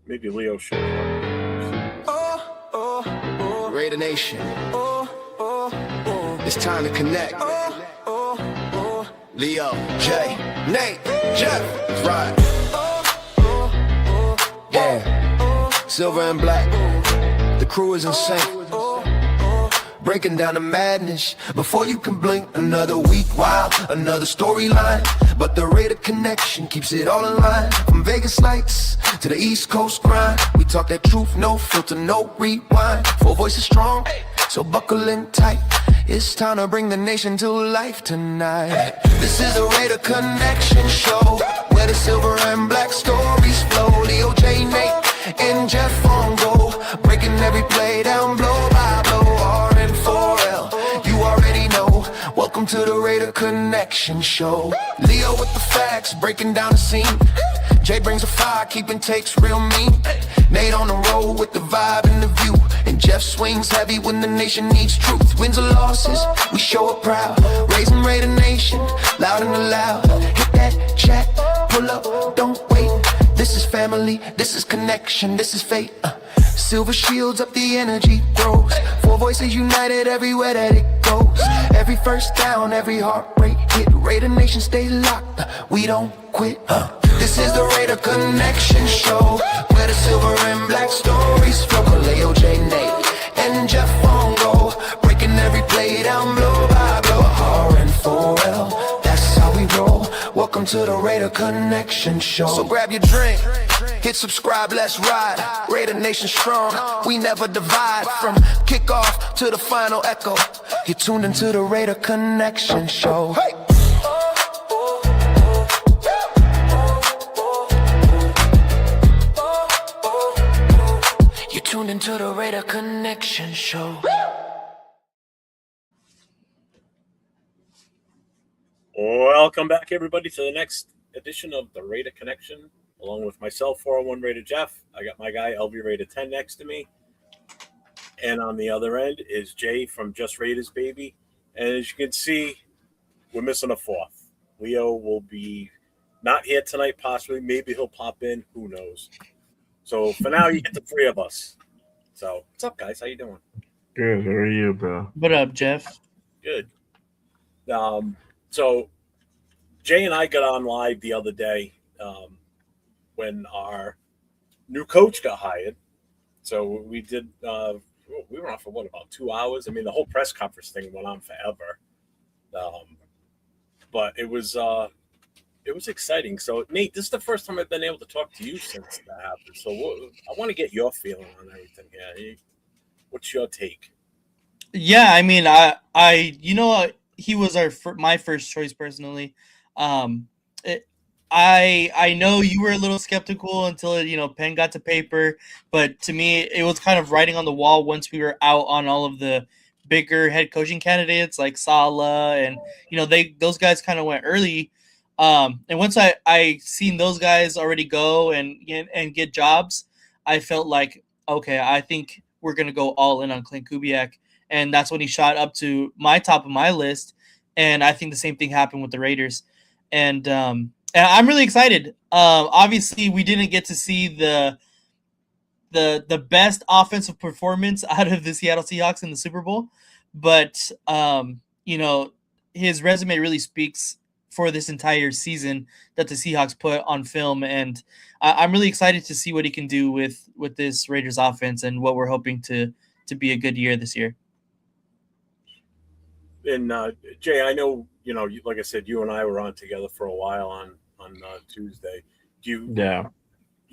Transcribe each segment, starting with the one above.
Maybe Leo should. Raider Nation. It's time to connect. Leo, Jay, Nate, Jeff, right. Yeah, silver and black. The crew is insane. Breaking down the madness before you can blink. Another week, wow, another storyline. But the Raider connection keeps it all in line. From Vegas lights to the East Coast grind. We talk that truth, no filter, no rewind. Four voices strong, so buckle in tight. It's time to bring the nation to life tonight. This is the Raider Connection Show, where the silver and black stories flow. Leo, J, Nate, and Jeff on go, breaking every play down blow by blow. R-N-4-L, you already know. Welcome to the Raider Connection Show. Leo with the facts, breaking down the scene. Jay brings a fire, keeping takes real mean. Nate on the road with the vibe and the view. And Jeff swings heavy when the nation needs truth. Wins or losses, we show up proud. Raising Raider Nation, loud and loud. Hit that chat, pull up, don't wait. This is family, this is connection, this is fate. Silver shields up, the energy grows. Four voices united everywhere that it goes. Every first down, every heart rate hit. Raider Nation stay locked, we don't quit. This is the Raider Connection Show, where the silver and black stories flow. Leo, J, Nate, and Jeff on go, breaking every play down blow by blow. R-N-4-L, that's how we roll. Welcome to the Raider Connection Show. So grab your drink, hit subscribe, let's ride. Raider Nation strong, we never divide. From kickoff to the final echo, you're tuned into the Raider Connection Show. Hey! You're tuned into the Raider Connection Show. Welcome back, everybody, to the next edition of the Raider Connection. Along with myself, 401 Raider Jeff. I got my guy, LV Raider 10, next to me. And on the other end is Jay from JustRaidersBaby. And as you can see, we're missing a fourth. Leo will be not here tonight, possibly. Maybe he'll pop in. Who knows? So for now, you get the three of us. So what's up, guys? How you doing? Good. How are you, bro? What up, Jeff? Good. So Jay and I got on live the other day when our new coach got hired. So we did. We were on for about 2 hours. I mean, the whole press conference thing went on forever. But it was exciting. So Nate, this is the first time I've been able to talk to you since that happened. So I want to get your feeling on everything here. What's your take? Yeah, I mean, he was my first choice personally. I know you were a little skeptical until pen got to paper, but to me it was kind of writing on the wall once we were out on all of the bigger head coaching candidates like Saleh and those guys kind of went early. And once I seen those guys already go and get jobs, I felt like, okay, I think we're gonna go all in on Klint Kubiak, and that's when he shot up to my top of my list. And I think the same thing happened with the Raiders, and I'm really excited. Obviously, we didn't get to see the best offensive performance out of the Seattle Seahawks in the Super Bowl, but his resume really speaks for this entire season that the Seahawks put on film, and I'm really excited to see what he can do with this Raiders offense and what we're hoping to be a good year this year. And Jay, I know like I said, you and I were on together for a while on Tuesday. You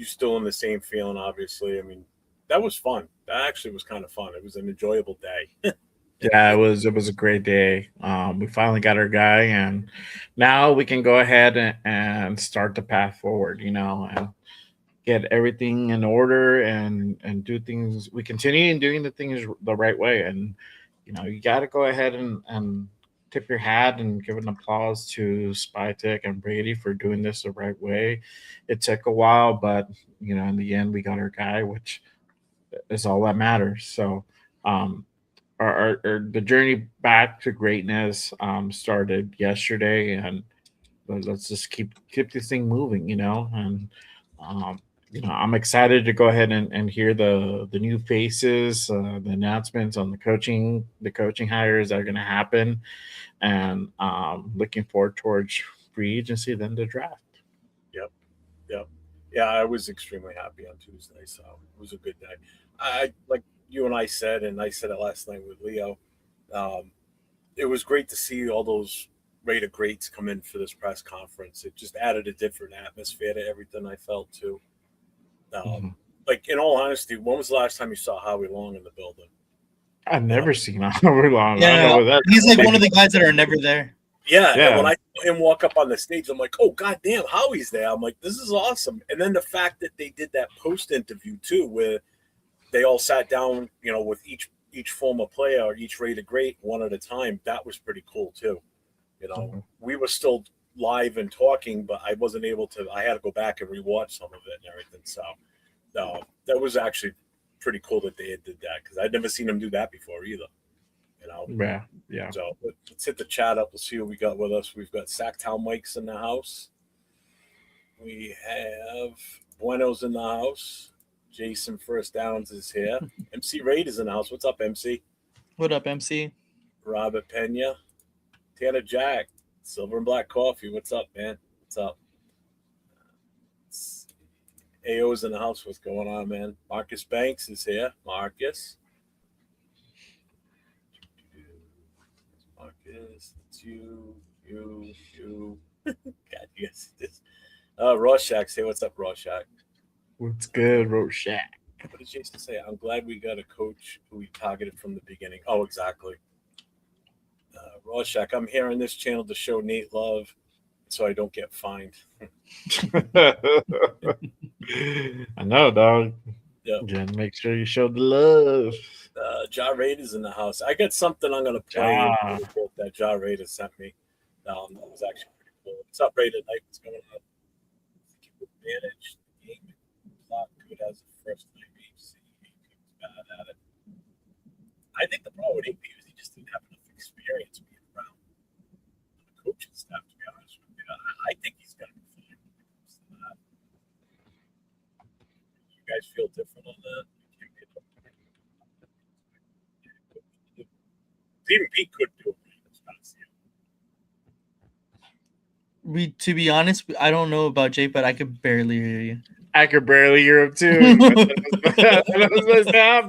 still in the same feeling? Obviously, I mean, that was fun. That actually was kind of fun. It was an enjoyable day. Yeah, it was a great day. We finally got our guy, and now we can go ahead and start the path forward, and get everything in order and do things. We continue in doing the things the right way, and you got to go ahead and tip your hat and give an applause to Spytek and Brady for doing this the right way. It took a while, but in the end, we got our guy, which is all that matters. So, the journey back to greatness started yesterday, and let's just keep this thing moving, and I'm excited to go ahead and hear the new faces, the announcements on the coaching hires that are going to happen, and looking forward towards free agency, then the draft. Yep. Yep. Yeah, I was extremely happy on Tuesday, so it was a good day. I like you and I said, and I said it last night with Leo. Um, it was great to see all those Raider greats come in for this press conference. It just added a different atmosphere to everything I felt too. Mhm. Like in all honesty, when was the last time you saw Howie Long in the building? I've You know? never seen Oliver Long. I don't Yeah, know what that. he's like one of the guys that are never there. Yeah, and when Yeah. I saw him walk up on the stage, I'm like, oh goddamn, Howie's there. I'm like, this is awesome. And then the fact that they did that post interview too, where they all sat down, with each former player or each Raider great one at a time, that was pretty cool too. Mhm. We were still live and talking, but I wasn't able to. I had to go back and rewatch some of it and everything. So that was actually pretty cool that they did that because I'd never seen them do that before either. Yeah. Yeah. So let's hit the chat up. Let's see what we got with us. We've got Sacktown Mike's in the house. We have Bueno's in the house. Jason First Downs is here. MC Raid is in the house. What's up, MC? What up, MC? Robert Pena. Tanner Jack. Silver and Black Coffee. What's up, man? What's up? AO's in the house. What's going on, man? Marcus Banks is here. Marcus. Marcus. It's you. God, you guys this. Rorschach's here. What's up, Rorschach? What's good, Rorschach? What did Jason say? I'm glad we got a coach who we targeted from the beginning. Oh, exactly. Rorschach, I'm here on this channel to show Nate love so I don't get fined. I know, dog. Yep. Yeah, make sure you show the love. JustRaidersBaby in the house. I got something I'm going to play that JustRaidersBaby sent me. That was actually pretty cool. What's up, Raider Night? What's going on? I think he would manage the game. Clock good as a first time HC. He was bad at it. I think the problem with AP was he just didn't have enough experience being around the coaching staff, to be honest with you. I think he's going to be fine when it comes to that. You guys feel different on that? Even Pete couldn't do it. To be honest, I don't know about Jay, but I could barely hear you. I could barely hear him too.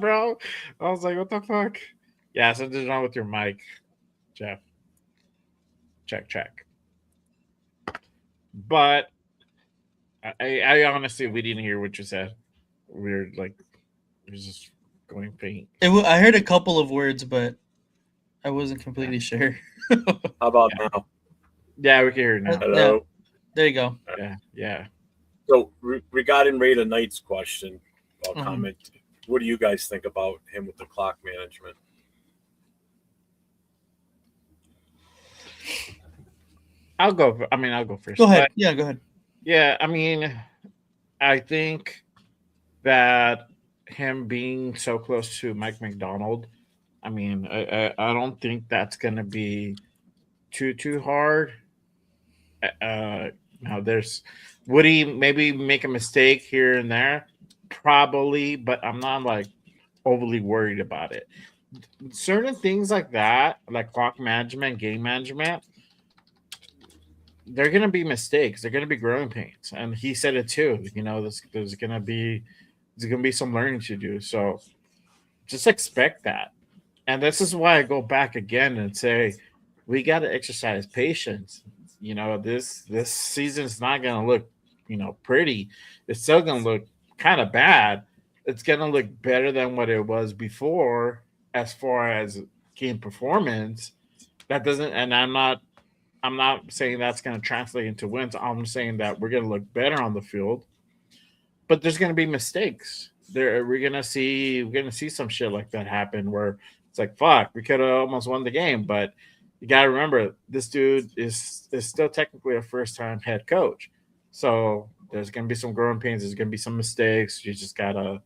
Bro. I was like, what the fuck? Yeah, something's wrong with your mic, Jeff. Check. But I honestly, we didn't hear what you said. We're like, it was just going faint. I heard a couple of words, but I wasn't completely sure. How about now? Yeah, we can hear it now. Hello. Yeah. There you go. Yeah. So regarding Raider Knight's question or comment, what do you guys think about him with the clock management? I'll go first. Go ahead. Yeah, go ahead. Yeah, I mean, I think that him being so close to Mike McDonald, I mean, I don't think that's going to be too hard. Now would he maybe make a mistake here and there? Probably, but I'm not like overly worried about it. Certain things like that, like clock management, game management, they're gonna be mistakes. They're gonna be growing pains, and he said it too. There's gonna be some learning to do. So just expect that. And this is why I go back again and say we got to exercise patience. This season's not gonna look, pretty. It's still gonna look kind of bad. It's gonna look better than what it was before, as far as game performance. That doesn't, and I'm not saying that's going to translate into wins. I'm saying that we're going to look better on the field, but there's going to be mistakes. We're going to see some shit like that happen where it's like, fuck, we could have almost won the game. But you got to remember, this dude is still technically a first-time head coach. So there's going to be some growing pains. There's going to be some mistakes. You just got to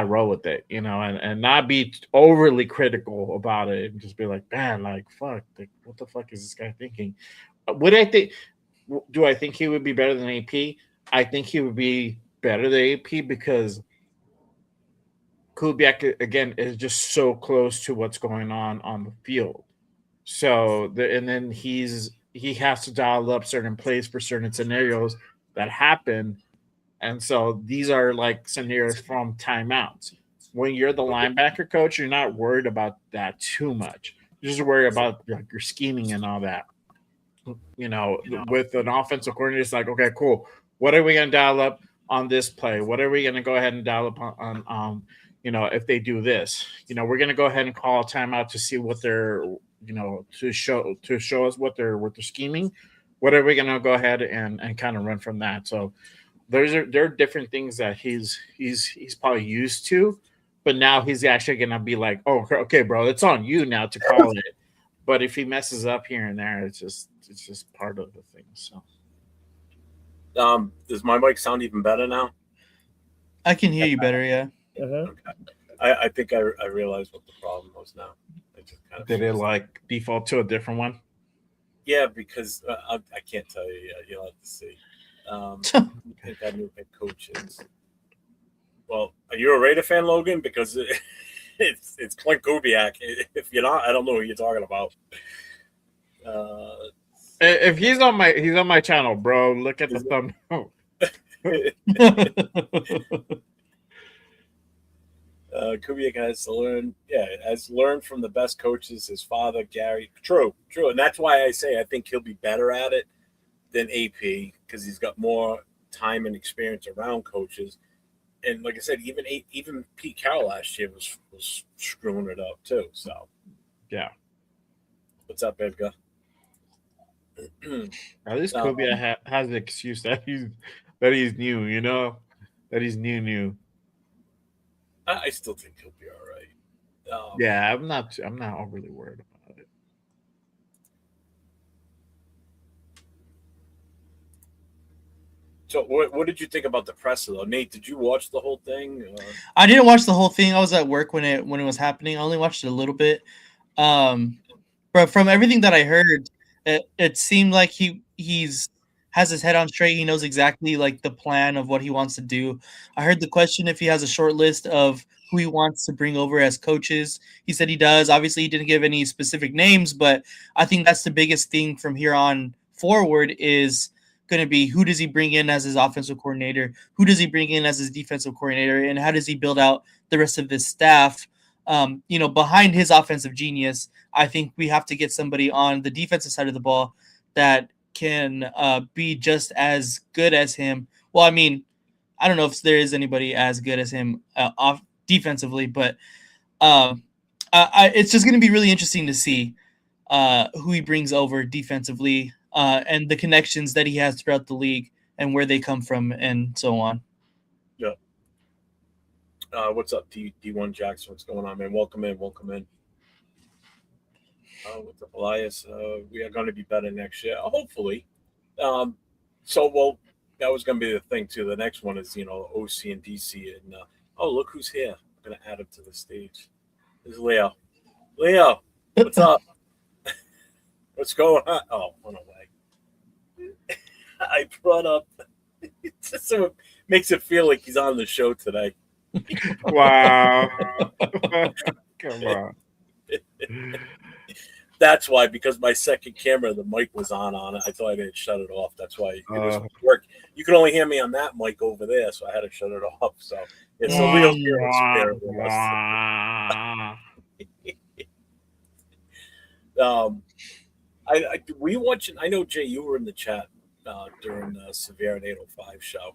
roll with it, and not be overly critical about it and just be like, man, like, fuck, like, what the fuck is this guy thinking? Do I think he would be better than AP? I think he would be better than AP because Kubiak again is just so close to what's going on the field. So and then he has to dial up certain plays for certain scenarios that happen, and so these are like scenarios from timeouts. When you're the linebacker coach, you're not worried about that too much. You're just worried about like your scheming and all that. With an offensive coordinator, it's like, okay, cool. What are we going to dial up on this play? What are we going to go ahead and dial up on if they do this? We're going to go ahead and call a timeout to see what they're, to show us what they're scheming. What are we going to go ahead and kind of run from that? So there are different things that he's probably used to, but now he's actually going to be like, oh, okay, bro, it's on you now to call it. But if he messes up here and there, it's just part of the thing. So, does my mic sound even better now? I can hear you better. Yeah. Okay. I think I realized what the problem was now. I just kind of did it like default to a different one? Yeah, because I can't tell you yet. You'll have to see. I think that new head coach is. Well, are you a Raider fan, Logan? Because it's Klint Kubiak. If you're not, I don't know who you're talking about. If he's on my channel, bro, look at the thumbnail. Kubiak has learned from the best coaches, his father, Gary. True. And that's why I say I think he'll be better at it than AP because he's got more time and experience around coaches. And like I said, even Pete Carroll last year was screwing it up too. So, yeah. What's up, Edgar? At least Kubiak has the excuse that he's new. That he's new. I still think he'll be all right. Yeah, I'm not overly worried about it. So, what did you think about the presser though, Nate? Did you watch the whole thing? I didn't watch the whole thing. I was at work when it was happening. I only watched it a little bit. But from everything that I heard, it seemed like he's has his head on straight. He knows exactly like the plan of what he wants to do. I heard the question if he has a short list of who he wants to bring over as coaches. He said he does. Obviously, he didn't give any specific names, but I think that's the biggest thing from here on forward is going to be who does he bring in as his offensive coordinator? Who does he bring in as his defensive coordinator? And how does he build out the rest of this staff? Behind his offensive genius, I think we have to get somebody on the defensive side of the ball that can be just as good as him. Well, I mean, I don't know if there is anybody as good as him off defensively, but it's just going to be really interesting to see who he brings over defensively and the connections that he has throughout the league and where they come from and so on. Yeah. What's up, D1 Jackson? What's going on, man? Welcome in. What's up, Elias? We are going to be better next year, hopefully. That was going to be the thing too. The next one is OC and DC, and look who's here. I'm going to add him to the stage. This is Leo. Leo, what's up? What's going on? Oh, went away. I brought up. So it makes it feel like he's on the show today. Wow. Come on. That's why, because my second camera, the mic was on it. I thought I didn't shut it off. That's why it doesn't work. You can only hear me on that mic over there, so I had to shut it off. So it's a real spirit with us. We watching. I know, Jay, you were in the chat during the Severe and 805 show,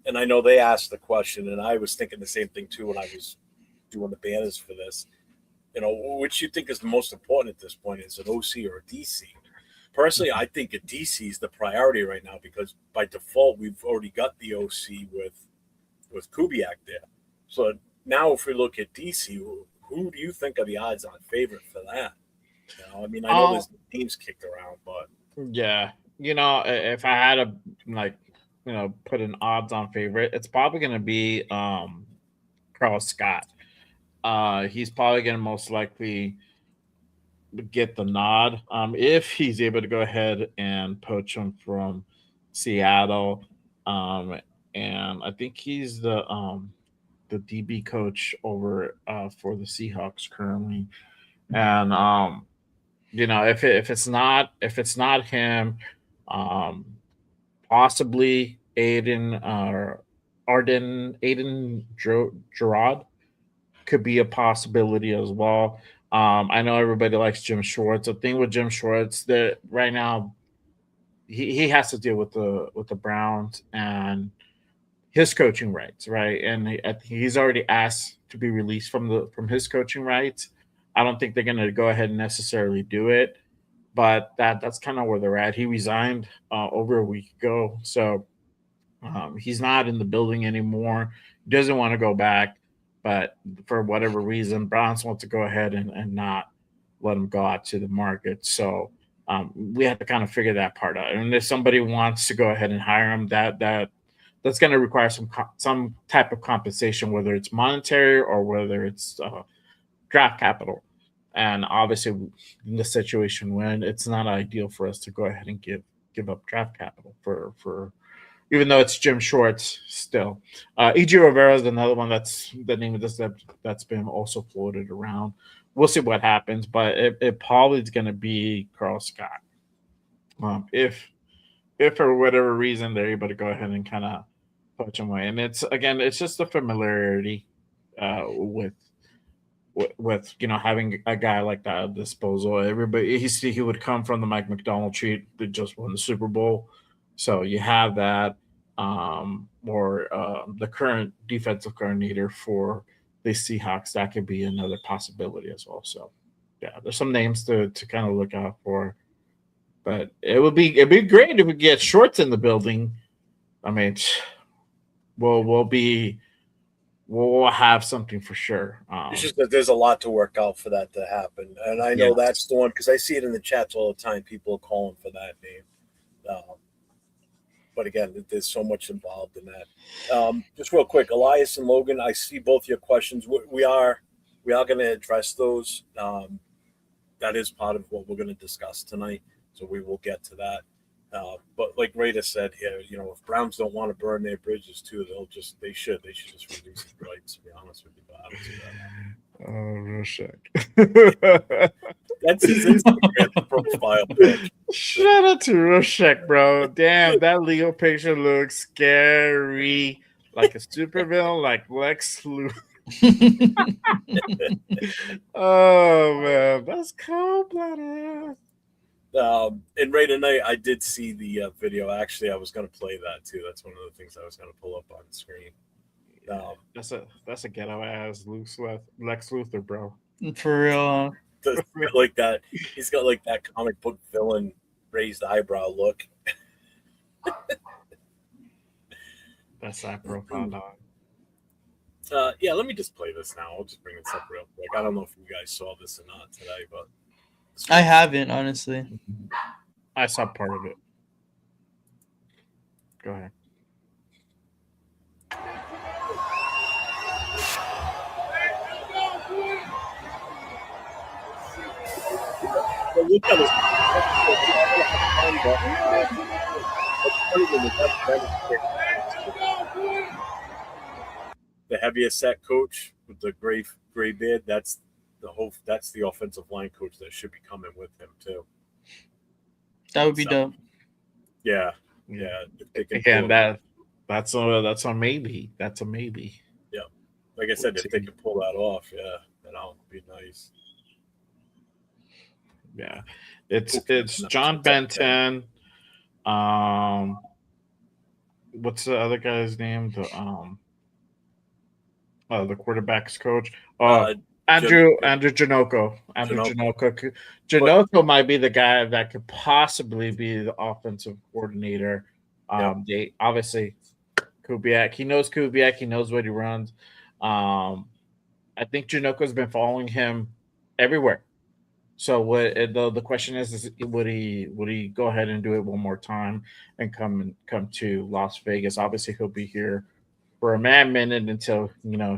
and I know they asked the question, and I was thinking the same thing too when I was doing the banners for this. Which you think is the most important at this point? Is an OC or a DC? Personally, I think a DC is the priority right now because by default we've already got the OC with Kubiak there. So now, if we look at DC, who do you think are the odds-on favorite for that? I mean, I know there's teams kicked around, but yeah, if I had to put an odds-on favorite, it's probably going to be Carl Scott. He's probably going to most likely get the nod if he's able to go ahead and poach him from Seattle. and I think he's the DB coach over for the Seahawks currently. And if it's not him, um, possibly Aiden Gerard could be a possibility as well. I know everybody likes Jim Schwartz. The thing with Jim Schwartz that right now he has to deal with the Browns and his coaching rights, right? And he's already asked to be released from his coaching rights. I don't think they're going to go ahead and necessarily do it, but that's kind of where they're at. He resigned over a week ago, so he's not in the building anymore. He doesn't want to go back, but for whatever reason, Browns want to go ahead and not let him go out to the market. So we have to kind of figure that part out. And if somebody wants to go ahead and hire him, that's going to require some type of compensation, whether it's monetary or whether it's draft capital. And obviously, in the situation when it's not ideal for us to go ahead and give up draft capital for even though it's Jim Schwartz still. E.G. Rivera is another one that's the name of this that's been also floated around. We'll see what happens, but it probably is going to be Carl Scott. If for whatever reason they're able to go ahead and kind of poach him away, and it's just the familiarity with having a guy like that at disposal. Everybody he would come from the Mike McDonald tree that just won the Super Bowl, so you have that. Or the current defensive coordinator for the Seahawks, that could be another possibility as well. So yeah, there's some names to kind of look out for. But it'd be great if we get Shorts in the building. I mean, we'll have something for sure. It's just that there's a lot to work out for that to happen, and I know that's the one because I see it in the chats all the time. People are calling for that name, but again, there's so much involved in that. Just real quick, Elias and Logan, I see both your questions. We are going to address those. That is part of what we're going to discuss tonight, so we will get to that. But like Raider said here, if Browns don't want to burn their bridges too, they should just reduce the rights. To be honest with you, but I don't see that. Roshek. That's his Instagram profile pic. Shout out to Roshek, bro. Damn, that Leo picture looks scary, like a supervillain, like Lex Luthor. Oh man, that's cold-blooded. And right tonight, I did see the video. Actually, I was going to play that too. That's one of the things I was going to pull up on the screen. That's a ghetto ass Lex Luthor, bro. For real. Like that, he's got like that comic book villain raised eyebrow look. That's that profile dog. Yeah, let me just play this now. I'll just bring this up real quick. I don't know if you guys saw this or not today, but I haven't, honestly. I saw part of it. Go ahead. Well, look at the heaviest set coach with the gray beard. That's the offensive line coach that should be coming with him too. That would be dope. Yeah. Again, that's a maybe. That's a maybe. Yeah, like I said, if they could pull that off, then that'll be nice. Yeah, it's John Benton. What's the other guy's name? The quarterback's coach. Andrew Janoko. Janoko might be the guy that could possibly be the offensive coordinator. They obviously Kubiak. He knows Kubiak. He knows what he runs. I think Janoko's been following him everywhere. So what the question is would he go ahead and do it one more time and come to Las Vegas? Obviously, he'll be here for a minute until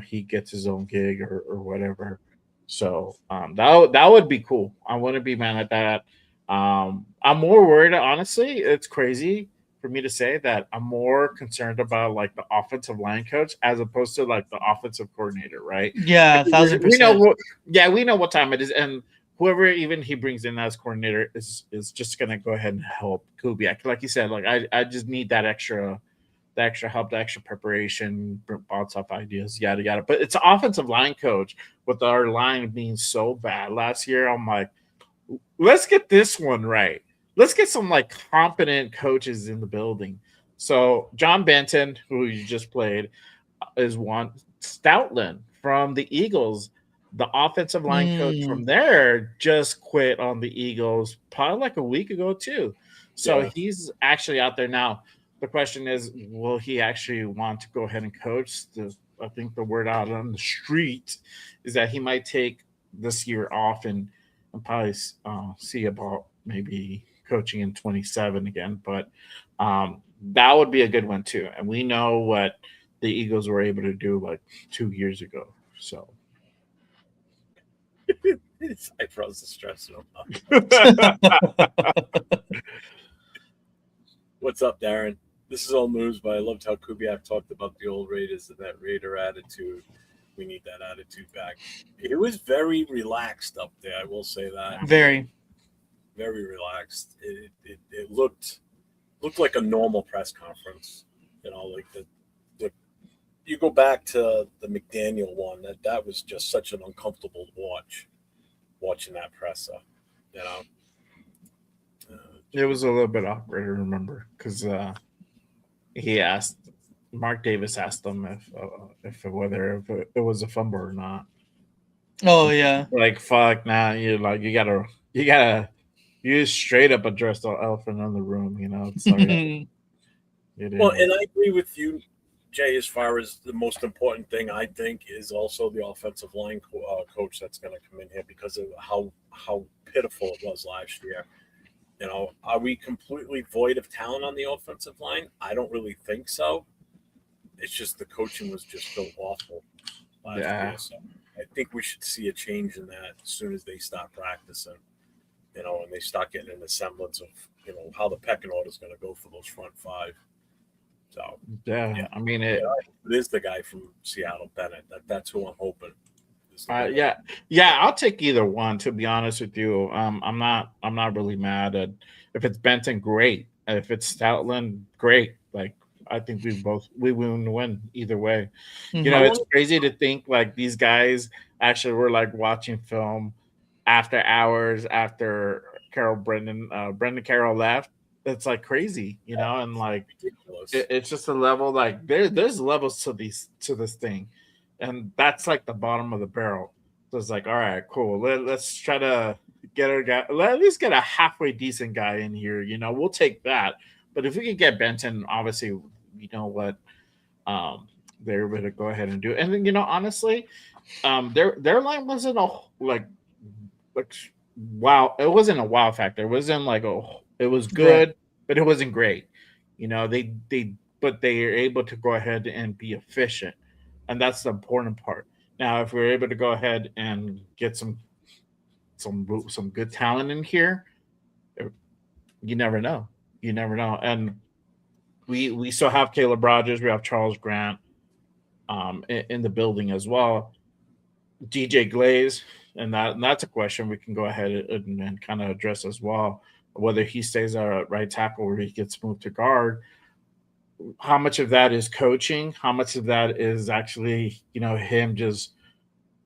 he gets his own gig or whatever. So that would be cool. I wouldn't be mad at that. I'm more worried, honestly. It's crazy for me to say that I'm more concerned about like the offensive line coach as opposed to like the offensive coordinator, right? Yeah, We know 1,000%. we know what time it is, and whoever even he brings in as coordinator is just gonna go ahead and help Kubiak. Like you said, like I just need the extra help, the extra preparation, bounce off ideas, yada yada. But it's an offensive line coach with our line being so bad last year. I'm like, let's get this one right. Let's get some like competent coaches in the building. So John Benton, who you just played, is one. Stoutland from the Eagles, the offensive line coach from there, just quit on the Eagles probably like a week ago too. So Yeah. he's actually out there now. The question is, will he actually want to go ahead and coach? I think the word out on the street is that he might take this year off and probably see about maybe coaching in 27 again. But that would be a good one too. And we know what the Eagles were able to do like 2 years ago. So His eyebrows are stressing him out. What's up, Darren? This is all news, but I loved how Kubiak talked about the old Raiders and that Raider attitude. We need that attitude back. It was very relaxed up there. I will say that. Very. Very relaxed. It looked like a normal press conference. You know, like the you go back to the McDaniel one. That was just such an uncomfortable watching that presser. You know. It was a little bit awkward, I remember, because Mark Davis asked him if it was a fumble or not. Oh yeah. Like fuck, nah, you gotta you straight up address the elephant in the room. You know, it's like, well, and I agree with you, Jay. As far as the most important thing, I think is also the offensive line coach that's going to come in here because of how pitiful it was last year. You know, are we completely void of talent on the offensive line? I don't really think so. It's just the coaching was just so awful last year. So I think we should see a change in that as soon as they start practicing. You know, and they start getting in the semblance of, you know, how the pecking order is going to go for those front five. So yeah. I mean, it is the guy from Seattle, Bennett. That's who I'm hoping. I'll take either one. To be honest with you, I'm not really mad at if it's Benton, great. If it's Stoutland, great. Like I think we win either way. Mm-hmm. You know, it's crazy to think like these guys actually were like watching film after hours after Brendan Carroll left. It's like crazy, you know, and like it's just a level like there's levels to this thing. And that's like the bottom of the barrel. So it's like, all right, cool. Let's try to get our guy. At least get a halfway decent guy in here. You know, we'll take that. But if we can get Benton, obviously, you know what, they're able to go ahead and do it. And then, you know, honestly, their line wasn't like wow. It wasn't a wow factor. It wasn't like it was good, right, but it wasn't great. You know, but they are able to go ahead and be efficient. And that's the important part. Now, if we're able to go ahead and get some good talent in here, you never know. You never know. And we still have Caleb Rogers. We have Charles Grant in the building as well. DJ Glaze, and that's a question we can go ahead and kind of address as well. Whether he stays at right tackle or he gets moved to guard. How much of that is coaching? How much of that is actually, you know, him just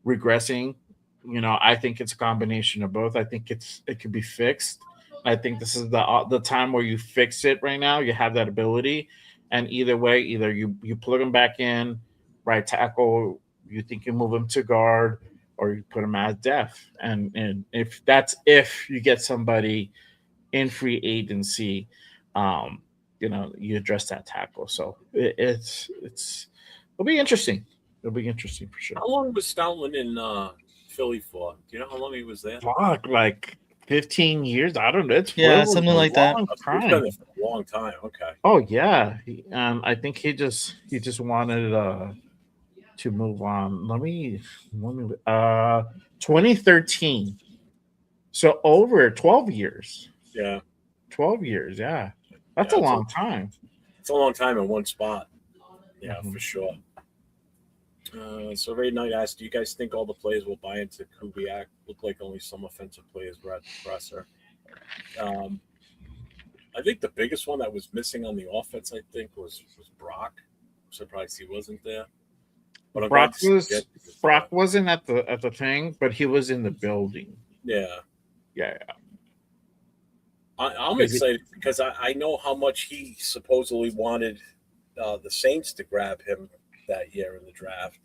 regressing? You know, I think it's a combination of both. I think it could be fixed. I think this is the time where you fix it right now. You have that ability, and either way, either you plug him back in right tackle, you think you move him to guard, or you put him as def. And if you get somebody in free agency, you know, you address that tackle. So it'll be interesting. It'll be interesting for sure. How long was Stoutland in Philly for? Do you know how long he was there? Fuck, like 15 years. I don't know. It's something like that. He's been there for a long time. Okay. Oh yeah. I think he just wanted to move on. Let me 2013. So over 12 years. Yeah. 12 years. Yeah. That's a long time. It's a long time in one spot. Yeah, Mhm. for sure. So Ray Knight asked, "Do you guys think all the players will buy into Kubiak? Look like only some offensive players were at the presser." Um, I think the biggest one that was missing on the offense, I think, was Brock. I'm surprised he wasn't there, but I'm glad Brock to see was Jet was Brock there. wasn't at the thing, but he was in the building. Yeah, Yeah, I'm 'cause he- excited because I know how much he supposedly wanted the Saints to grab him that year in the draft.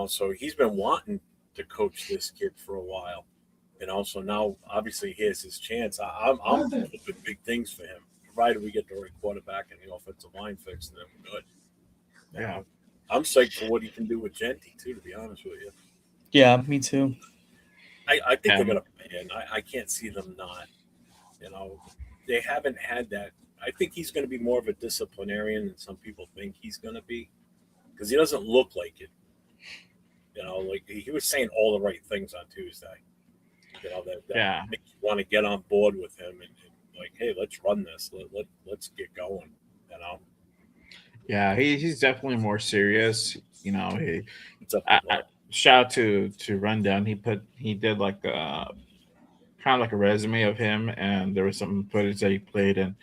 So he's been wanting to coach this kid for a while. So now obviously here's his chance. I'm hoping big things for him, provided we get the right quarterback and the offensive line fixed, then we're good. yeah. I'm psyched for what he can do with Genty too. To be honest with you, Yeah, me too. I think Yeah. they're gonna pay in. I can't see them not. They haven't had that. I think he's going to be more of a disciplinarian than some people think he's going to be, because he doesn't look like it. Like he was saying all the right things on Tuesday. That makes you want to get on board with him and like, hey, let's run this. Let's get going. Yeah, he's definitely more serious. It's up I, to I, shout out to Rundown. He did like kind of like a resume of him, and there was some footage that he played, and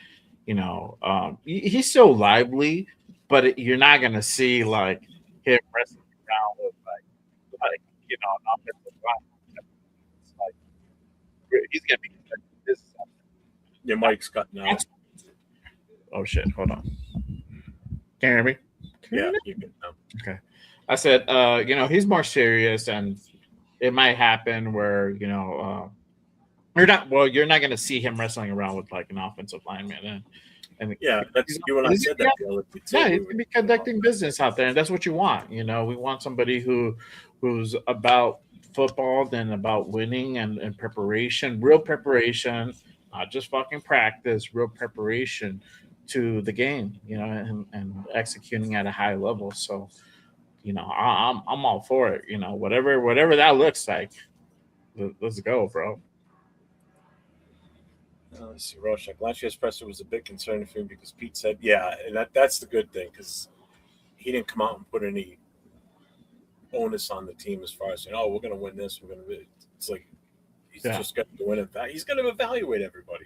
he's so lively, but you're not gonna see like him wrestling around with like an offensive line. It's like he's gonna be this. Your mic's cutting out. Oh shit! Hold on. Can you hear me? Yeah, you can. Okay. I said, he's more serious, and it might happen where you're not going to see him wrestling around with like an offensive lineman, and Yeah, that's you and I said that the other day. yeah, he's gonna be conducting business out there, and that's what you want. We want somebody who's about football, then about winning and preparation, real preparation, not just fucking practice, real preparation to the game, and executing at a high level. So, I'm all for it. Whatever that looks like, let's go, bro. Let's see, Rorschach. Last year's presser was a bit concerning for him because Pete said, yeah, and that's the good thing because he didn't come out and put any onus on the team as far as saying, oh, we're going to win this. We're going to. It's like he's just got to win. He's going to evaluate everybody,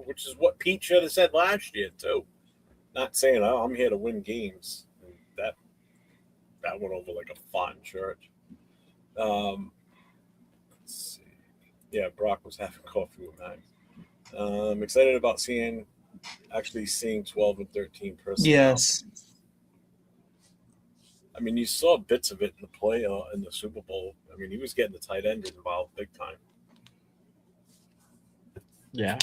which is what Pete should have said last year too. Not saying, oh, I'm here to win games. And that went over like a fun church. Let's see. Yeah, Brock was having coffee with Max. I'm excited about actually seeing 12 and 13 personnel. Yes. I mean, you saw bits of it in the play in the Super Bowl. I mean, he was getting the tight end involved big time. Yeah.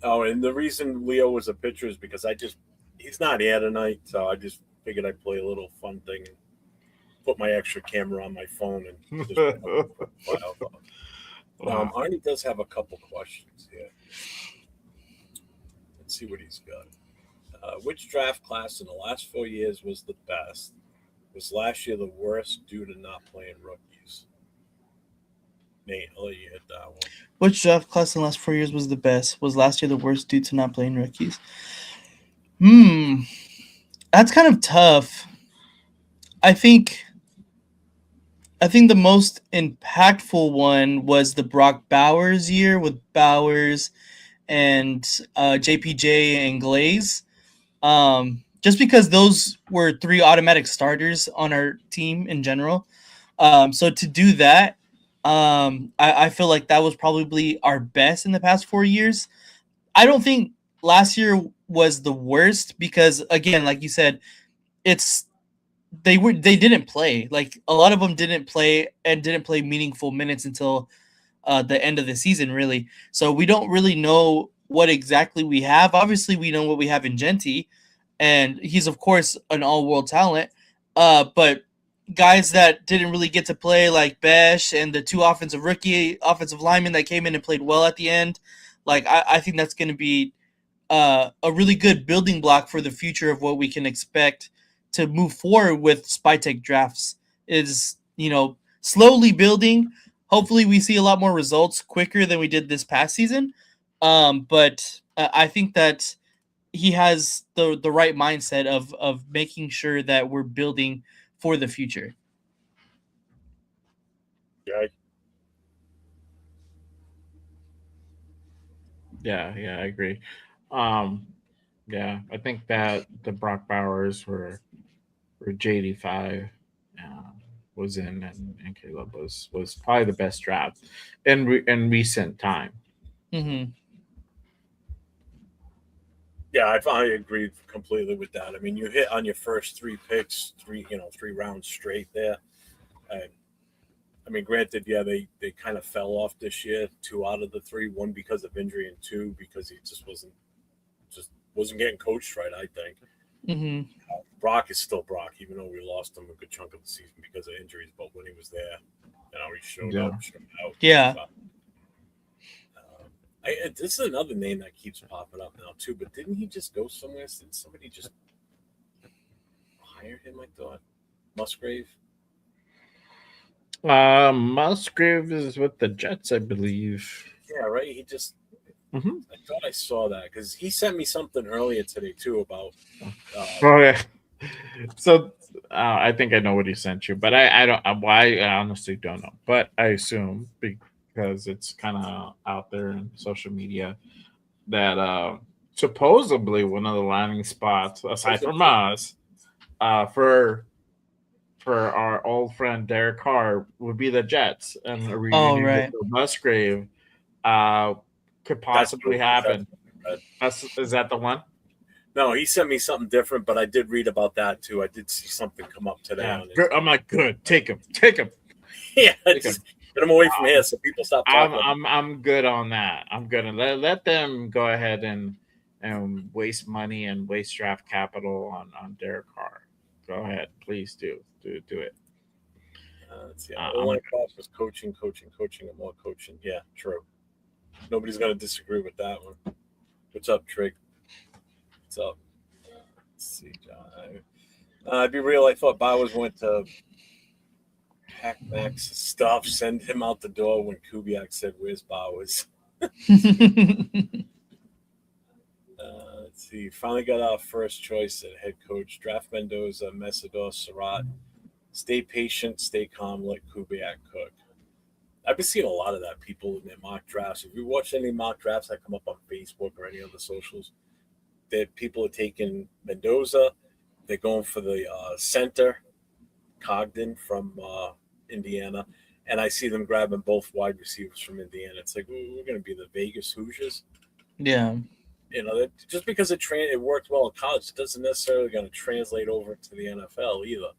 Oh, and the reason Leo was a pitcher is because he's not here tonight, so I just figured I'd play a little fun thing and put my extra camera on my phone and just file. Wow. Arnie does have a couple questions here. Let's see what he's got. Which draft class in the last 4 years was the best? Was last year the worst due to not playing rookies? Nate, I'll let you hit that one. Which draft class in the last 4 years was the best? Was last year the worst due to not playing rookies? That's kind of tough. I think the most impactful one was the Brock Bowers year with Bowers and JPJ and Glaze. Just because those were 3 automatic starters on our team in general. So to do that, I feel like that was probably our best in the past 4 years. I don't think last year was the worst because, again, like you said, they didn't play. Like a lot of them didn't play meaningful minutes until the end of the season, really. So we don't really know what exactly we have. Obviously, we know what we have in Genty, and he's of course an all-world talent. But guys that didn't really get to play, like Besh and the 2 offensive linemen that came in and played well at the end, like I think that's going to be a really good building block for the future of what we can expect to move forward with Spytech drafts. Is slowly building. Hopefully we see a lot more results quicker than we did this past season. But I think that he has the right mindset of making sure that we're building for the future. Yeah, Yeah, I agree. Um, yeah, I think that the Brock Bowers were JD5 uh, was in, and Caleb was probably the best draft in recent time. Mm-hmm. yeah, I agree completely with that. I mean, you hit on your first three picks, three rounds straight there. I, I mean, granted, yeah, they kind of fell off this year. Two out of the three, one because of injury, and two because he just wasn't getting coached right. I think Mm-hmm. Brock is still Brock, even though we lost him a good chunk of the season because of injuries. But when he was there, he showed Yeah. up, showed out. Yeah. This is another name that keeps popping up now too. But didn't he just go somewhere? Did somebody just hire him? I thought Musgrave. Musgrave is with the Jets, I believe. Yeah, right. He just. Hmm. I thought I saw that because he sent me something earlier today too about. Oh yeah. So I think I know what he sent you, but I don't. Why I honestly don't know, but I assume because it's kind of out there in social media that supposedly one of the landing spots aside from us for our old friend Derek Carr would be the Jets, and a Oh, reunion with right. the Musgrave uh, could That's possibly happen. right. Is that the one? No, he sent me something different, but I did read about that too. I did see something come up today Yeah, on it. good. I'm like, good. Take him. Yeah, Take just him. get him away from here so people stop I'm talking. I'm good on that. I'm gonna let them go ahead and waste money and waste draft capital on Derek Carr. Go ahead, please do it. Let's see. I'm All I thought was coaching, and more coaching. Yeah, true. Nobody's gonna disagree with that one. What's up, Trig? What's up? Let's see, John. I'd be real. I thought Bowers went to pack Max's stuff, send him out the door when Kubiak said, "Where's Bowers?" Let's see. Finally got our first choice at head coach. Draft Mendoza, Mesidor, Surratt. Stay patient, stay calm, let Kubiak cook. I've been seeing a lot of that, people in their mock drafts. If you watch any mock drafts that come up on Facebook or any other socials, that people are taking Mendoza. They're going for the center, Cogden from Indiana. And I see them grabbing both wide receivers from Indiana. It's like, we're going to be the Vegas Hoosiers. Yeah. Just because it worked well in college, it doesn't necessarily going to translate over to the NFL either.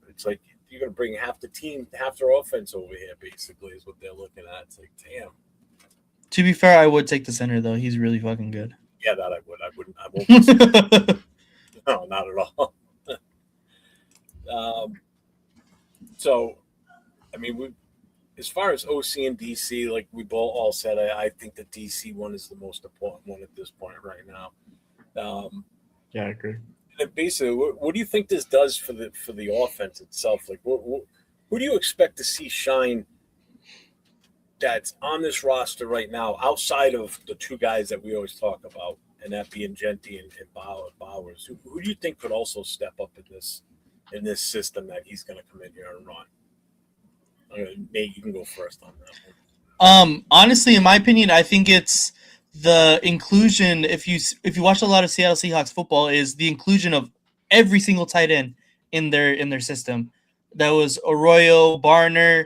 It's like you're going to bring half the team, half their offense over here, basically, is what they're looking at. It's like, damn. To be fair, I would take the center though. He's really fucking good. Yeah, that I would. I wouldn't. I won't. No, not at all. So, I mean, as far as OC and DC, like we both all said, I think the DC one is the most important one at this point right now. Yeah, I agree. And basically, what do you think this does for the offense itself? Like, who do you expect to see shine that's on this roster right now, outside of the two guys that we always talk about, and that being Genty and Bowers? Who do you think could also step up in this system that he's going to come in here and run? Nate, you can go first on that one. Honestly, in my opinion, I think it's the inclusion. If you watch a lot of Seattle Seahawks football, is the inclusion of every single tight end in their system. That was Arroyo, Barner.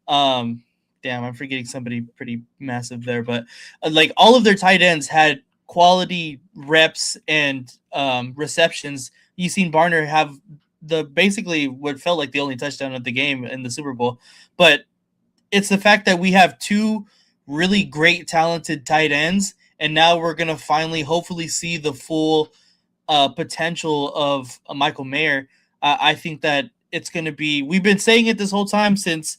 Damn, I'm forgetting somebody pretty massive there, but like all of their tight ends had quality reps and receptions. You seen Barner have the basically what felt like the only touchdown of the game in the Super Bowl, but it's the fact that we have two really great, talented tight ends, and now we're gonna finally, hopefully, see the full potential of Michael Mayer. I think that it's gonna be. We've been saying it this whole time since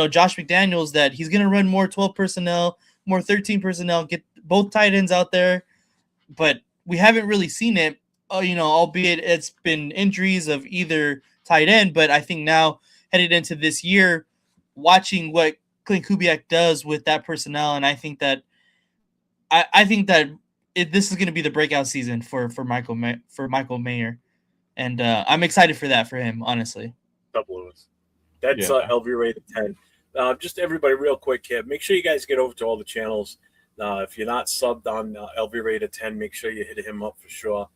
Josh McDaniels that he's gonna run more 12 personnel, more 13 personnel, get both tight ends out there, but we haven't really seen it. Albeit it's been injuries of either tight end, but I think now headed into this year, watching what Klint Kubiak does with that personnel, and I think that I think that this is going to be the breakout season for Michael Mayer, and I'm excited for that for him. Honestly, Double Lewis. That's Yeah. LV rated 10. Just everybody, real quick here. Make sure you guys get over to all the channels. If you're not subbed on LV rated 10, make sure you hit him up for sure.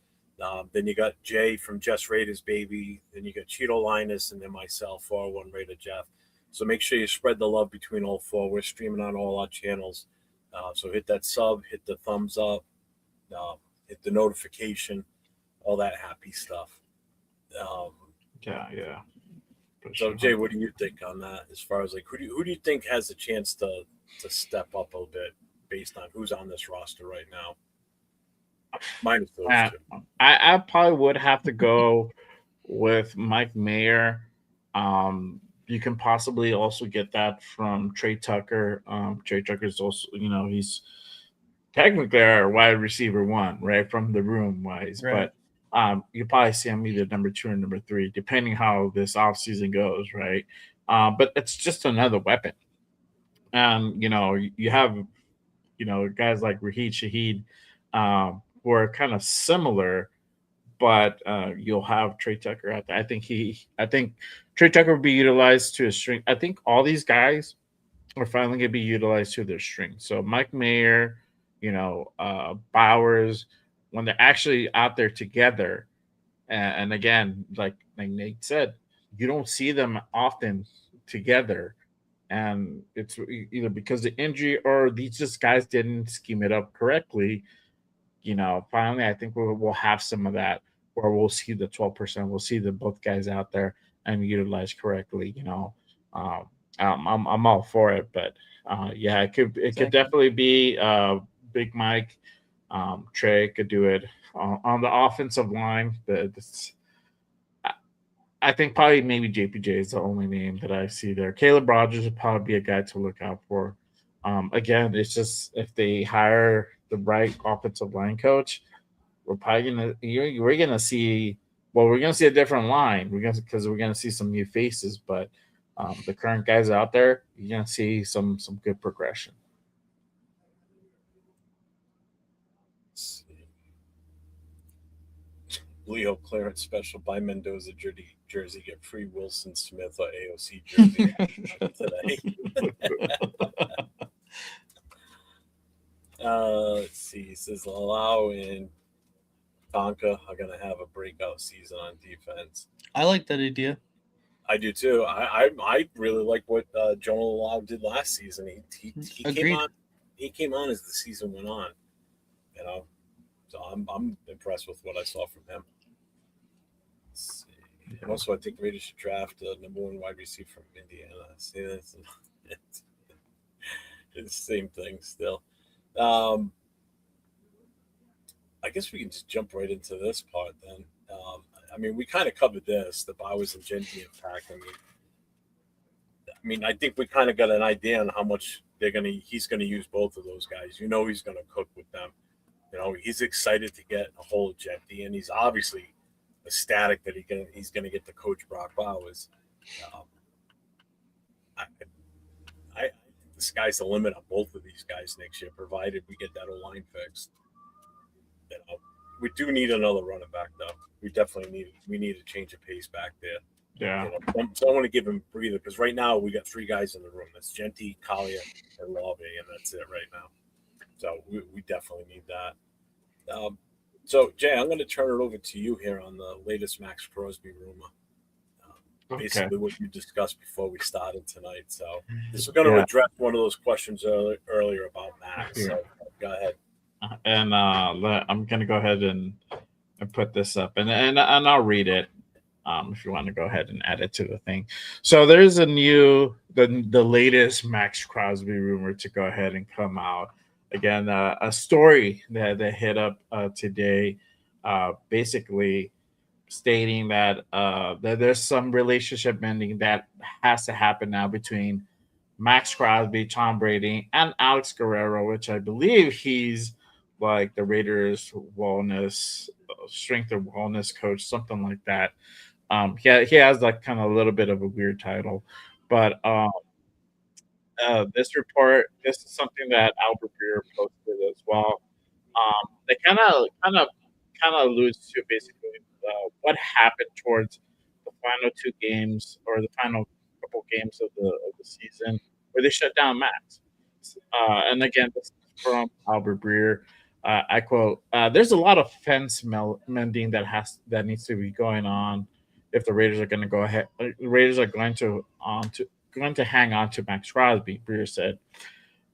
Then you got Jay from JustRaidersBaby. Then you got Cheeto Linus, and then myself, 401 Raider Jeff. So make sure you spread the love between all four. We're streaming on all our channels. So hit that sub, hit the thumbs up, hit the notification, all that happy stuff. Yeah. So Jay, what do you think on that? As far as like who do you think has a chance to step up a little bit based on who's on this roster right now? Minus those two. I probably would have to go with Mike Mayer. You can possibly also get that from Trey Tucker. Trey Tucker's also, he's technically our wide receiver one, right, from the room wise. Right. But you probably see him either number 2 or number 3, depending how this offseason goes, right? But it's just another weapon. You have, guys like Raheed Shaheed, who are kind of similar, but you'll have Trey Tucker out there. I think Trey Tucker will be utilized to his strength. I think all these guys are finally going to be utilized to their strength. So Mike Mayer, Bowers, when they're actually out there together, and again, like Nate said, you don't see them often together, and it's either because of injury or these just guys didn't scheme it up correctly. Finally, I think we'll have some of that where we'll see the 12%. We'll see the both guys out there and utilized correctly. I'm all for it, but yeah, it could definitely be Big Mike. Trey could do it on the offensive line. I think probably maybe JPJ is the only name that I see there. Caleb Rogers would probably be a guy to look out for. Again, it's just if they hire the right offensive line coach, we're gonna see a different line. Because we're gonna see some new faces, but the current guys out there, you're gonna see some good progression. Leo clearance special by Mendoza jersey. Get free Wilson Smith or AOC jersey today. Let's see. It says Lau and Tonka are going to have a breakout season on defense. I like that idea. I do too. I really like what Jonah Lau did last season. He came on as the season went on. So I'm impressed with what I saw from him. Let's see. And also, I think Raiders should draft the number 1 wide receiver from Indiana. See, it's the same thing still. I guess we can just jump right into this part then. We kind of covered this, the Bowers and Genty impact. I think we kind of got an idea on how much he's gonna use both of those guys. He's gonna cook with them. He's excited to get a hold of Genty, and he's obviously ecstatic that he's gonna get to coach Brock Bowers. I the sky's the limit on both of these guys next year, provided we get that O-line fixed. We do need another running back, though. We definitely need a change of pace back there. Yeah. So I want to give him a breather because right now we got 3 guys in the room. That's Genty, Collier, and Lave, and that's it right now. So we definitely need that. So Jay, I'm going to turn it over to you here on the latest Max Crosby rumor. Basically what you discussed before we started tonight. So this is going to address one of those questions earlier about Max. So go ahead. And I'm going to go ahead and put this up, and I'll read it if you want to go ahead and add it to the thing. So there's the latest Max Crosby rumor to go ahead and come out. Again, a story that hit up today, basically stating that there's some relationship ending that has to happen now between Max Crosby, Tom Brady, and Alex Guerrero, which I believe he's like the Raiders wellness, strength and wellness coach, something like that. He has like kind of a little bit of a weird title, but this report, this is something that Albert Breer posted as well. They kind of alludes to basically what happened towards the final two games or the final couple games of the season where they shut down Max. And again, this is from Albert Breer. I quote: "There's a lot of mending that needs to be going on if the Raiders are going to go ahead. The Raiders are going to hang on to Max Crosby." Breer said,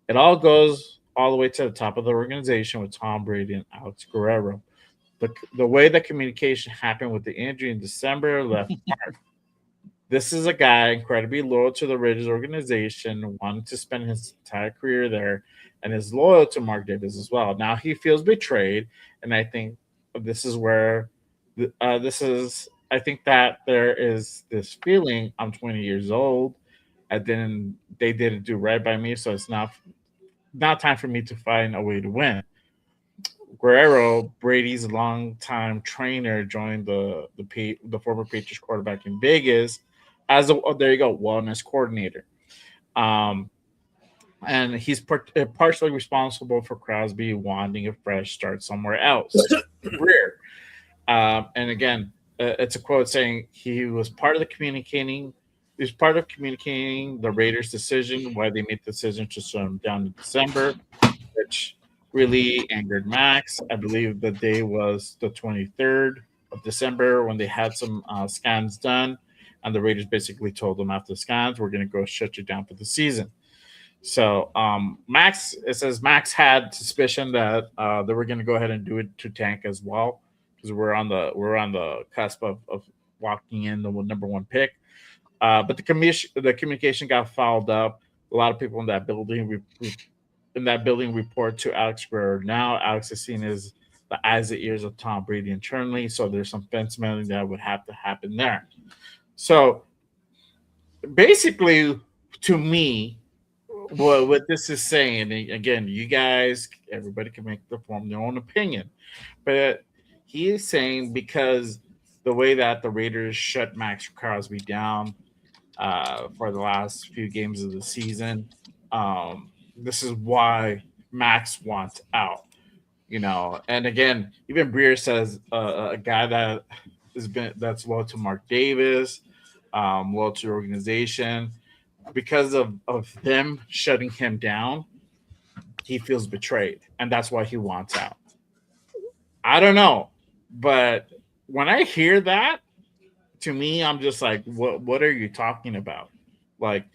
"It all goes all the way to the top of the organization with Tom Brady and Alex Guerrero. The way the communication happened with the injury in December left mark. This is a guy incredibly loyal to the Raiders organization, wanted to spend his entire career there, and is loyal to Mark Davis as well. Now he feels betrayed, and I think this is where this is. I think that there is this feeling. I'm 20 years old. They didn't do right by me, so it's not time for me to find a way to win." Guerrero, Brady's longtime trainer, joined the former Patriots quarterback in Vegas as there you go, wellness coordinator. Um, and he's partially responsible for Crosby wanting a fresh start somewhere else. Greer. And again, it's a quote saying he was part of the communicating. He was part of communicating the Raiders' decision, why they made the decision to shut him down in December, which really angered Max. I believe the day was the 23rd of December when they had some scans done, and the Raiders basically told them after the scans, "We're going to go shut you down for the season." So it says Max had suspicion that they were going to go ahead and do it to tank as well because we're on the cusp of walking in the number one pick. But the communication got fouled up. A lot of people in that building report to Alex Guerrero. Now Alex is seen as the eyes and ears of Tom Brady internally, so there's some fence mailing that would have to happen there. So basically, to me, what this is saying, and again, you guys, everybody can form their own opinion, but he is saying because the way that the Raiders shut Max Crosby down for the last few games of the season, this is why Max wants out. And again, even Breer says a guy that's loyal to Mark Davis, loyal to the organization, because of them shutting him down, he feels betrayed, and that's why he wants out. I don't know, but when I hear that, to me, I'm just like, what are you talking about? Like,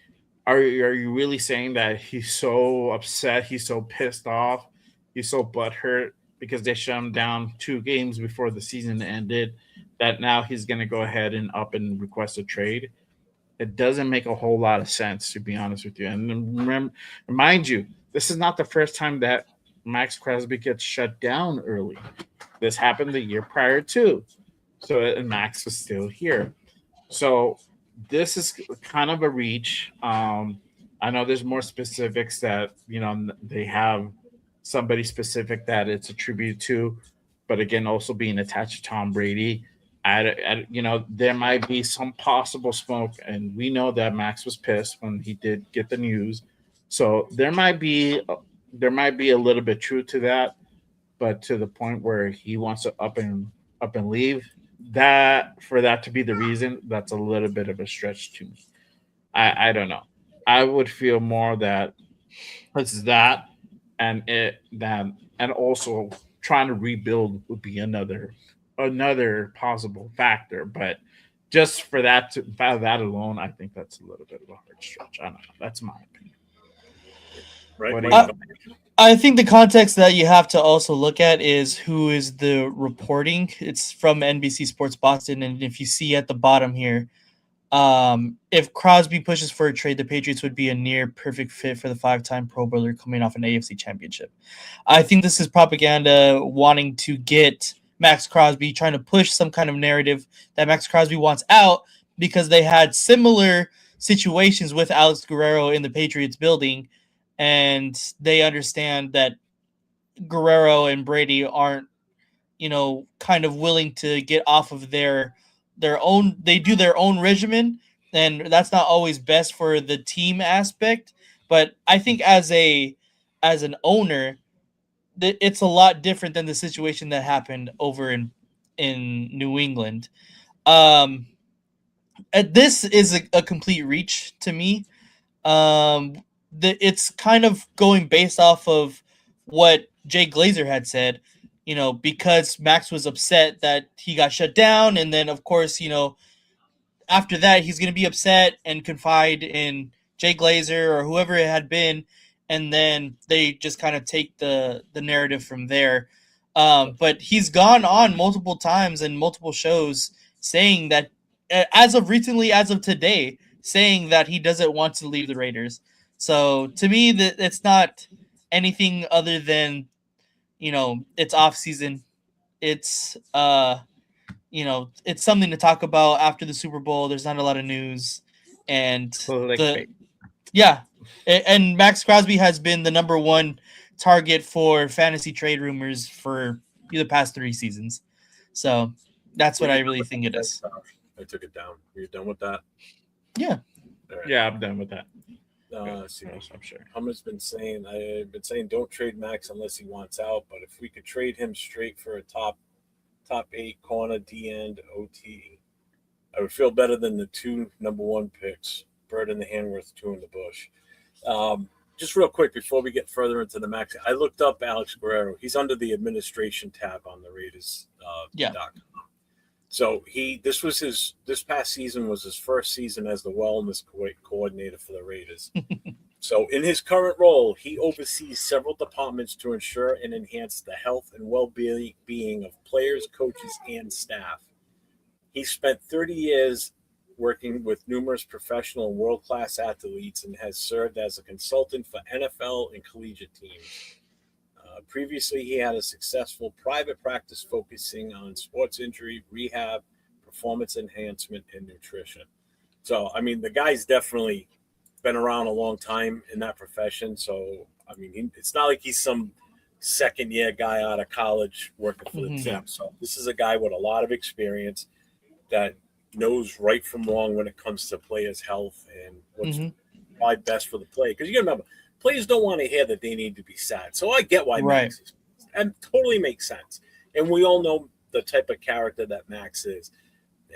are you really saying that he's so upset, he's so pissed off, he's so butthurt because they shut him down 2 games before the season ended, that now he's going to go ahead and up and request a trade? It doesn't make a whole lot of sense, to be honest with you. And mind you, this is not the first time that Max Crosby gets shut down early. This happened the year prior too. So and Max was still here. So this is kind of a reach. I know there's more specifics that they have somebody specific that it's attributed to, but again, also being attached to Tom Brady. There might be some possible smoke, and we know that Max was pissed when he did get the news. So there might be a little bit truth to that, but to the point where he wants to up and leave, that for that to be the reason, that's a little bit of a stretch to me. I don't know. I would feel more that it's that, and also trying to rebuild would be another possible factor. But just for that alone, I think that's a little bit of a hard stretch. I don't know. That's my opinion. Right. I think the context that you have to also look at is who is the reporting. It's from NBC Sports Boston, and if you see at the bottom here, if Crosby pushes for a trade, the Patriots would be a near perfect fit for the 5-time Pro Bowler coming off an AFC championship. I think this is propaganda wanting to get Max Crosby, trying to push some kind of narrative that Max Crosby wants out because they had similar situations with Alex Guerrero in the Patriots building, and they understand that Guerrero and Brady aren't, kind of willing to get off of their own. They do their own regimen, and that's not always best for the team aspect. But I think as an owner, it's a lot different than the situation that happened over in New England. Um, this is a complete reach to me. It's kind of going based off of what Jay Glazer had said, because Max was upset that he got shut down, and then of course, after that he's going to be upset and confide in Jay Glazer or whoever it had been, and then they just kind of take the narrative from there. But he's gone on multiple times and multiple shows saying that, as of recently, as of today, saying that he doesn't want to leave the Raiders. So to me, that it's not anything other than, it's off season. It's it's something to talk about after the Super Bowl. There's not a lot of news, and Clickbait. and Max Crosby has been the number one target for fantasy trade rumors for the past 3 seasons. So that's what I really think it is. I took it down. Are you done with that? Yeah. Right. Yeah, I'm done with that. See, I'm sure. I've been saying don't trade Max unless he wants out. But if we could trade him straight for a top 8 corner, D end, OT, I would feel better than the 2 number 1 picks, bird in the hand worth 2 in the bush. Just real quick before we get further into the Max, I looked up Alex Guerrero. He's under the administration tab on the Raiders. So this past season was his first season as the wellness coordinator for the Raiders. So in his current role, he oversees several departments to ensure and enhance the health and well-being of players, coaches, and staff. He spent 30 years working with numerous professional and world-class athletes and has served as a consultant for NFL and collegiate teams. Previously, he had a successful private practice focusing on sports injury, rehab, performance enhancement, and nutrition. So, I mean, the guy's definitely been around a long time in that profession. So, I mean, it's not like he's some second-year guy out of college working for the team. So, this is a guy with a lot of experience that knows right from wrong when it comes to players' health and what's probably best for the play. Because you got to remember, players don't want to hear that they need to be sad. So I get why Max is. And totally makes sense. And we all know the type of character that Max is.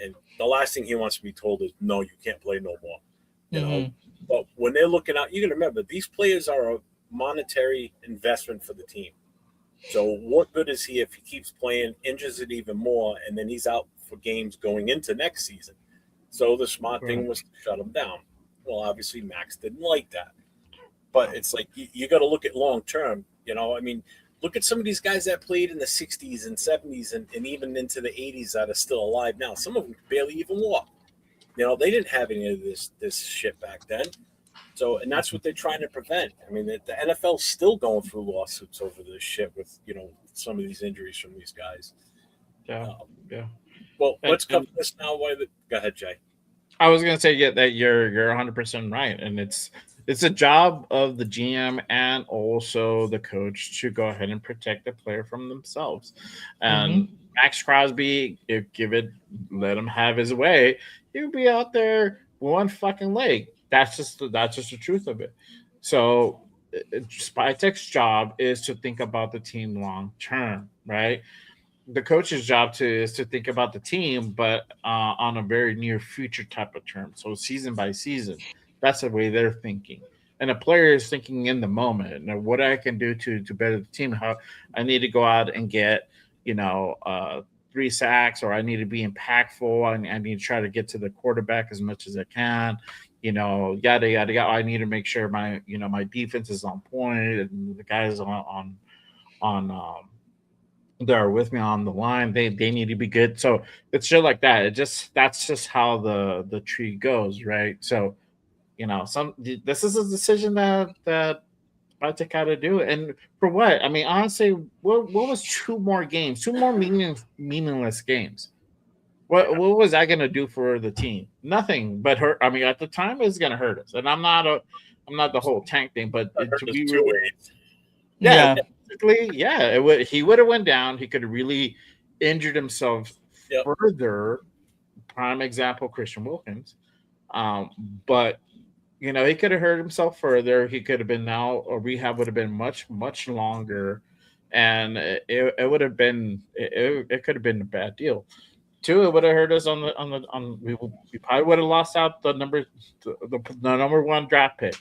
And the last thing he wants to be told is, no, you can't play no more. You know? But when they're looking out, you got to remember, these players are a monetary investment for the team. So what good is he if he keeps playing, injures it even more, and then he's out for games going into next season? So the smart thing was to shut him down. Well, obviously Max didn't like that. But it's like you got to look at long term. I mean, look at some of these guys that played in the 60s and 70s and even into the 80s that are still alive now. Some of them barely even walk. They didn't have any of this shit back then. So, and that's what they're trying to prevent. I mean, the NFL's still going through lawsuits over this shit with, some of these injuries from these guys. Yeah. Well, let's cover this now. Go ahead, Jay. I was going to say that you're 100% right. And it's a job of the GM and also the coach to go ahead and protect the player from themselves. And Max Crosby, let him have his way, he would be out there one fucking leg. That's just the truth of it. So Spytek's job is to think about the team long term, right? The coach's job is to think about the team, but on a very near future type of term. So season by season. That's the way they're thinking. And the player is thinking in the moment. And what I can do to better the team, how I need to go out and get, 3 sacks, or I need to be impactful. I need to try to get to the quarterback as much as I can. Yada, yada, yada. I need to make sure my defense is on point and the guys on that are with me on the line, they need to be good. So it's shit like that. That's just how the tree goes, right? So, this is a decision that Spytek had to do. And for what? I mean, honestly, what was 2 more games? 2 more meaningless games. What was that going to do for the team? Nothing but hurt. I mean, at the time, it's going to hurt us. And I'm not the whole tank thing, but to be he would have went down. He could have really injured himself further. Prime example, Christian Wilkins. But You know, he could have hurt himself further. He could have been now, or rehab would have been much longer, and it would have been it could have been a bad deal. Two, it would have hurt us we probably would have lost out the number one draft pick,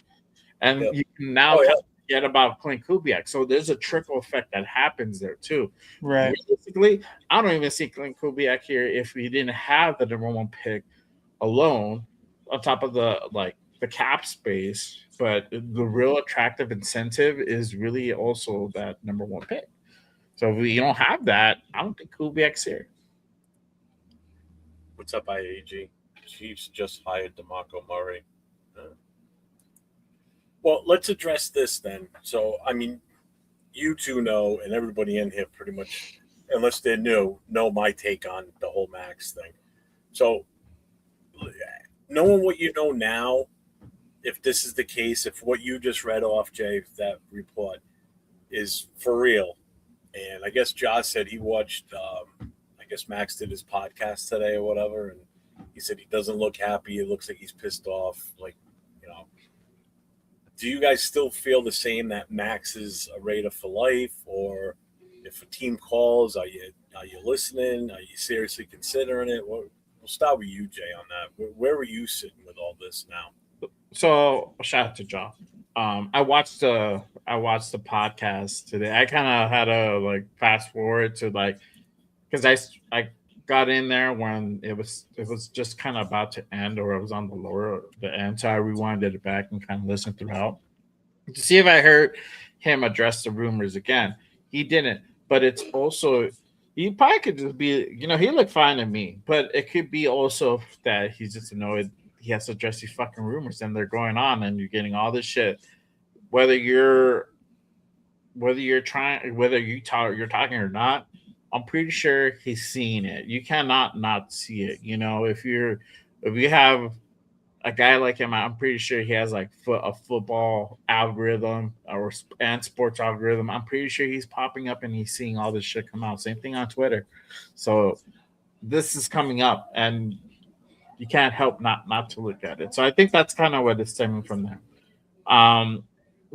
and Yep. you can now Oh, yeah. kind of forget about Klint Kubiak. So there's a trickle effect that happens there too. Right. Realistically, I don't even see Klint Kubiak here if we didn't have the number one pick alone, on top of the cap space. But the real attractive incentive is really also that number one pick. So if we don't have that, I don't think Kubiak's here. What's up, IAG? Chiefs just hired DeMarco Murray. Well, let's address this then. So, I mean, you two know, and everybody in here pretty much, unless they're new, know my take on the whole Max thing. So, knowing what you know now, if this is the case, if what you just read off, Jay, that report is for real, and I guess Josh said he watched, I guess Max did his podcast today or whatever, and he said he doesn't look happy. It looks like he's pissed off. Like, you know, do you guys still feel the same that Max is a Raider for life, or if a team calls, are you listening? Are you seriously considering it? We'll start with you, Jay, on that. Where were you sitting with all this now? So shout out to John. I watched the podcast today. I kind of had to like fast forward to like because I got in there when it was just kind of about to end, or it was on the end. So I rewinded it back and kind of listened throughout to see if I heard him address the rumors again. He didn't, but it's also he probably could just be, you know, he looked fine to me, but it could be also that he's just annoyed he has to address these fucking rumors and they're going on and you're getting all this shit. Whether you're talking or not, I'm pretty sure he's seeing it. You cannot not see it. You know, if you have a guy like him, I'm pretty sure he has like a football algorithm and sports algorithm. I'm pretty sure he's popping up and he's seeing all this shit come out. Same thing on Twitter. So this is coming up, and you can't help not to look at it. So I think that's kind of what is stemming from there.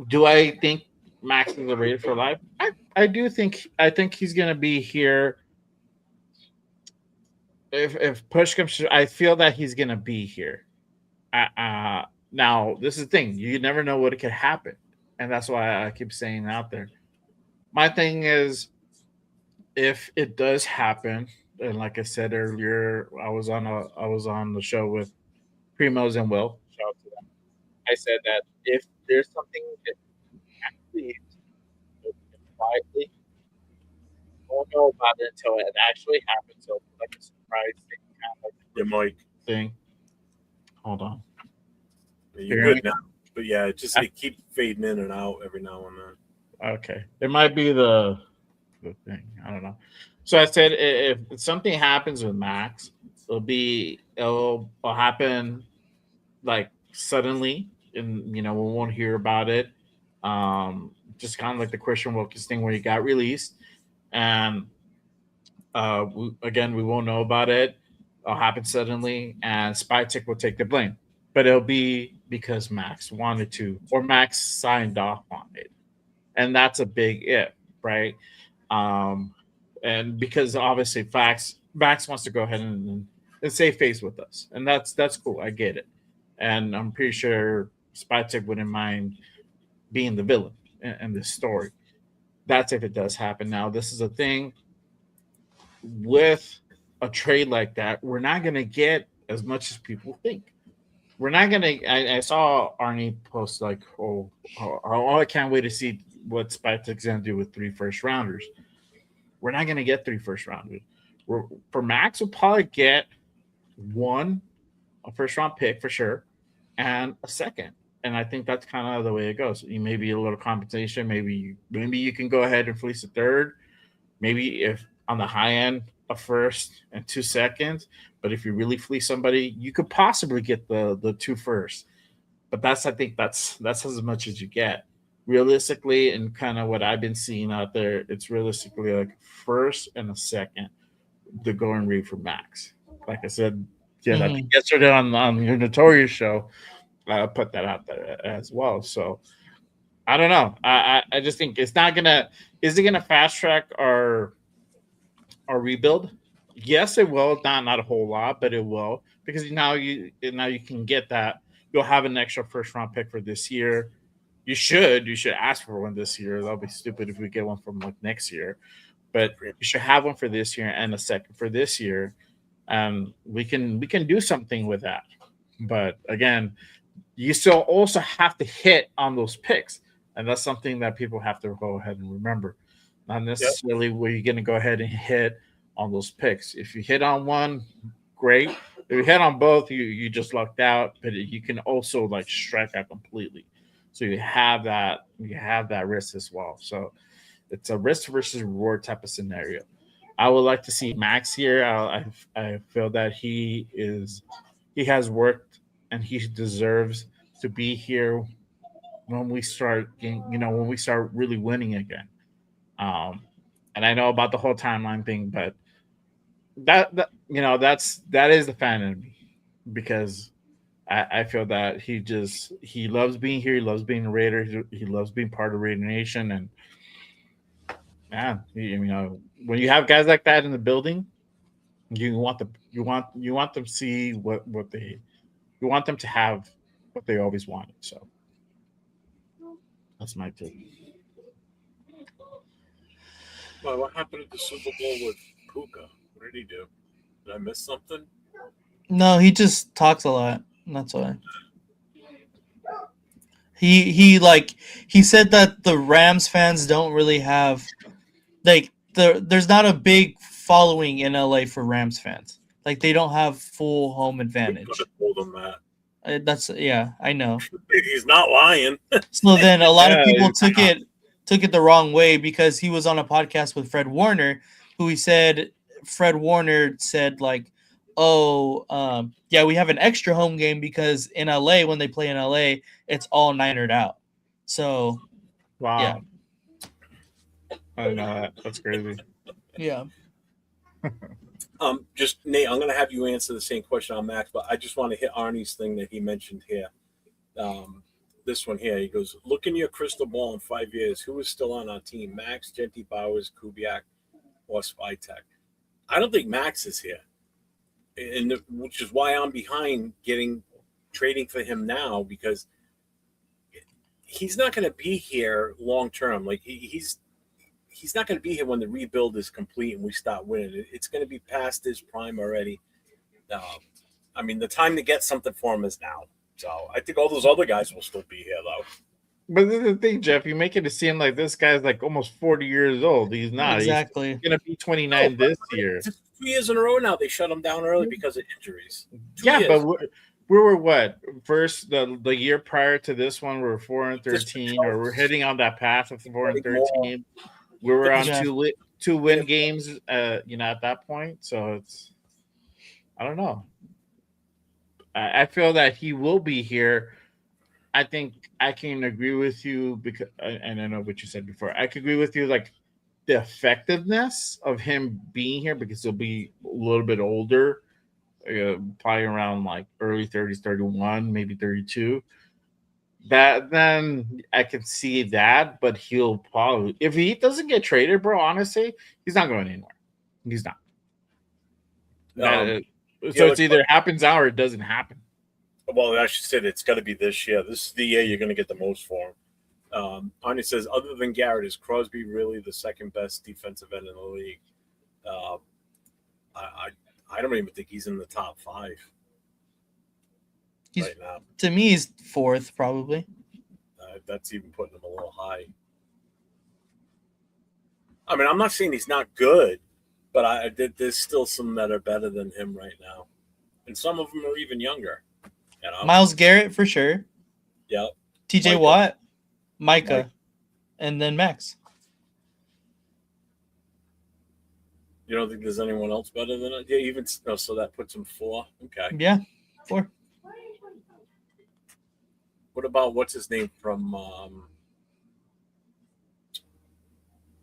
Do I think Max is a Raider for life? I do think he's gonna be here. If push comes to, I feel that he's gonna be here. Now this is the thing. You never know what could happen, and that's why I keep saying out there. My thing is, if it does happen, and like I said earlier, I was on the show with Primos and Will. Shout out to them. I said that if there's something that actually quietly, won't know about it until it actually happens. So like a surprise thing, kind of like Your mic. thing. Hold on. You're good now. But yeah, it keeps fading in and out every now and then. Okay. It might be the thing. I don't know. So I said if something happens with Max, it'll happen like suddenly, and you know we won't hear about it. Just kind of like the Christian Wilkins thing where he got released, and we won't know about it. It'll happen suddenly, and Spytek will take the blame. But it'll be because Max wanted to, or Max signed off on it, and that's a big if, right? And because obviously Max wants to go ahead and save face with us, and that's cool. I get it, and I'm pretty sure Spytek wouldn't mind being the villain in this story. That's if it does happen. Now, this is a thing with a trade like that. We're not going to get as much as people think. We're not going to. I saw Arnie post like, oh, I can't wait to see what Spytek's going to do with 3 first rounders. We're not going to get 3 first rounders. For Max, we'll probably get a first round pick for sure, and a second. And I think that's kind of the way it goes. You maybe a little compensation. Maybe you can go ahead and fleece a third. Maybe if on the high end, a first and 2 seconds. But if you really fleece somebody, you could possibly get the 2 first. But I think that's as much as you get. Realistically, and kind of what I've been seeing out there, it's realistically like first and a second the going rate for Max. Like I said, I think yesterday on your Notorious show, put that out there as well. So I don't know. I just think it's not gonna. Is it gonna fast track our rebuild? Yes, it will. Not a whole lot, but it will, because now you can get that. You'll have an extra first round pick for this year. You should ask for one this year. That'll be stupid if we get one from like next year. But you should have one for this year and a second for this year. We can do something with that. But again, you still also have to hit on those picks, and that's something that people have to go ahead and remember. Not necessarily where you're going to go ahead and hit on those picks. If you hit on one, great. If you hit on both, you just lucked out. But you can also like strike out completely. So you have that risk as well. So it's a risk versus reward type of scenario. I would like to see Max here. I feel that he has worked and he deserves to be here when we start when we start really winning again. Um, and I know about the whole timeline thing, but that is the fan in me, because I feel that he loves being here. He loves being a Raider. He loves being part of Raider Nation. And man, when you have guys like that in the building, you want them to see what they you want them to have what they always wanted. So that's my take. Well, what happened at the Super Bowl with Puka? What did he do? Did I miss something? No, he just talks a lot. That's why. He said that the Rams fans don't really have there's not a big following in LA for Rams fans. Like they don't have full home advantage. I told him that. I know. He's not lying. So then a lot of people he's not. took it the wrong way, because he was on a podcast with Fred Warner, who Fred Warner said like, oh, yeah, we have an extra home game because in LA, when they play in LA, it's all Ninered out. So Wow. yeah. I didn't know that. That's crazy. Yeah. Just Nate, I'm going to have you answer the same question on Max, but I just want to hit Arnie's thing that he mentioned here. This one here, he goes, look in your crystal ball in 5 years. Who is still on our team? Max, Genty Bowers, Kubiak, or Spytek? I don't think Max is here, and which is why I'm behind trading for him now, because he's not going to be here long term. Like he's not going to be here when the rebuild is complete and we start winning. It's going to be past his prime already. I mean, the time to get something for him is now. So I think all those other guys will still be here, though. But this is the thing, Jeff. You make it seem like this guy's like almost 40 years old. He's not. Exactly. He's going to be 29 this year. 2 years in a row now. They shut him down early because of injuries. 2 Yeah, years. but we were what? First, the year prior to this one, we were 4-13, or we're heading on that path of 4-13. We were on two win games, at that point. So it's, I don't know. I feel that he will be here. I think I can agree with you, because, and I know what you said before. I can agree with you, like the effectiveness of him being here, because he'll be a little bit older, probably around like early 30s, 31, maybe 32. That then I can see that, but he'll probably, if he doesn't get traded, bro, honestly, he's not going anywhere. He's not. So it's either happens now or it doesn't happen. Well, I should say it's got to be this year. This is the year you're going to get the most for him. Arnie says, other than Garrett, is Crosby really the second best defensive end in the league? I don't even think he's in the top 5 right now. To me, he's 4th probably. That's even putting him a little high. I mean, I'm not saying he's not good, but there's still some that are better than him right now, and some of them are even younger. Myles Garrett for sure. Yeah. TJ Watt, Micah, and then Max. You don't think there's anyone else better than it? Yeah, even so that puts him 4. Okay. Yeah, 4. What about what's his name from?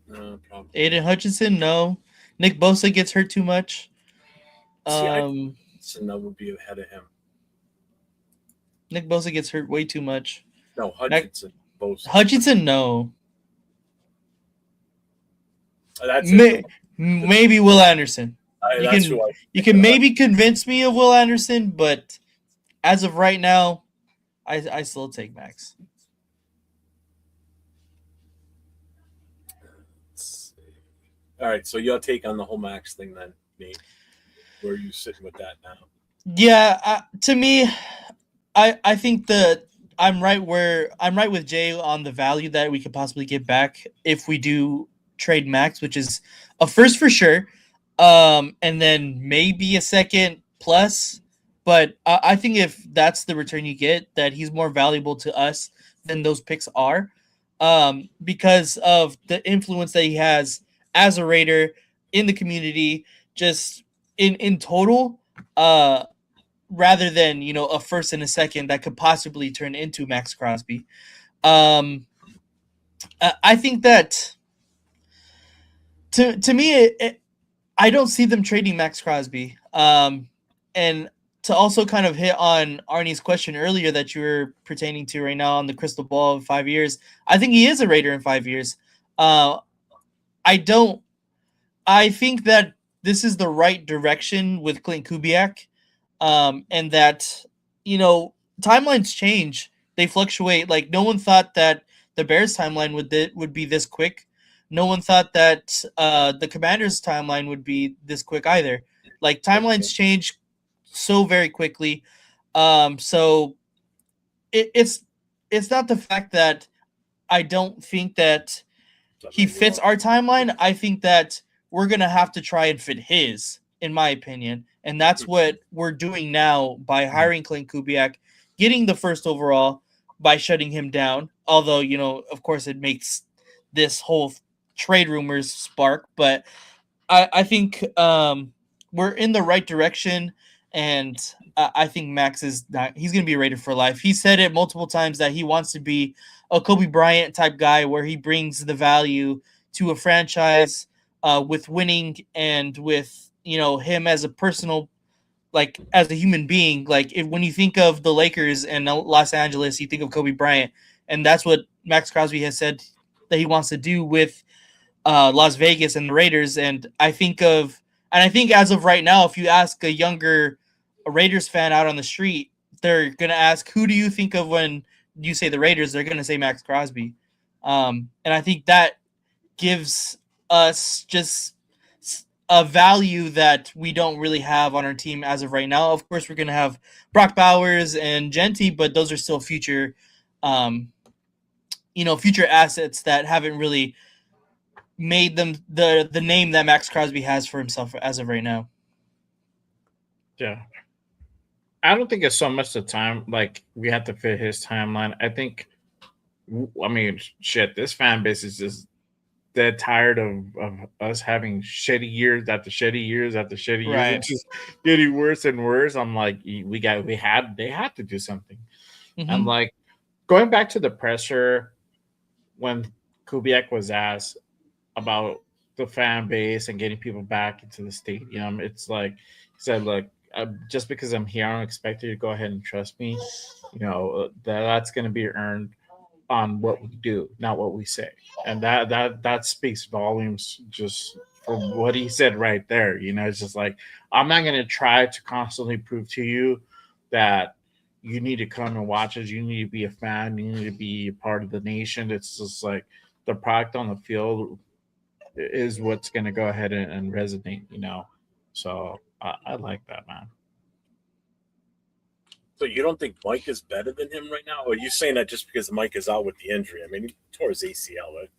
Aiden Hutchinson, no. Nick Bosa gets hurt too much. So that would be ahead of him. Nick Bosa gets hurt way too much. No, Hutchinson. Bosa. Hutchinson, no. That's it. Maybe Will Anderson. That's who You can maybe convince me of Will Anderson, but as of right now, I still take Max. All right, so your take on the whole Max thing then, Nate? Where are you sitting with that now? Yeah, to me, I think that I'm right with Jay on the value that we could possibly get back if we do trade Max, which is a first for sure, and then maybe a second plus. But I think if that's the return you get, that he's more valuable to us than those picks are, because of the influence that he has as a Raider in the community, just in total. Rather than a first and a second that could possibly turn into Max Crosby. I think that to me, I don't see them trading Max Crosby. And to also kind of hit on Arnie's question earlier that you were pertaining to right now on the crystal ball of 5 years, I think he is a Raider in 5 years. I think that this is the right direction with Klint Kubiak. And that, timelines change. They fluctuate. Like, no one thought that the Bears timeline would be this quick. No one thought that the Commanders timeline would be this quick either. Like, timelines change so very quickly. So it's not the fact that I don't think that he fits our timeline. I think that we're going to have to try and fit his, in my opinion. And that's what we're doing now by hiring Klint Kubiak, getting the first overall by shutting him down. Although, of course, it makes this whole trade rumors spark. But I think we're in the right direction. And I think Max he's going to be a Raider for life. He said it multiple times that he wants to be a Kobe Bryant type guy where he brings the value to a franchise with winning and with him as a personal, like as a human being. Like when you think of the Lakers and Los Angeles, you think of Kobe Bryant, and that's what Max Crosby has said that he wants to do with Las Vegas and the Raiders. And I think as of right now, if you ask a younger Raiders fan out on the street, they're gonna ask, who do you think of when you say the Raiders? They're gonna say Max Crosby, and I think that gives us just a value that we don't really have on our team as of right now. Of course, we're going to have Brock Bowers and Genty, but those are still future assets that haven't really made them the name that Max Crosby has for himself as of right now. Yeah. I don't think it's so much the time, like we have to fit his timeline. This fan base is just dead tired of us having shitty years after shitty years after shitty years. Right. It's just getting worse and worse. I'm like, they had to do something. Mm-hmm. And like going back to the presser when Kubiak was asked about the fan base and getting people back into the stadium, it's like he said, look, just because I'm here, I don't expect you to go ahead and trust me. That's going to be earned on what we do, not what we say. And that speaks volumes just from what he said right there. It's just like, I'm not going to try to constantly prove to you that you need to come and watch us. You need to be a fan. You need to be a part of the nation. It's just like the product on the field is what's going to go ahead and resonate, So I like that, man. So you don't think Mike is better than him right now? Or are you saying that just because Mike is out with the injury? I mean, he tore his ACL, right?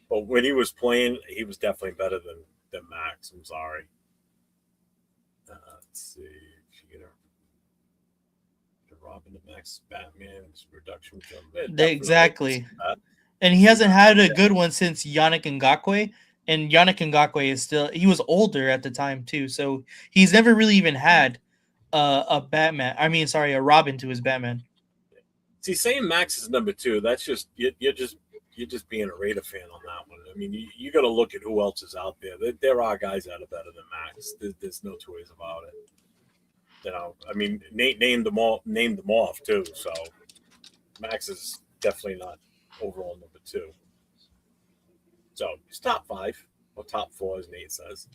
But when he was playing, he was definitely better than Max. I'm sorry. Let's see. If you get a Robin to Max Batman's reduction jump. Exactly. And he hasn't had a good one since Yannick Ngakoue. And Yannick Ngakoue he was older at the time too. So he's never really even had a Robin to his Batman. See, saying Max is number 2, that's just you're just being a Raider fan on that one. I mean, you got to look at who else is out there. There are guys that are better than Max. There's no two ways about it. You know, I mean, Nate named them off too. So Max is definitely not overall number 2. So he's top 5 or top 4, as Nate says.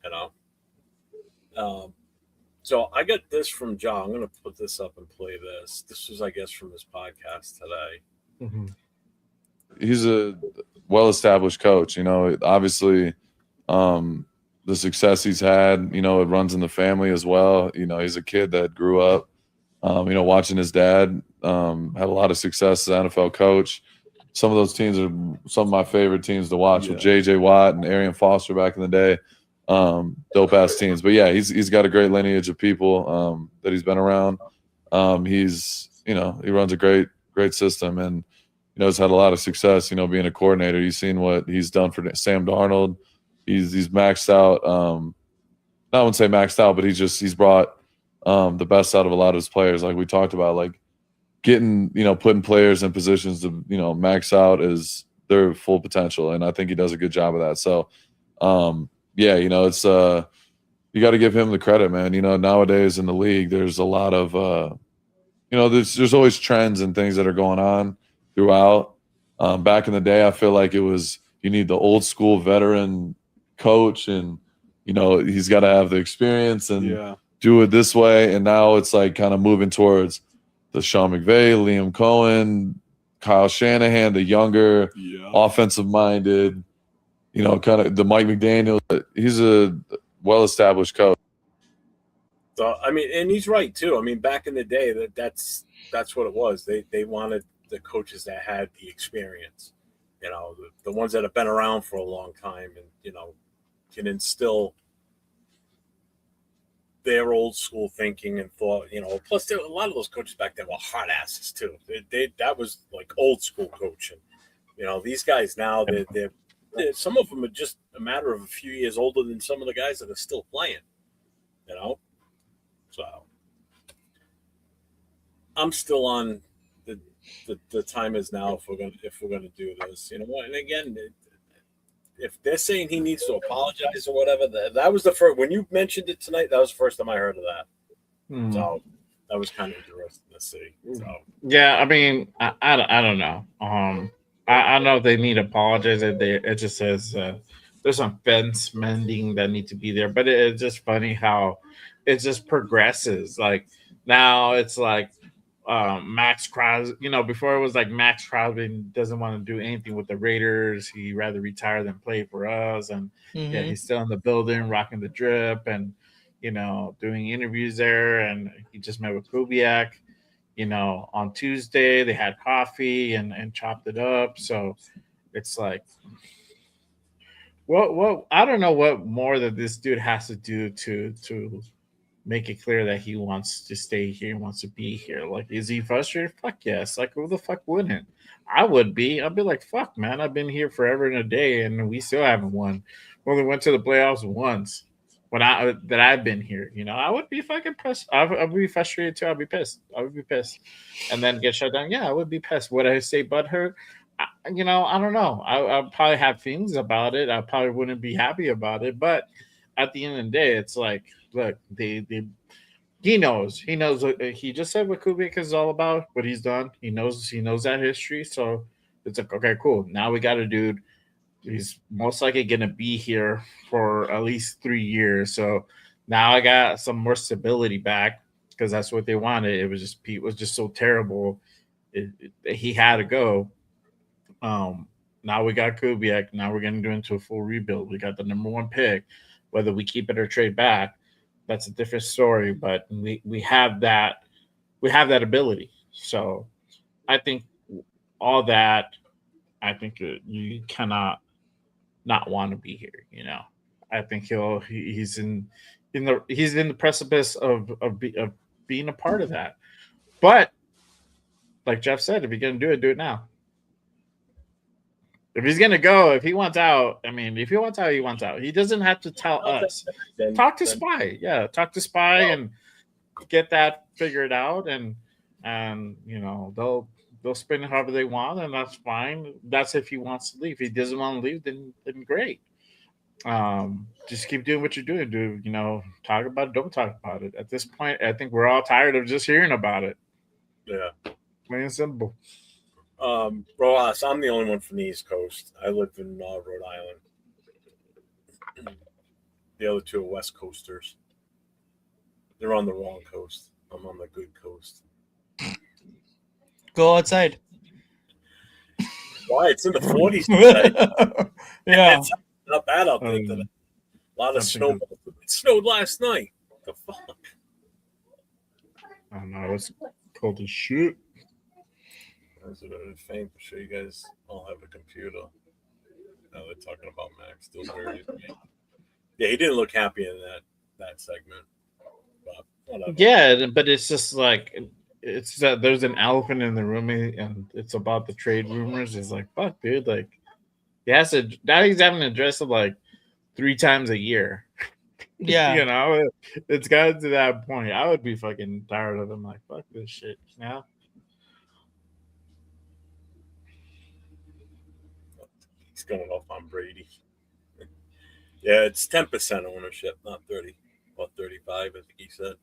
You know. So I got this from John. I'm going to put this up and play this. This was, I guess, from his podcast today. Mm-hmm. He's a well-established coach. You know, obviously, the success he's had, you know, it runs in the family as well. You know, he's a kid that grew up, you know, watching his dad had a lot of success as an NFL coach. Some of those teams are some of my favorite teams to watch with J.J. Watt and Arian Foster back in the day. Dope-ass teams. But, yeah, he's got a great lineage of people that he's been around. He's, you know, he runs a great system and, you know, he's had a lot of success, you know, being a coordinator. You've seen what he's done for Sam Darnold. He's maxed out. I wouldn't say maxed out, but he's brought the best out of a lot of his players. Like we talked about, like getting, you know, putting players in positions to, you know, max out is their full potential. And I think he does a good job of that. So, yeah, you know, it's you got to give him the credit, man. You know, nowadays in the league, there's a lot of, you know, there's always trends and things that are going on throughout. Back in the day, I feel like it was you need the old school veteran coach, and you know he's got to have the experience and do it this way. And now it's like kind of moving towards the Sean McVay, Liam Cohen, Kyle Shanahan, the younger, offensive minded. You know, kind of the Mike McDaniel. He's a well-established coach. So I mean, and he's right too. I mean, back in the day, that's what it was. They wanted the coaches that had the experience, you know, the ones that have been around for a long time, and you know, can instill their old school thinking and thought. You know, plus a lot of those coaches back then were hard asses too. That was like old school coaching. You know, these guys now they're some of them are just a matter of a few years older than some of the guys that are still playing. You know, so I'm still on the time is now if we're gonna do this. You know what? And again, if they're saying he needs to apologize or whatever, that was the first when you mentioned it tonight. That was the first time I heard of that. So that was kind of interesting to see. So yeah, I mean, I don't know. I know they need to apologize. It just says there's some fence mending that need to be there, but it's just funny how it just progresses. Like now it's like Max Crosby. You know, before it was like Max Crosby doesn't want to do anything with the Raiders. He'd rather retire than play for us. And yeah, he's still in the building, rocking the drip, and you know, doing interviews there. And he just met with Kubiak. You know, on Tuesday they had coffee and chopped it up. So it's like, what I don't know what more that this dude has to do to make it clear that he wants to stay here, wants to be here. Like, is he frustrated? Fuck yes. Like, who the fuck wouldn't? I would be. I'd be like, fuck, man. I've been here forever and a day, and we still haven't won. We only went to the playoffs once when I've been here. You know, I would be fucking pissed. I would be frustrated too. I'd be pissed. I would be pissed, and then get shut down. Yeah, I would be pissed. Would I say butthurt? You know, I don't know. I'd probably have feelings about it. I probably wouldn't be happy about it, but at the end of the day, it's like, look, he knows he just said what Kubiak is all about, what he's done. He knows that history. So it's like, okay, cool. Now we got a dude. He's most likely gonna be here for at least 3 years. So now I got some more stability back because that's what they wanted. It was just Pete was just so terrible. He had to go. Now we got Kubiak. Now we're gonna do into a full rebuild. We got the number 1 pick. Whether we keep it or trade back, that's a different story. But we have that ability. So I think all that. I think you cannot not want to be here. You know, I think he's in the precipice of being a part of that. But like Jeff said, if you're gonna do it now. If he's gonna go, if he wants out, I mean, if he wants out, he wants out. He doesn't have to tell us. Talk to Spy, yeah. Talk to Spy and get that figured out, and you know they'll spin it however they want, and that's fine. That's if he wants to leave. If he doesn't want to leave, then great. Just keep doing what you're doing. Talk about it. Don't talk about it. At this point, I think we're all tired of just hearing about it. Yeah. Plain and simple. Rojas, I'm the only one from the East Coast. I live in Rhode Island. The other two are West Coasters. They're on the wrong coast. I'm on the good coast. Go outside. Why? It's in the 40s today. Yeah. It's not bad out there today. A lot of snow. It snowed last night. The fuck? I don't know. It's cold as shit. That's a bit of a thing. I'm sure you guys all have a computer. Now they're talking about Max Dillberry's game. Yeah, he didn't look happy in that segment. But whatever. Yeah, but it's just like it's there's an elephant in the room, and it's about the trade rumors. It's like, fuck, dude. Like, now he's having to address it like 3 times a year. Yeah. It's gotten to that point. I would be fucking tired of him. Like, fuck this shit. He's going off on Brady. Yeah, it's 10% ownership, not 30. About 35, I think he said.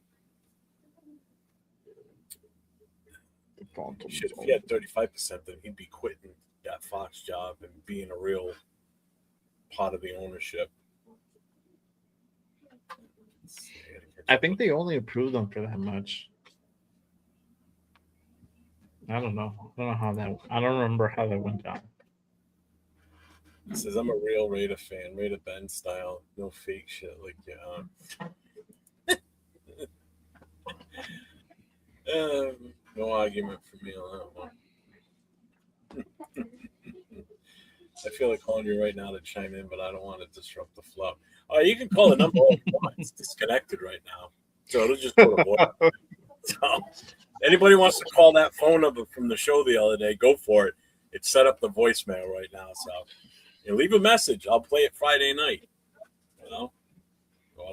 Shit, if he had 35%, then he'd be quitting that Fox job and being a real part of the ownership. I think they only approved them for that much. I don't know. I don't remember how that went down. It says, I'm a real Raider fan, Raider Ben style, no fake shit like no argument for me on that one. I feel like calling you right now to chime in, but I don't want to disrupt the flow. You can call the number all you want. It's disconnected right now. So it'll just go to voice. So anybody wants to call that phone number from the show the other day, go for it. It's set up the voicemail right now. So leave a message. I'll play it Friday night. Or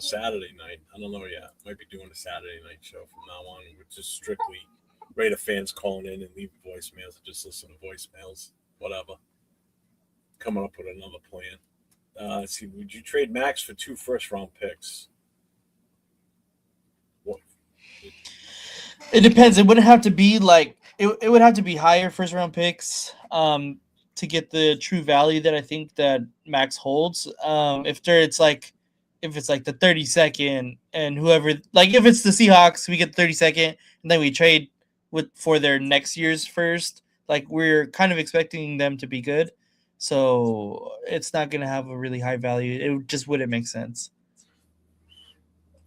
Saturday night. I don't know yet. Might be doing a Saturday night show from now on, which is strictly Raider fans calling in and leaving voicemails and just listen to voicemails. Whatever. Coming up with another plan. Let's see. Would you trade Max for 2 first-round picks? What? It depends. It wouldn't have to be like it would have to be higher first round picks to get the true value that I think that Max holds. If it's like the 32nd and whoever, like if it's the Seahawks, we get the 32nd and then we trade for their next year's first. Like we're kind of expecting them to be good. So it's not going to have a really high value. It just wouldn't make sense.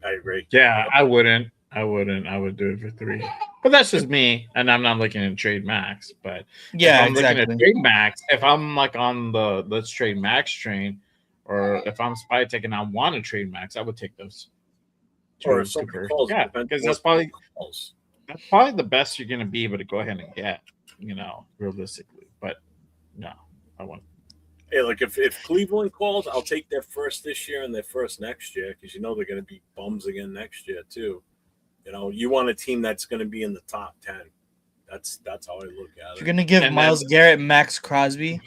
I agree. Yeah, I wouldn't. I would do it for 3. But that's just me, and I'm not looking to trade Max. But yeah, if I'm exactly. looking to trade Max, if I'm like on the let's trade Max train, or if I'm spy tech and I want to trade Max, I would take those. Or if somebody calls, yeah, because that's probably the best you're going to be able to go ahead and get, realistically. But no, I won't. Hey, like if Cleveland calls, I'll take their first this year and their first next year because they're going to be bums again next year too. You want a team that's going to be in the top 10. That's how I look at it. You're going to give Myles Garrett Max Crosby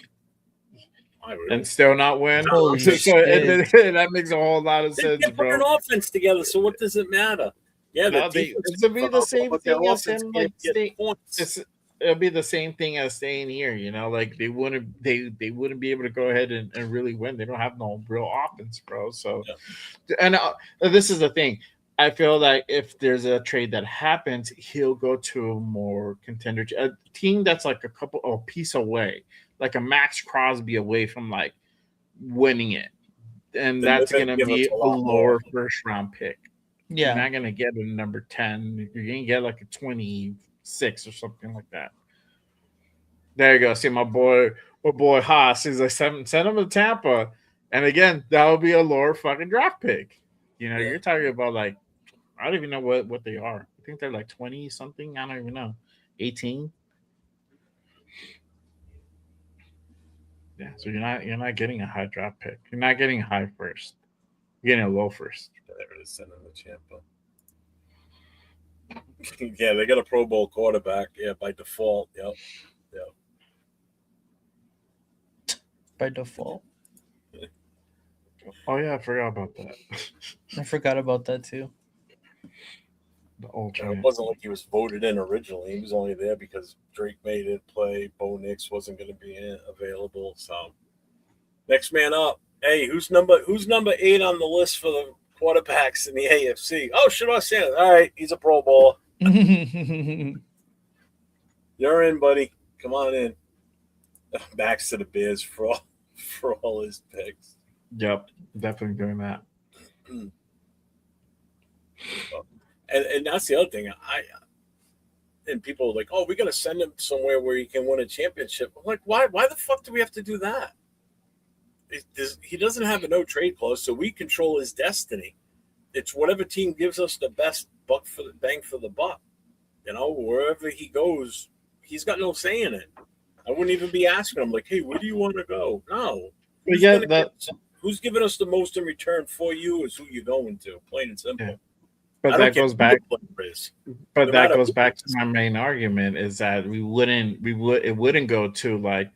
and still not win. Holy so shit. that makes a whole lot of sense, put an offense together. So what does it matter? Yeah, it'll be the same thing as him. Like it'll be the same thing as staying here. Like they wouldn't be able to go ahead and really win. They don't have no real offense, bro. So, and this is the thing. I feel like if there's a trade that happens, he'll go to a more contender, a team that's like a piece away, like a Max Crosby away from like winning it, and that's going to be a lower first round pick. Yeah, you're not going to get a number 10. You're going to get like a 26 or something like that. There you go. See my boy Haas. He's like send him to Tampa, and again that will be a lower fucking draft pick. You're talking about like. I don't even know what they are. I think they're like 20 something. I don't even know. 18. Yeah, so you're not getting a high draft pick. You're not getting a high first. You're getting a low first. There it is, sending the Tampa. Yeah, they got a Pro Bowl quarterback. Yeah, by default. Yep. By default. Oh yeah, I forgot about that. I forgot about that too. The It alternate. wasn't like he was voted in originally. He was only there because Drake made it play. Bo Nix wasn't going to be available. So next man up. Hey, who's number 8 on the list for the quarterbacks in the AFC? Oh, Shador Sanders. All right, he's a Pro Bowler. You're in, buddy. Come on in. Max to the Bears for all his picks. Yep, definitely doing that. And that's the other thing. And people are like, oh, we got to send him somewhere where he can win a championship. I'm like, why the fuck do we have to do that? He doesn't have a no trade clause, so we control his destiny. It's whatever team gives us the best bang for the buck. Wherever he goes, he's got no say in it. I wouldn't even be asking him like, hey, where do you want to go? No. Who's giving us the most in return for you is who you're going to, plain and simple. Yeah. But that goes back. But No that goes back to my main argument is that it wouldn't go to like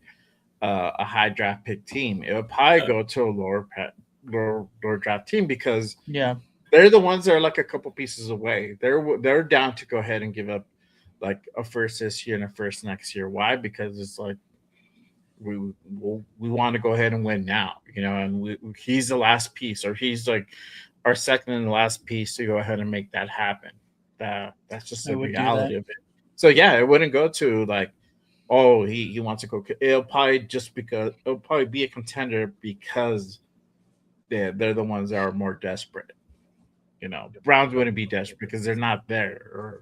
a high draft pick team. It would probably go to a lower draft team because they're the ones that are like a couple pieces away. They're down to go ahead and give up like a first this year and a first next year. Why? Because it's like we want to go ahead and win now, and he's the last piece, or he's like our second and the last piece to go ahead and make that happen. That's just the reality of it. So yeah, it wouldn't go to like, oh, he wants to go. It'll probably be a contender because they're the ones that are more desperate. Browns wouldn't be desperate because they're not there,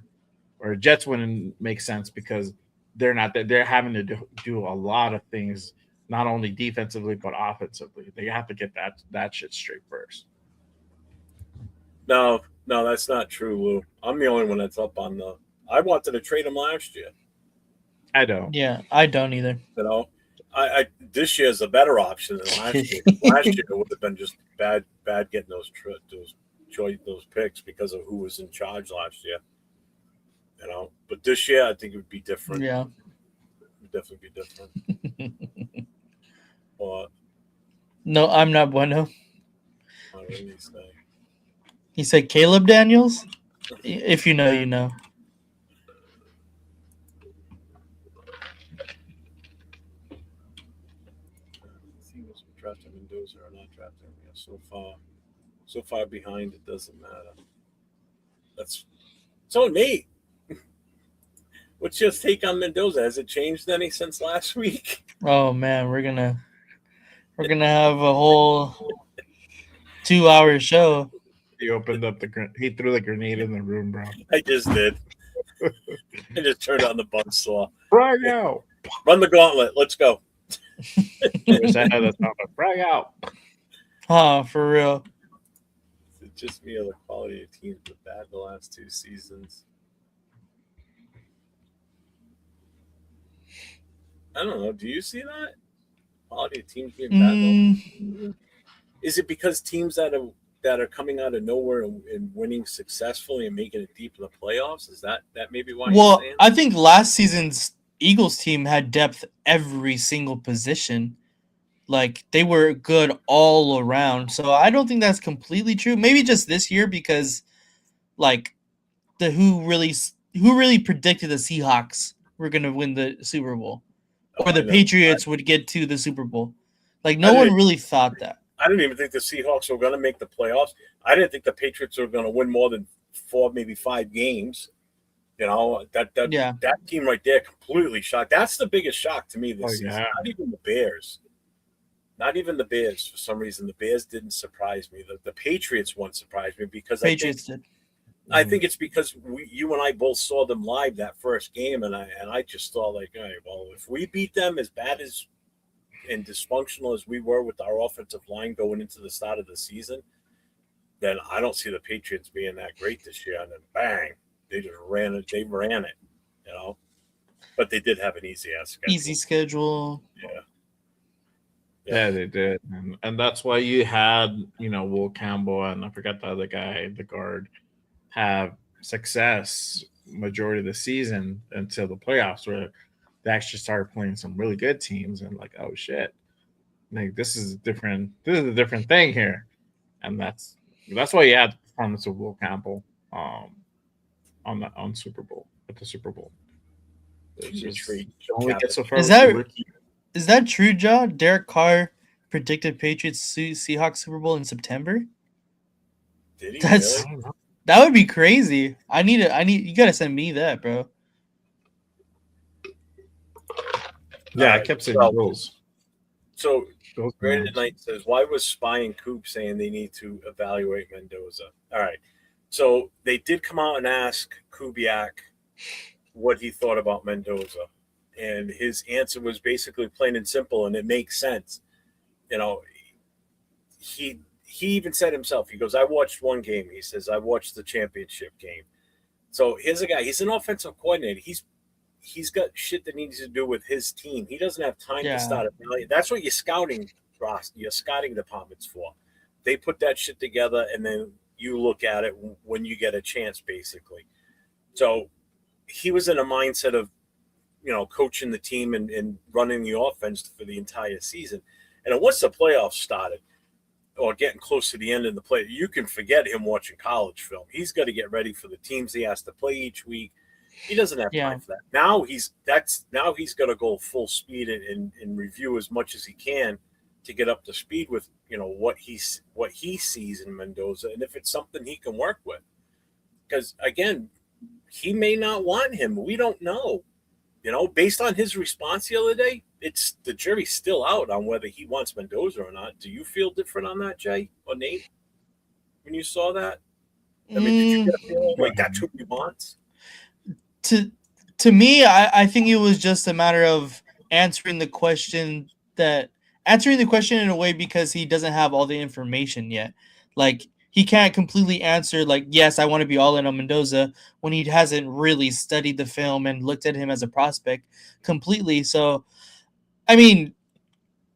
or Jets wouldn't make sense because they're not there. They're having to do a lot of things, not only defensively but offensively. They have to get that shit straight first. No, that's not true, Lou. I'm the only one that's up on the. I wanted to trade him last year. I don't. Yeah, I don't either. I this year is a better option than last year. Last year it would have been just bad getting those picks because of who was in charge last year. But this year I think it would be different. Yeah, it would definitely be different. But no, I'm not bueno. what did he say? He said Caleb Daniels. If you know, you know. Drafting Mendoza or not drafting. So far behind, it doesn't matter. It's on me. What's your take on Mendoza? Has it changed any since last week? Oh man, we're gonna have a whole 2-hour show. He opened up he threw the grenade in the room, bro. I just did. I just turned on the buzzsaw. Frag out. Run the gauntlet. Let's go. Wish I had that sound. Frag out. For real. Is it just me or the quality of teams been bad the last 2 seasons? I don't know. Do you see that? Quality of teams being bad? Is it because teams that are coming out of nowhere and winning successfully and making it deep in the playoffs? Is that maybe why? Well, I think last season's Eagles team had depth every single position. Like they were good all around. So I don't think that's completely true. Maybe just this year because like who really predicted the Seahawks were going to win the Super Bowl or the Patriots would get to the Super Bowl. Like no one really thought that. I didn't even think the Seahawks were going to make the playoffs. I didn't think the Patriots were going to win more than 4, maybe 5 games. That team right there completely shocked. That's the biggest shock to me this season. Not even the Bears. Not even the Bears. For some reason, the Bears didn't surprise me. The Patriots one surprised me because I think it's because you and I both saw them live that first game, and I just thought like, all right, well, if we beat them as bad as and dysfunctional as we were with our offensive line going into the start of the season, then I don't see the Patriots being that great this year. And then bang, they just ran it. They ran it, But they did have an easy schedule. Yeah, they did, and that's why you had Will Campbell and I forgot the other guy, the guard, have success majority of the season until the playoffs where they actually started playing some really good teams and like, oh shit, Like this is different. This is a different thing here, and that's why you had the performance of Will Campbell on Super Bowl at the Super Bowl. It's You just treat you only get so far Is with the that rookie. is that true, John? Derek Carr predicted Patriots Seahawks Super Bowl in September. Did he That's really? that would be crazy. I need you gotta send me that, bro. Yeah, I Alright, kept saying so- Bills. So Bills Graded Rams. Knight says, why was Spy and Coop saying they need to evaluate Mendoza? All right. So they did come out and ask Kubiak what he thought about Mendoza. And his answer was basically plain and simple, and it makes sense. You know, he even said himself, he goes, I watched one game. He says, I watched the championship game. So here's a guy, he's an offensive coordinator. He's got shit that needs to do with his team. He doesn't have time to start it. That's what your scouting department's for. They put that shit together, and then you look at it when you get a chance, basically. So he was in a mindset of, coaching the team and running the offense for the entire season. And once the playoffs started, or getting close to the end of the play, you can forget him watching college film. He's got to get ready for the teams he has to play each week. He doesn't have time for that. Now he's got to go full speed and review as much as he can to get up to speed with what he sees in Mendoza, and if it's something he can work with. Because again, he may not want him. We don't know. Based on his response the other day, the jury's still out on whether he wants Mendoza or not. Do you feel different on that, Jay or Nate? When you saw that, I mean, did you get a feeling like that's who he wants? To me, I think it was just a matter of answering the question in a way because he doesn't have all the information yet. Like he can't completely answer like, yes, I want to be all in on Mendoza when he hasn't really studied the film and looked at him as a prospect completely. So, I mean,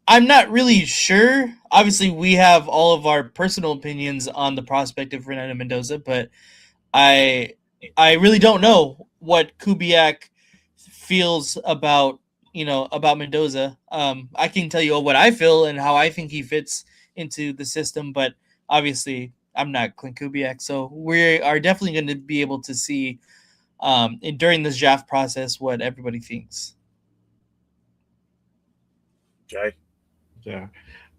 I'm not really sure. Obviously, we have all of our personal opinions on the prospect of Fernando Mendoza, but I really don't know what Kubiak feels about Mendoza. I can tell you what I feel and how I think he fits into the system, but obviously I'm not Klint Kubiak, so we are definitely going to be able to see during this draft process what everybody thinks. Jay? Yeah,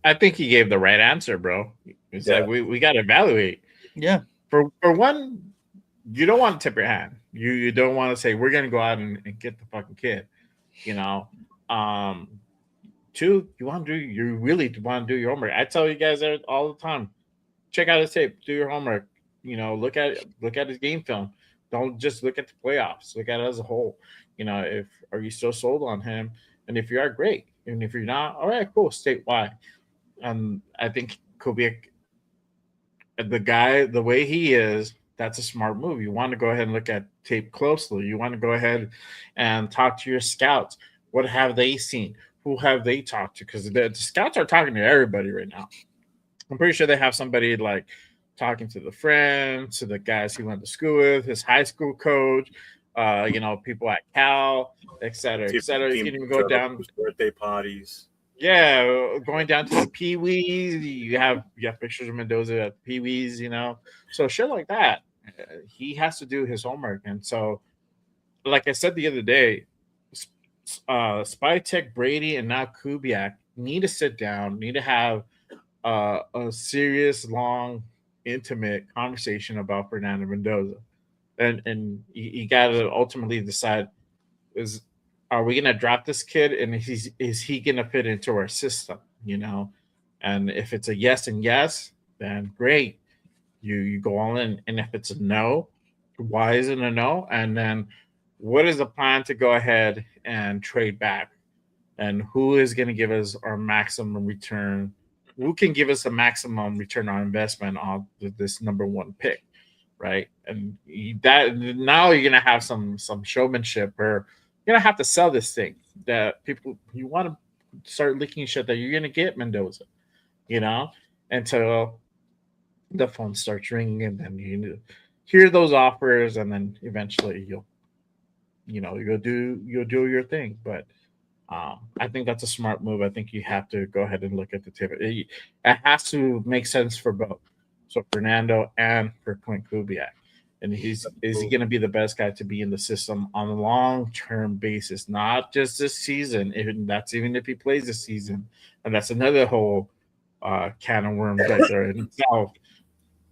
I think he gave the right answer, bro. It's like we got to evaluate. Yeah. For one, you don't want to tip your hand. You don't want to say we're gonna go out and get the fucking kid. Two, you really want to do your homework. I tell you guys that all the time. Check out his tape. Do your homework. Look at his game film. Don't just look at the playoffs. Look at it as a whole. If are you still sold on him? And if you are, great. And if you're not, all right, cool. State why. And I think Kubiak, the way he is, that's a smart move. You want to go ahead and look at tape closely. You want to go ahead and talk to your scouts. What have they seen? Who have they talked to? Because the scouts are talking to everybody right now. I'm pretty sure they have somebody like talking to the friends, to the guys he went to school with, his high school coach, people at Cal, et cetera, et cetera. You can even go down birthday parties. Yeah, going down to the Pee Wees, you have pictures of Mendoza at the Pee Wees, so shit like that. He has to do his homework, and so, like I said the other day, Spytek, Brady, and now Kubiak need to sit down, need to have a serious, long, intimate conversation about Fernando Mendoza, and you got to ultimately decide are we gonna draft this kid, and is he gonna fit into our system? And if it's a yes and yes, then great, you go all in. And if it's a no, why is it a no? And then what is the plan to go ahead and trade back? And who is going to give us our maximum return? Who can give us a maximum return on investment on this number one pick, right? And that now you're going to have some showmanship, or you're going to have to sell this thing that people, you want to start leaking shit that you're going to get Mendoza, until the phone starts ringing, and then you hear those offers, and then eventually you'll do your thing. But I think that's a smart move. I think you have to go ahead and look at the tip. It has to make sense for both. So Fernando and for Klint Kubiak. And is he going to be the best guy to be in the system on a long term basis, not just this season? Even if he plays this season, and that's another whole can of worms right there in itself.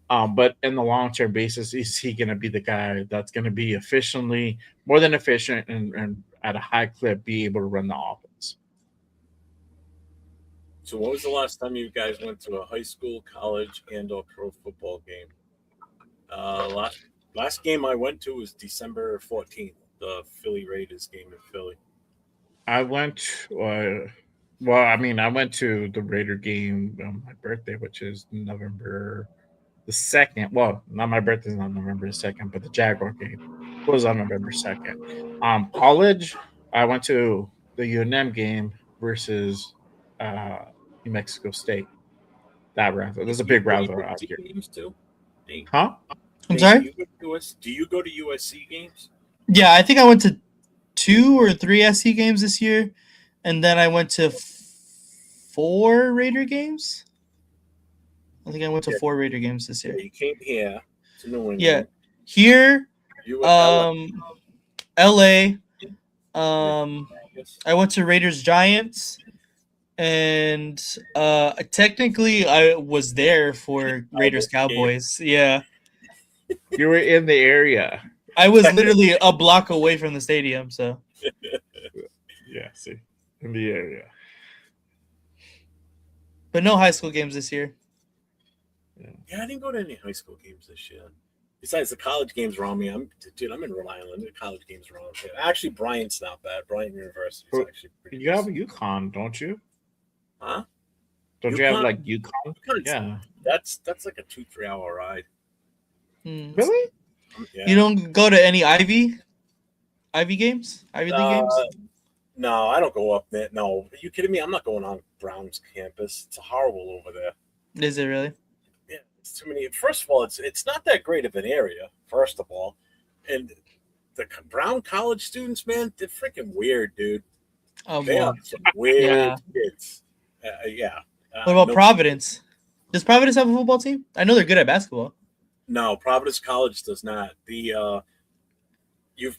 But in the long term basis, is he going to be the guy that's going to be efficiently more than efficient and at a high clip be able to run the offense? So, when was the last time you guys went to a high school, college, and/or pro football game? Last game I went to was December 14th, the Philly Raiders game in Philly. I went. I went to the Raider game on my birthday, which is November the 2nd. Well, not my birthday's not November the 2nd, but the Jaguar game was on November 2nd. College, I went to the UNM game versus New Mexico State. That rivalry. There's a big rivalry out here. Games too? Huh? I'm sorry? Do you go to USC games? Yeah, I think I went to 2 or 3 SC games this year, and then I went to 4 Raider games. I think I went to 4 Raider games this year. You came here to New England. Yeah, here, You were LA. I went to Raiders Giants, and technically I was there for Raiders Cowboys. Yeah, You were in the area. I was literally a block away from the stadium. So Yeah, see, in the area. but no high school games this year. Yeah, I didn't go to any high school games this year. Besides the college games around me, I'm in Rhode Island. The college games around here. Actually, Bryant's not bad. Bryant University is actually pretty. You have UConn, don't you? Huh? Don't you have like UConn? Yeah. That's like a 2-3 hour ride. Really? Yeah. You don't go to any Ivy games? Ivy League games? No, I don't go up there. No, are you kidding me? I'm not going on Brown's campus. It's horrible over there. Is it really? Yeah, it's too many. First of all, it's not that great of an area. First of all, and the Brown college students, man, they're freaking weird, dude. Oh, They boy. are some weird Yeah. kids. Yeah. What about Providence? Does Providence have a football team? I know they're good at basketball. No, Providence College does not. You've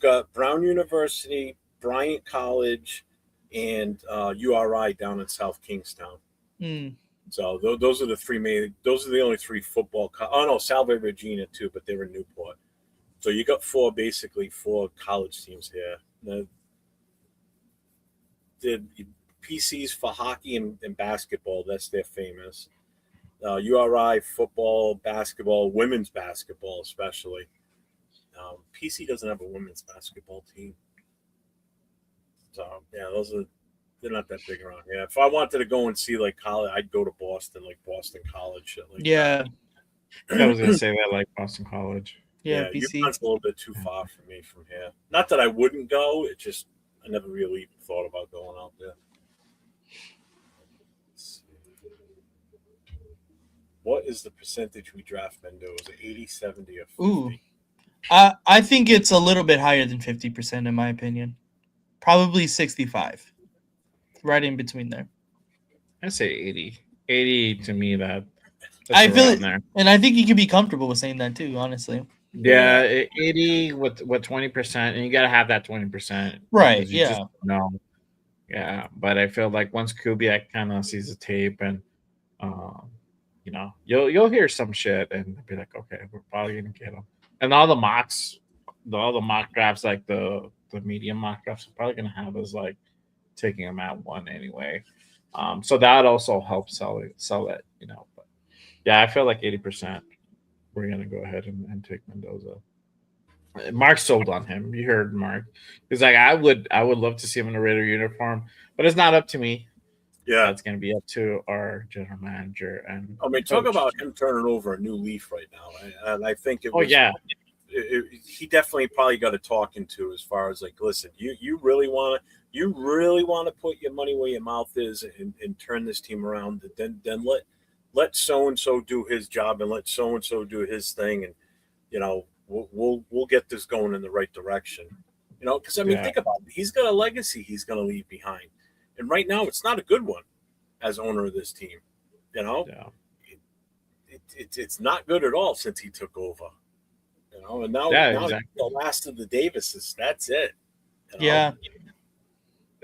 got Brown University, Bryant College, and URI down in South Kingstown. So those are the three main. Those are the only 3 football. Salve Regina too, but they were in Newport. So you got 4 college teams here. The PCs for hockey and basketball. They're famous. URI football, basketball, women's basketball especially. PC doesn't have a women's basketball team. So yeah, they're not that big around here. If I wanted to go and see like college, I'd go to Boston, like Boston College, shit like Yeah. I was gonna say that, like Boston College. Yeah, PC. UConn's a little bit too far for me from here. Not that I wouldn't go, it just I never really thought about going out there. Let's see. What is the percentage we draft men do? Is it 80, 70, or 50? Ooh. I think it's a little bit higher than 50% in my opinion. Probably 65. Right in between there. I say 80. 80 to me that's I feel around it, there. and I think you can be comfortable with saying that too, honestly. Yeah, 80 with 20%, and you gotta have that 20%. Right, because you just don't know. Yeah, but I feel like once Kubiak kind of sees the tape and you'll hear some shit and be like, okay, we're probably gonna get him. And all the mock drafts, like the medium mock drafts, are probably gonna have us like taking him at 1 anyway. So that also helps sell it, But yeah, I feel like 80% we're gonna go ahead and take Mendoza. Mark sold on him. You heard Mark. He's like, I would love to see him in a Raider uniform, but it's not up to me. Yeah, it's gonna be up to our general manager. And talk about him turning over a new leaf right now. And I think it was. Oh yeah. He definitely probably got a talking to as far as like, listen, you really want to put your money where your mouth is and turn this team around. Then let so and so do his job and let so and so do his thing, and we'll get this going in the right direction. Because think about it. He's got a legacy he's going to leave behind. And right now, it's not a good one as owner of this team. You know, Yeah. It's not good at all since he took over. You know, and now Exactly. the last of the Davises. That's it. You know? Yeah.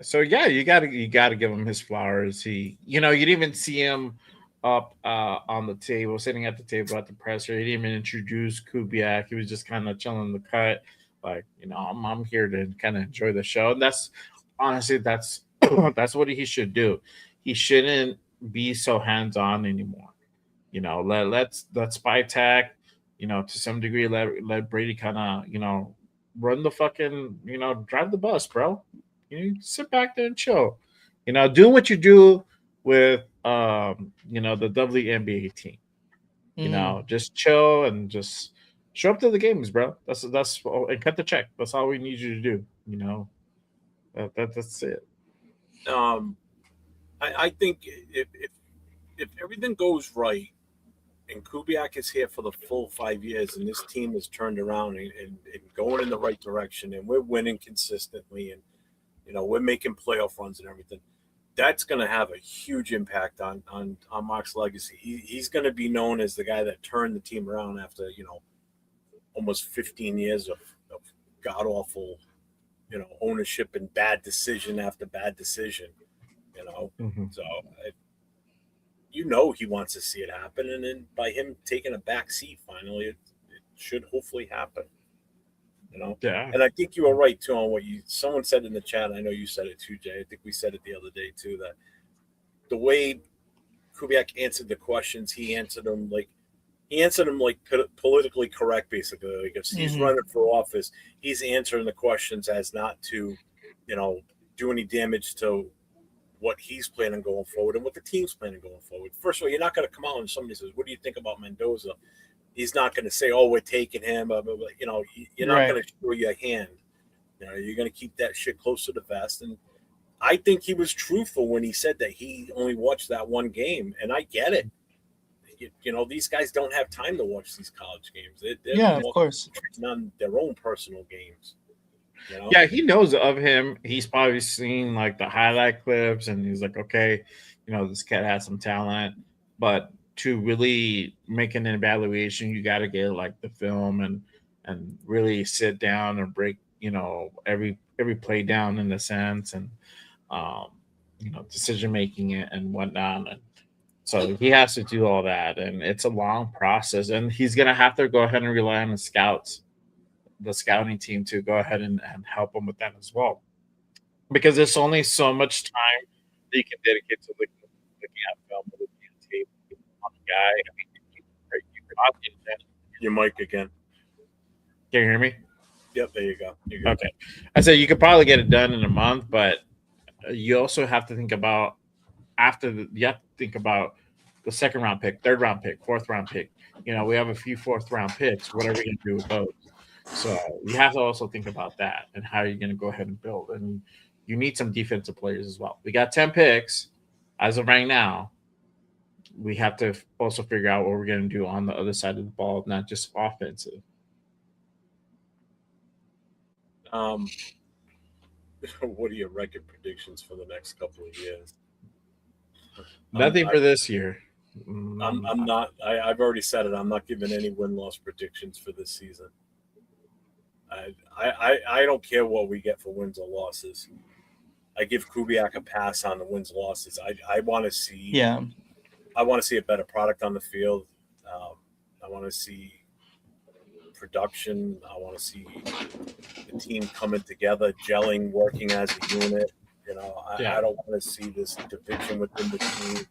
So yeah, you gotta give him his flowers. You didn't even see him up on the table, sitting at the table at the presser. He didn't even introduce Kubiak. He was just kind of chilling in the cut, like, I'm here to kind of enjoy the show. And that's honestly that's that's what he should do. He shouldn't be so hands on anymore. Let's spy tech, to some degree let Brady kind of, run the fucking, drive the bus, bro. Sit back there and chill. Do what you do with the WNBA team. Just chill and just show up to the games, bro. That's and cut the check. That's all we need you to do. That's it. I think if everything goes right and Kubiak is here for the full 5 years and this team is turned around and going in the right direction and we're winning consistently and we're making playoff runs and everything, that's going to have a huge impact on Mark's legacy. He's going to be known as the guy that turned the team around after almost 15 years of god awful ownership and bad decision after bad decision. Mm-hmm. So he wants to see it happen, and then by him taking a back seat finally, it should hopefully happen. Yeah. And I think you were right too on what someone said in the chat. I know you said it too, Jay. I think we said it the other day too, that the way Kubiak answered the questions, he answered them like politically correct, basically. Like if he's running for office, he's answering the questions as not to, do any damage to what he's planning going forward and what the team's planning going forward. First of all, you're not going to come out and somebody says, "What do you think about Mendoza?" He's not going to say, "Oh, we're taking him." You're not going to show your hand. You're going to keep that shit close to the vest. And I think he was truthful when he said that he only watched that one game, and I get it. These guys don't have time to watch these college games. They're of course, on their own personal games. Yeah, he knows of him. He's probably seen like the highlight clips, and he's like, okay, this cat has some talent, but to really make an evaluation, you got to get like the film and really sit down and break every play down in a sense, and decision making and whatnot. And so he has to do all that, and it's a long process, and he's gonna have to go ahead and rely on the scouting team to go ahead and help him with that as well, because there's only so much time that you can dedicate to looking at film, looking at tape on the guy. I mean, your mic again. Can you hear me? Yep, there you go. Okay. I said you could probably get it done in a month, but you also have to think about the second round pick, third round pick, fourth round pick. We have a few fourth round picks. What are we going to do with those? So you have to also think about that and how you're going to go ahead and build. And you need some defensive players as well. We got 10 picks as of right now. We have to also figure out what we're going to do on the other side of the ball, not just offensive. What are your record predictions for the next couple of years? Nothing for this year. I'm not. I've already said it. I'm not giving any win-loss predictions for this season. I don't care what we get for wins or losses. I give Kubiak a pass on the wins losses. I want to see. Yeah. I want to see a better product on the field. I want to see production. I want to see the team coming together, gelling, working as a unit. I don't want to see this division within the team.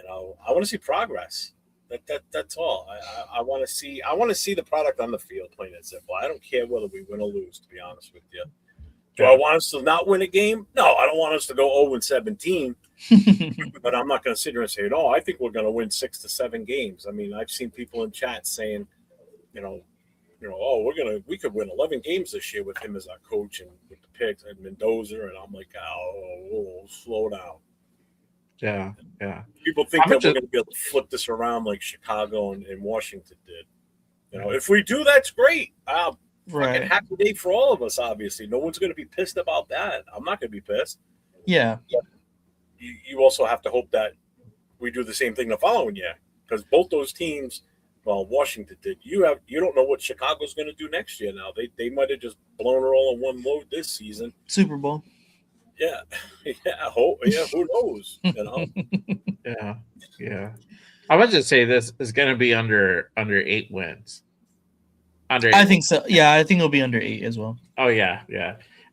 I want to see progress. That's all. I want to see the product on the field, plain and simple. I don't care whether we win or lose, to be honest with you. Do I want us to not win a game? No, I don't want us to go 0-17. But I'm not going to sit here and say, "No, I think we're going to win 6 to 7 games." I mean, I've seen people in chat saying, "Oh, we could win 11 games this year with him as our coach and with the picks and Mendoza," and I'm like, "Oh, slow down." Yeah. People think that we're going to be able to flip this around like Chicago and Washington did. If we do, that's great. Fucking happy day for all of us, obviously. No one's going to be pissed about that. I'm not going to be pissed. Yeah. You also have to hope that we do the same thing the following year, because both those teams, well, Washington did. You don't know what Chicago's going to do next year. Now they might have just blown it all in one load this season. Super Bowl. Yeah, who knows? Yeah. I would just say this is going to be under 8 wins. I think so. Yeah, I think it'll be under 8 as well. Oh yeah.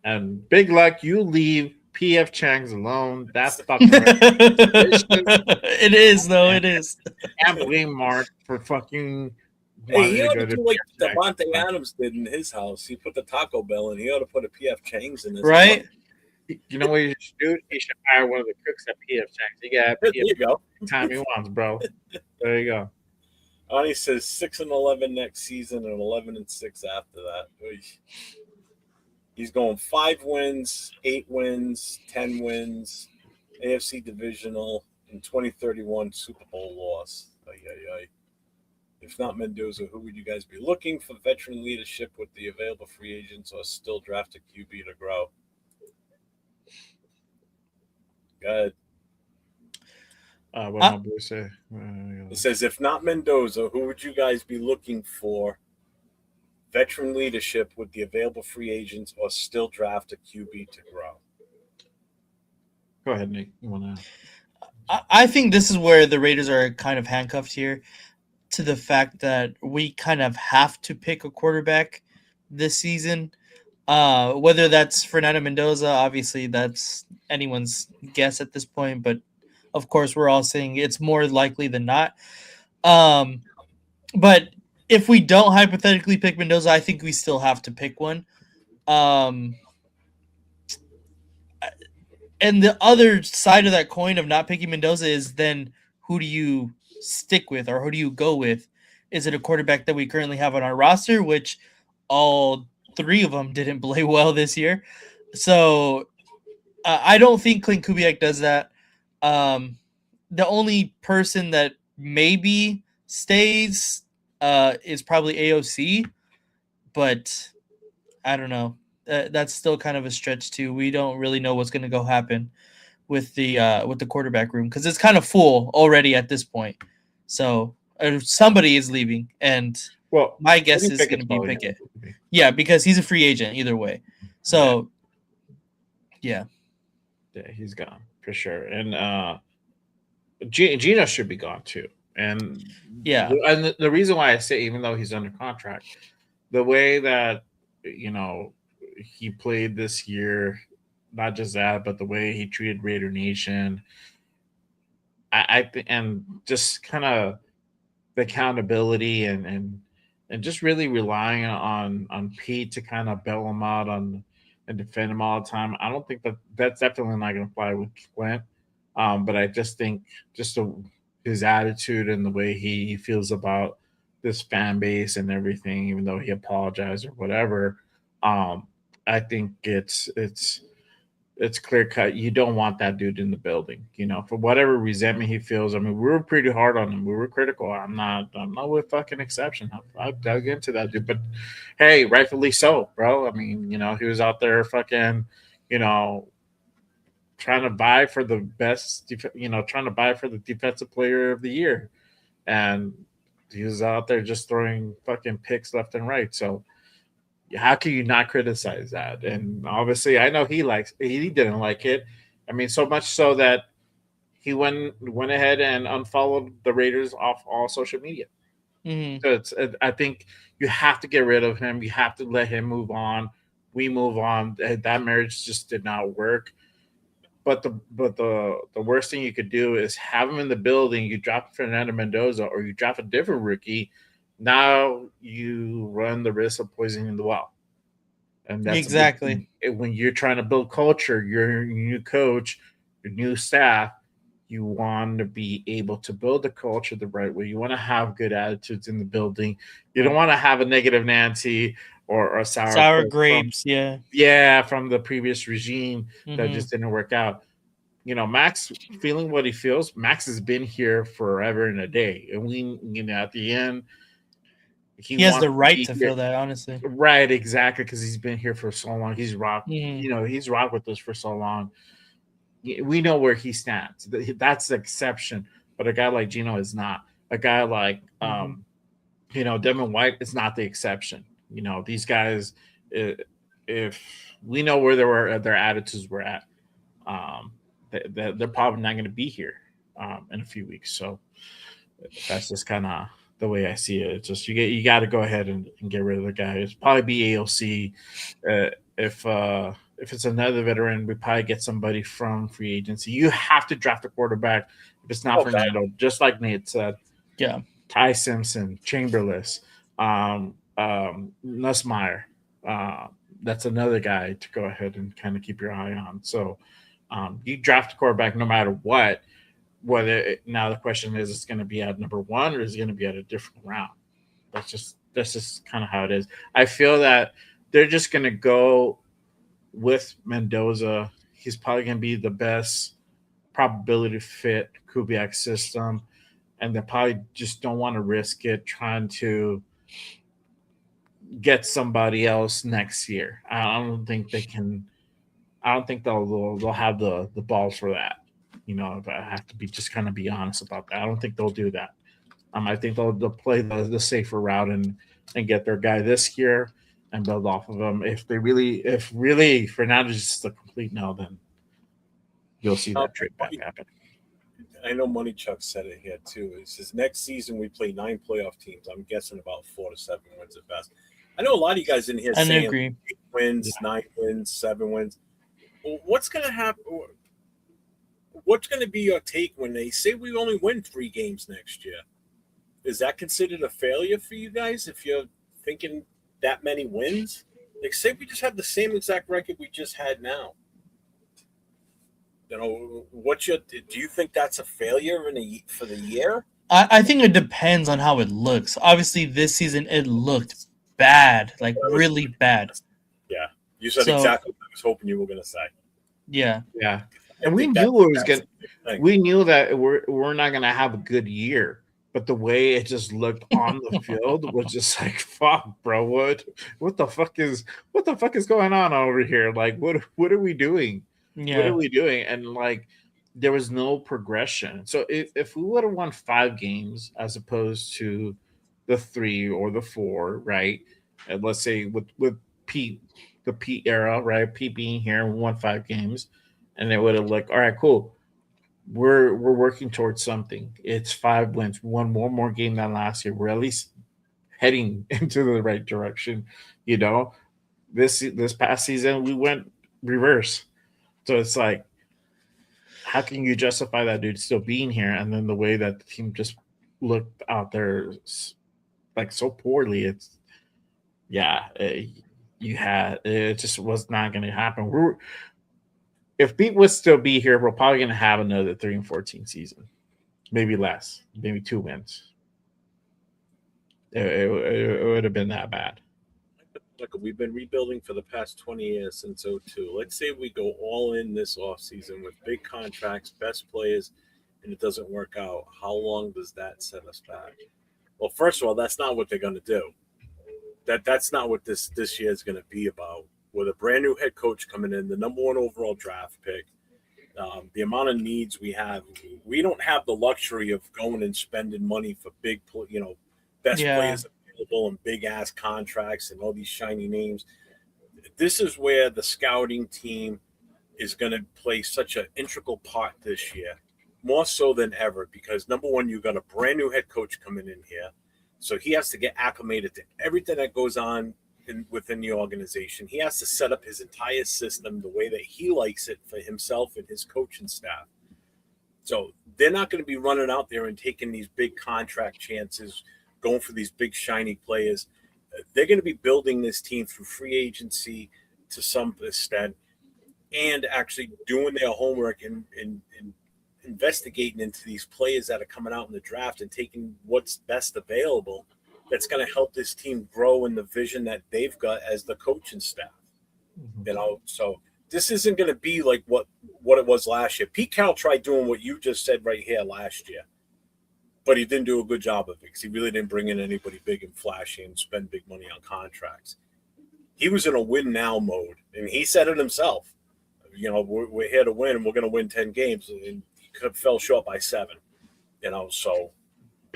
And big luck, you leave PF Chang's alone. That's fucking it is though. It is. Can't blame Mark for fucking. Hey, he ought to do like Devontae Adams did in his house. He put the Taco Bell, and he ought to put a PF Chang's in his right. house. You know what you should do? He should hire one of the cooks at PF Chang's. He got There you go. time he wants, bro. There you go. He says 6-11 next season and 11-6 after that. He's going 5 wins, 8 wins, 10 wins, AFC divisional, and 2031 Super Bowl loss. If not Mendoza, who would you guys be looking for veteran leadership with the available free agents or still draft a QB to grow? Go ahead. What my boy say? It says, if not Mendoza, who would you guys be looking for veteran leadership with the available free agents or still draft a QB to grow? Go ahead, Nick. You want to? I think this is where the Raiders are kind of handcuffed here to the fact that we kind of have to pick a quarterback this season. Whether that's Fernando Mendoza, obviously that's anyone's guess at this point, but of course we're all saying it's more likely than not. But if we don't hypothetically pick Mendoza, I think we still have to pick one. And the other side of that coin of not picking Mendoza is then who do you stick with or who do you go with? Is it a quarterback that we currently have on our roster, which all 3 of them didn't play well this year? So I don't think Klint Kubiak does that. The only person that maybe stays is probably AOC, but I don't know. That's still kind of a stretch too. We don't really know what's going to go happen with the quarterback room because it's kind of full already at this point. So somebody is leaving, and my guess is going to be Pickett. Yeah, because he's a free agent either way. So yeah, he's gone for sure, and Gino should be gone too. And and the reason why I say even though he's under contract, the way that he played this year, not just that, but the way he treated Raider Nation, I think, and just kind of the accountability and just really relying on Pete to kind of bail him out and defend him all the time. I don't think that's definitely not going to fly with Clint. But I just think his attitude and the way he feels about this fan base and everything, even though he apologized or whatever, I think it's clear cut. You don't want that dude in the building, for whatever resentment he feels. I mean, we were pretty hard on him. We were critical. I'm not with fucking exception. I dug into that dude, but hey, rightfully so, bro. I mean, he was out there fucking, trying to buy for the best, trying to buy for the defensive player of the year. And he was out there just throwing fucking picks left and right. So how can you not criticize that? And obviously I know he didn't like it. I mean, so much so that he went ahead and unfollowed the Raiders off all social media. Mm-hmm. So I think you have to get rid of him. You have to let him move on. We move on. That marriage just did not work. But the worst thing you could do is have him in the building. You drop Fernando Mendoza or you drop a different rookie. Now you run the risk of poisoning the well. And that's exactly when you're trying to build culture, your new coach, your new staff, you want to be able to build the culture the right way. You want to have good attitudes in the building. You don't want to have a negative Nancy or sour grapes, from the previous regime that just didn't work out. Max feeling what he feels. Max has been here forever and a day, and we, at the end, he has the right to feel that, honestly. Right, exactly, because he's been here for so long. He's rocked. He's rocked with us for so long. we know where he stands. That's the exception. But a guy like Gino is not. A guy like Devin White is not the exception. These guys, if we know where their attitudes were at, they're probably not going to be here in a few weeks. So that's just kind of the way I see it. It's just you got to go ahead and get rid of the guy. It's probably be AOC. If it's another veteran, we probably get somebody from free agency. You have to draft a quarterback. If it's not Fernando, just like Nate said, Ty Simpson, Chamberlain, Nussmeyer. That's another guy to go ahead and kind of keep your eye on. So you draft a quarterback no matter what. Now the question is, it's going to be at number 1 or is it going to be at a different round? That's just kind of how it is. I feel that they're just going to go with Mendoza. He's probably going to be the best probability fit Kubiak system, and they probably just don't want to risk it trying to get somebody else next year. I don't think they can. I don't think they'll have the balls for that. If I have to be honest about that, I don't think they'll do that. I think they'll play the safer route and get their guy this year and build off of them. If really Fernandes is just a complete no, then you'll see that trade back happen. I know Money Chuck said it here too. It says next season we play 9 playoff teams. I'm guessing about 4 to 7 wins at best. I know a lot of you guys in here saying 8 wins, 9 wins, 7 wins. Well, what's going to happen? What's going to be your take when they say we only win 3 games next year? Is that considered a failure for you guys if you're thinking that many wins? Like, say we just have the same exact record we just had now. Do you think that's a failure for the year? I think it depends on how it looks. Obviously, this season it looked bad, like really bad. Yeah, you said exactly what I was hoping you were going to say. Yeah. And we knew it was good. We knew that we're not going to have a good year, but the way it just looked on the field was just like, fuck, bro. What the fuck is going on over here? Like, what are we doing? Yeah. What are we doing? And like, there was no progression. So if we would have won 5 games as opposed to the 3 or the 4, right? And let's say with Pete, the Pete era, right? Pete being here, we won 5 games. And they would have like, all right, cool. We're working towards something. It's 5 wins. We won one more game than last year. We're at least heading into the right direction. This past season we went reverse. So it's like, how can you justify that dude still being here? And then the way that the team just looked out there like so poorly, it just was not going to happen. If Pete would still be here, we're probably going to have another 3-14 season, maybe less, maybe 2 wins. It would have been that bad. Look, we've been rebuilding for the past 20 years since 2002. Let's say we go all in this offseason with big contracts, best players, and it doesn't work out. How long does that set us back? Well, first of all, that's not what they're going to do. That's not what this year is going to be about. With a brand new head coach coming in, the number 1 overall draft pick, the amount of needs we have, we don't have the luxury of going and spending money for big, best players available and big ass contracts and all these shiny names. This is where the scouting team is going to play such an integral part this year, more so than ever, because number 1, you've got a brand new head coach coming in here. So he has to get acclimated to everything that goes on within the organization. He has to set up his entire system the way that he likes it for himself and his coaching staff. So they're not going to be running out there and taking these big contract chances, going for these big shiny players. They're going to be building this team through free agency to some extent and actually doing their homework and investigating into these players that are coming out in the draft and taking what's best available. That's going to help this team grow in the vision that they've got as the coaching staff. So this isn't going to be like what it was last year. Pete Carroll tried doing what you just said right here last year, but he didn't do a good job of it because he really didn't bring in anybody big and flashy and spend big money on contracts. He was in a win now mode, and he said it himself. we're here to win, and we're going to win 10 games, and he fell short by 7. So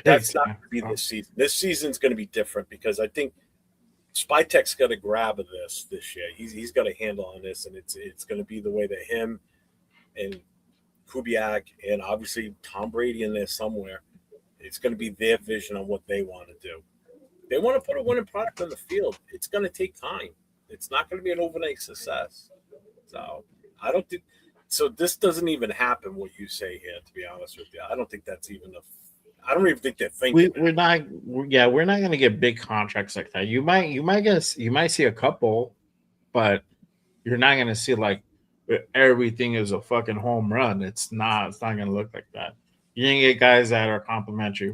that's not going to be this season. This season's going to be different because I think Spytek's got a grab of this year. He's got a handle on this, and it's going to be the way that him and Kubiak and obviously Tom Brady in there somewhere. It's going to be their vision on what they want to do. They want to put a winning product on the field. It's going to take time. It's not going to be an overnight success. So I don't think so. This doesn't even happen. What you say here, to be honest with you, I don't think that's even I don't even think they're thinking. We're not going to get big contracts like that. You might see a couple, but you're not going to see like everything is a fucking home run. It's not going to look like that. You're going to get guys that are complimentary.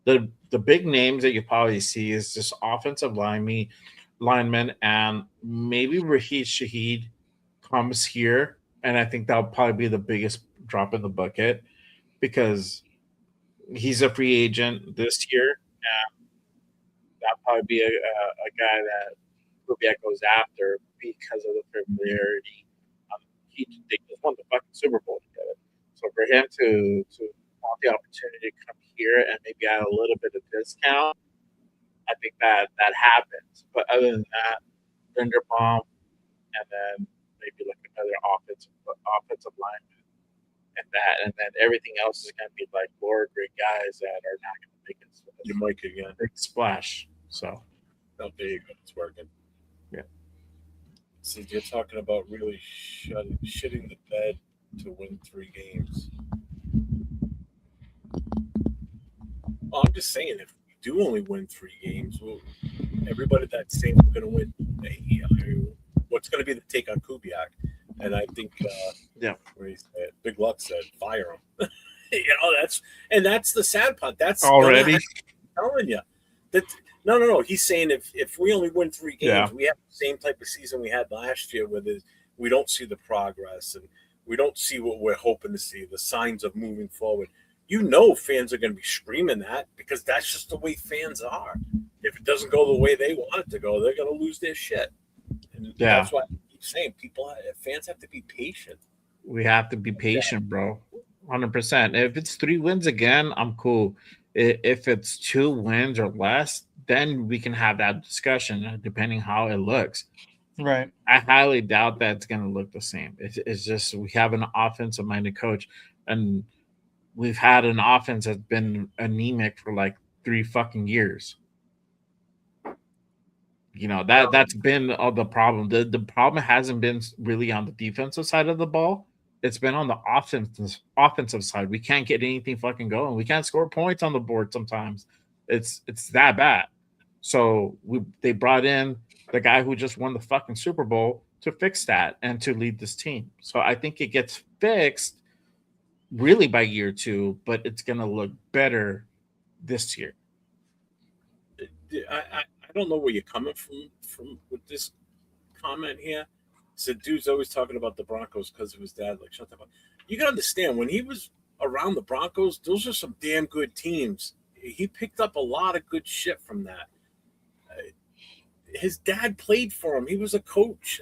The big names that you probably see is just offensive linemen, and maybe Raheed Shaheed comes here, and I think that'll probably be the biggest drop in the bucket because he's a free agent this year, and that'll probably be a guy that Kubiak goes after because of the familiarity. They just won the fucking Super Bowl together. So for him to want the opportunity to come here and maybe add a little bit of discount, I think that happens. But other than that, Linderbaum, and then maybe like another offensive lineman, and then everything else is going to be like lower grade guys that are not going to make it. You might again big splash. So, there you go. It's working. Yeah. So you're talking about really shitting the bed to win 3 games. Well, I'm just saying, if we do only win 3 games, everybody that's saying we're going to win, what's going to be the take on Kubiak? And I think, Big Luck said, fire him. that's the sad part. That's already telling you that. No. He's saying if we only win 3 games, we have the same type of season we had last year, where we don't see the progress and we don't see what we're hoping to see, the signs of moving forward. Fans are going to be screaming that because that's just the way fans are. If it doesn't go the way they want it to go, they're going to lose their shit. And that's why I keep saying fans have to be patient. We have to be patient, bro. 100%. If it's 3 wins again, I'm cool. If it's 2 wins or less, then we can have that discussion depending how it looks. Right. I highly doubt that it's going to look the same. It's just we have an offensive-minded coach, and we've had an offense that's been anemic for like 3 fucking years. That's been the problem. The problem hasn't been really on the defensive side of the ball. It's been on the offensive side. We can't get anything fucking going. We can't score points on the board sometimes. It's that bad. So they brought in the guy who just won the fucking Super Bowl to fix that and to lead this team. So I think it gets fixed really by year 2, but it's going to look better this year. I don't know where you're coming from with this comment here. So dude's always talking about the Broncos because of his dad. Like, shut the fuck. You got to understand, when he was around the Broncos, those are some damn good teams. He picked up a lot of good shit from that. His dad played for him. He was a coach.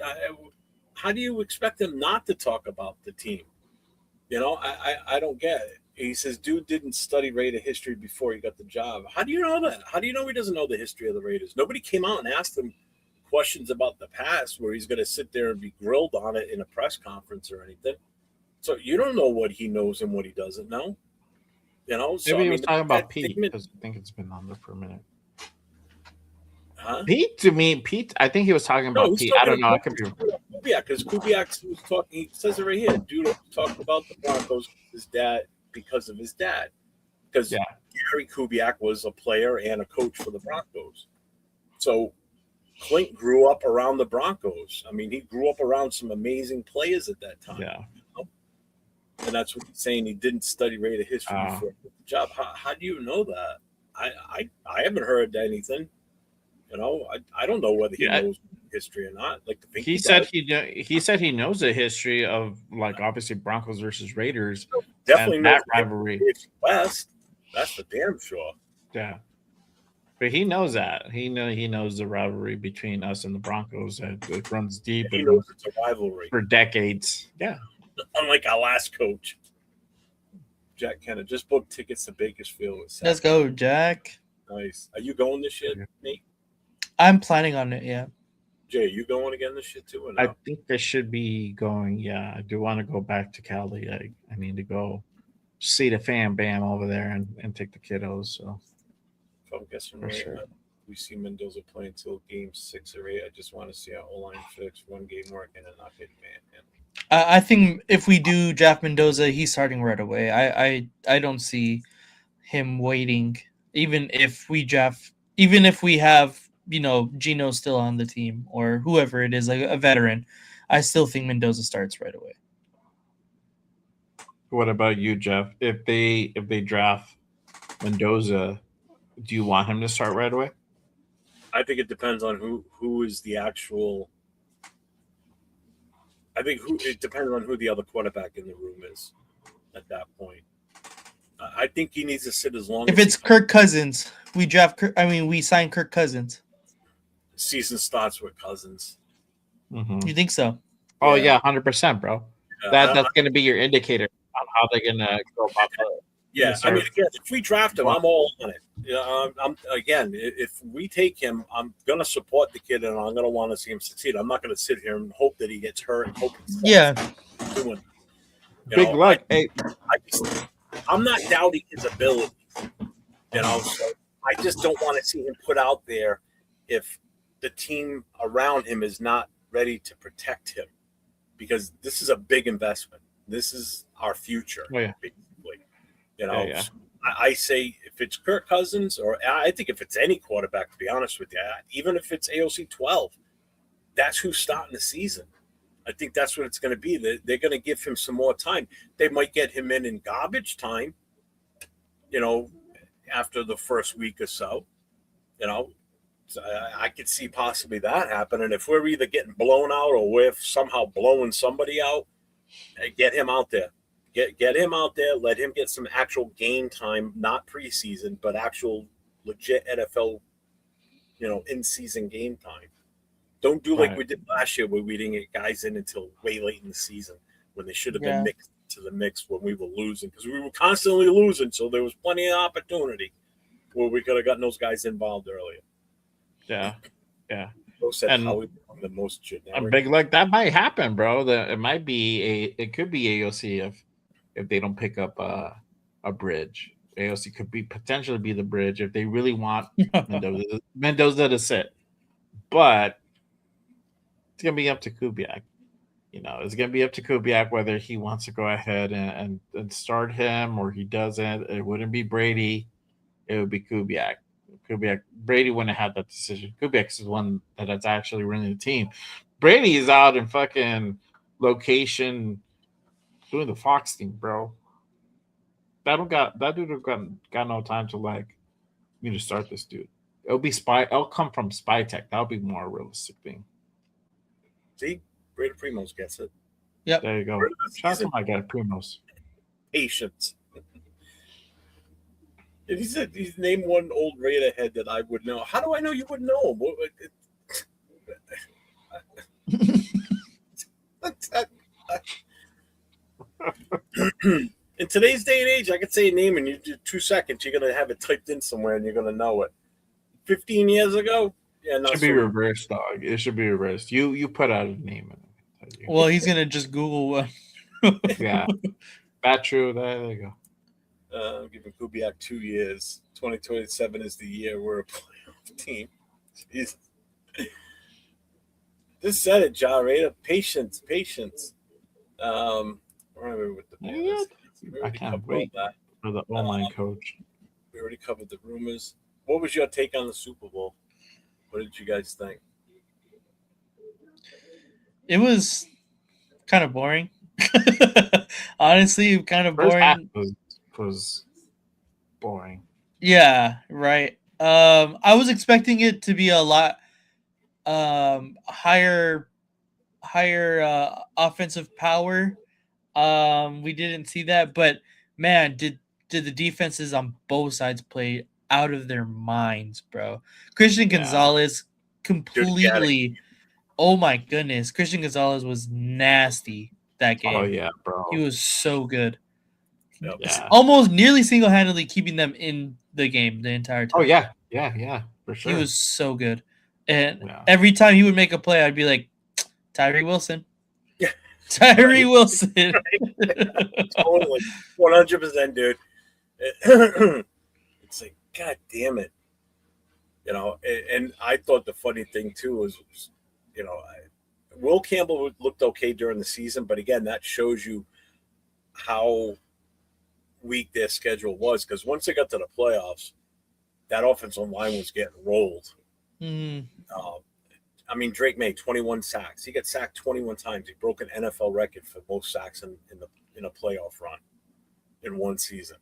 How do you expect him not to talk about the team? I don't get it. He says, dude didn't study Raider history before he got the job. How do you know that? How do you know he doesn't know the history of the Raiders? Nobody came out and asked him questions about the past where he's going to sit there and be grilled on it in a press conference or anything. So you don't know what he knows and what he doesn't know. So, maybe he was talking about Pete because I think it's been on there for a minute. Huh? Pete, I think he was talking about Pete. I don't know. I could be. Yeah, because Kubiak was talking. He says it right here. Dude talked about the Broncos, his dad, because of his dad. Because Gary Kubiak was a player and a coach for the Broncos. So Klint grew up around the Broncos. I mean, he grew up around some amazing players at that time. Yeah. And that's what he's saying. He didn't study Raider history before the job. How do you know that? I haven't heard anything. I don't know whether he knows history or not. Like, he said he knows the history of, like, obviously Broncos versus Raiders. Definitely and that rivalry. West. That's for damn sure. Yeah. But he knows that. He knows the rivalry between us and the Broncos. It runs deep. He It knows runs it's a rivalry. for decades. Yeah. Unlike our last coach, Jack Kennett, just booked tickets to Bakersfield with Seth. Let's go, Jack. Nice. Are you going this year, Nate? I'm planning on it. Yeah. Jay, you going again this year too? Or no? I think I should be going. Yeah, I do want to go back to Cali. I need to go see the fan bam over there and take the kiddos. So If I'm guessing for right, sure. we see Mendoza play until game 6 or 8. I just want to see how O-line fix, one game working, and not hitting man. I think if we do Jeff Mendoza, he's starting right away. I don't see him waiting, even if we have Gino still on the team or whoever it is, like a veteran. I still think Mendoza starts right away. What about you, Jeff? If they draft Mendoza, do you want him to start right away? I think it depends on who is the actual. I think it depends on who the other quarterback in the room is at that point. I think he needs to sit as long If as it's Kirk Cousins, we sign Kirk Cousins. season starts with Cousins. Mm-hmm. You think so? Oh Yeah. 100%, bro. Yeah, That's going to be your indicator on how they're going to go about it. yeah. I mean, again, if we draft him, I'm all on it. I'm again. If we take him, I'm gonna support the kid, and I'm gonna want to see him succeed. I'm not gonna sit here and hope that he gets hurt and hope he's doing. Big luck. I'm not doubting his ability. So I just don't want to see him put out there if the team around him is not ready to protect him, because this is a big investment. This is our future, basically. Yeah. I say if it's Kirk Cousins, or I think if it's any quarterback, to be honest with you, even if it's AOC 12, that's who's starting the season. I think that's what it's going to be. They're going to give him some more time. They might get him in garbage time, after the first week or so. So I could see possibly that happen. And if we're either getting blown out or we're somehow blowing somebody out, get him out there. Get him out there. Let him get some actual game time, not preseason, but actual legit NFL, in-season game time. Don't do like we did last year, where we didn't get guys in until way late in the season when they should have been mixed to the mix when we were losing, because we were constantly losing. So there was plenty of opportunity where we could have gotten those guys involved earlier. Yeah. And how we become the most generic. A big luck that might happen, bro. It could be AOC if they don't pick up a bridge. AOC could potentially be the bridge if they really want Mendoza to sit. But it's gonna be up to Kubiak. It's gonna be up to Kubiak whether he wants to go ahead and start him or he doesn't. It wouldn't be Brady. It would be Kubiak. Brady wouldn't have that decision. Kubiak is the one that's actually running the team. Brady is out in fucking location doing the Fox thing, bro. That dude got no time to me to start this dude. It'll come from Spy Tech. That'll be more realistic thing. See, Brady Primos gets it. Yep. There you go. Shout out to my guy Primos. Patience. If he said he's named one old Raider head that I would know, how do I know you wouldn't know him? In today's day and age, I could say a name in 2 seconds. You're going to have it typed in somewhere and you're going to know it. 15 years ago? Yeah, it should be reversed, dog. It should be reversed. You put out a name. Well, he's going to just Google one. Yeah. That's true. There you go. I'm giving Kubiak 2 years. 2027 is the year we're a playoff team. Jeez. Just said it, John Raider. Patience. Where are we with the Bears? I can't wait for the online coach. We already covered the rumors. What was your take on the Super Bowl? What did you guys think? It was kind of boring. Honestly, kind of boring. Was boring. Yeah, right. I was expecting it to be a lot higher offensive power. We didn't see that, but man, did the defenses on both sides play out of their minds, bro. Christian Yeah. Gonzalez completely. Oh my goodness, Christian Gonzalez was nasty that game. Oh yeah, bro. He was so good. Yep. Yeah. Almost nearly single-handedly keeping them in the game the entire time. Oh yeah, for sure. He was so good. And Yeah. every time he would make a play, I'd be like, Tyree Wilson. Yeah. Tyree Wilson. Totally. 100%, dude. It's like, God damn it. You know, and I thought the funny thing, too, was, you know, Will Campbell looked okay during the season, but again, that shows you how weak their schedule was, because once they got to the playoffs, that offensive line was getting rolled. Mm. I mean, Drake made 21 sacks. He got sacked 21 times. He broke an NFL record for most sacks in a playoff run in one season.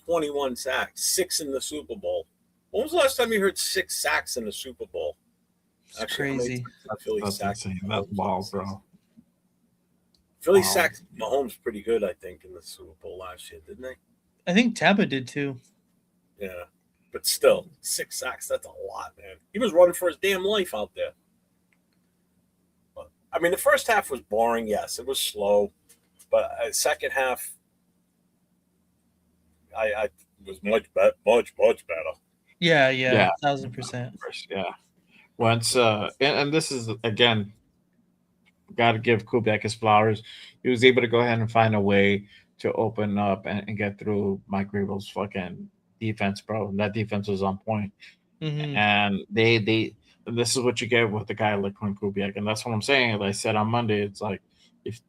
21 sacks, 6 in the Super Bowl. When was the last time you heard 6 sacks in the Super Bowl? It's crazy. That's insane. That's wild, bro. Philly Wow. sacked Mahomes pretty good, I think, in the Super Bowl last year, didn't they? I think Tampa did too. Yeah. But still, 6 sacks, that's a lot, man. He was running for his damn life out there. But, I mean, the first half was boring, yes. It was slow. But second half, I was much better. Yeah, Yeah. 1,000%. Yeah. Once and this is again, got to give Kubiak his flowers. He was able to go ahead and find a way to open up and get through Mike Vrabel's fucking defense, bro. And that defense was on point. Mm-hmm. And and this is what you get with a guy like Klint Kubiak. And that's what I'm saying. Like I said on Monday, it's like if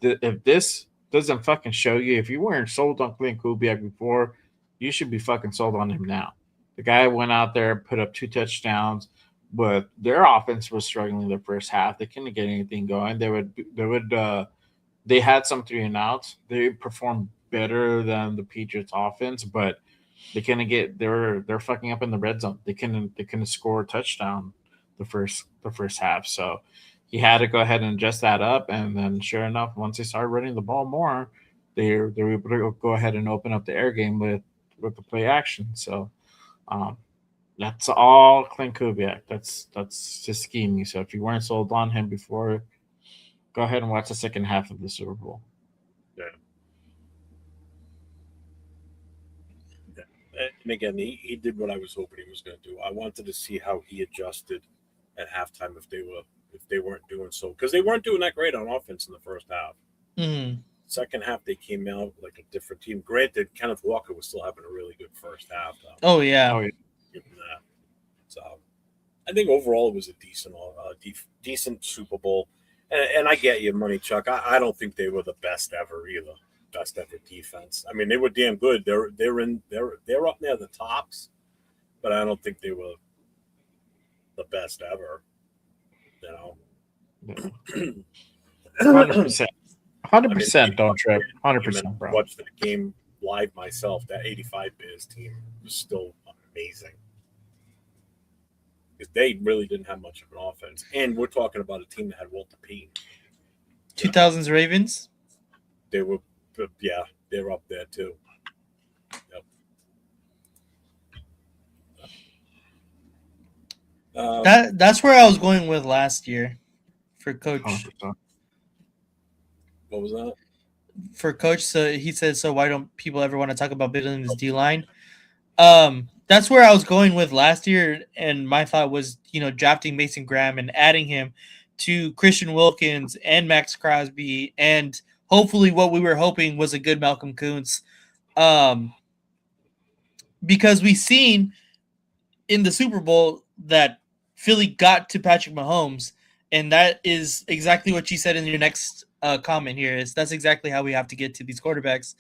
this doesn't fucking show you, if you weren't sold on Klint Kubiak before, you should be fucking sold on him now. The guy went out there, put up 2 touchdowns, but their offense was struggling the first half. They couldn't get anything going. They had some 3 and outs. They performed better than the Patriots offense, but they couldn't get. They're fucking up in the red zone. They couldn't score a touchdown the first half. So he had to go ahead and adjust that up. And then, sure enough, once they started running the ball more, they were able to go ahead and open up the air game with the play action. So that's all Klint Kubiak. That's just scheming. So if you weren't sold on him before, go ahead and watch the second half of the Super Bowl. Yeah. And again, he did what I was hoping he was going to do. I wanted to see how he adjusted at halftime if they weren't doing so, because they weren't doing that great on offense in the first half. Mm-hmm. Second half, they came out like a different team. Granted, Kenneth Walker was still having a really good first half. Oh yeah. Give him that. So I think overall it was a decent Super Bowl. And I get you, Money Chuck. I don't think they were the best ever either. Best ever defense. I mean, they were damn good. They're up near the tops, but I don't think they were the best ever. You know, 100%. 100%. Don't trip. 100%, bro. Watched the game live myself. That '85 Bears team was still amazing. Because they really didn't have much of an offense. And we're talking about a team that had Walter Payton. 2000s Ravens? They were, yeah, they're up there too. Yep. That's where I was going with last year for Coach. 100%. What was that? For Coach, so he said, so why don't people ever want to talk about building this D-line? That's where I was going with last year, and my thought was, drafting Mason Graham and adding him to Christian Wilkins and Max Crosby, and hopefully what we were hoping was a good Malcolm Kuntz. Because we seen in the Super Bowl that Philly got to Patrick Mahomes, and that is exactly what you said in your next comment here. That's exactly how we have to get to these quarterbacks,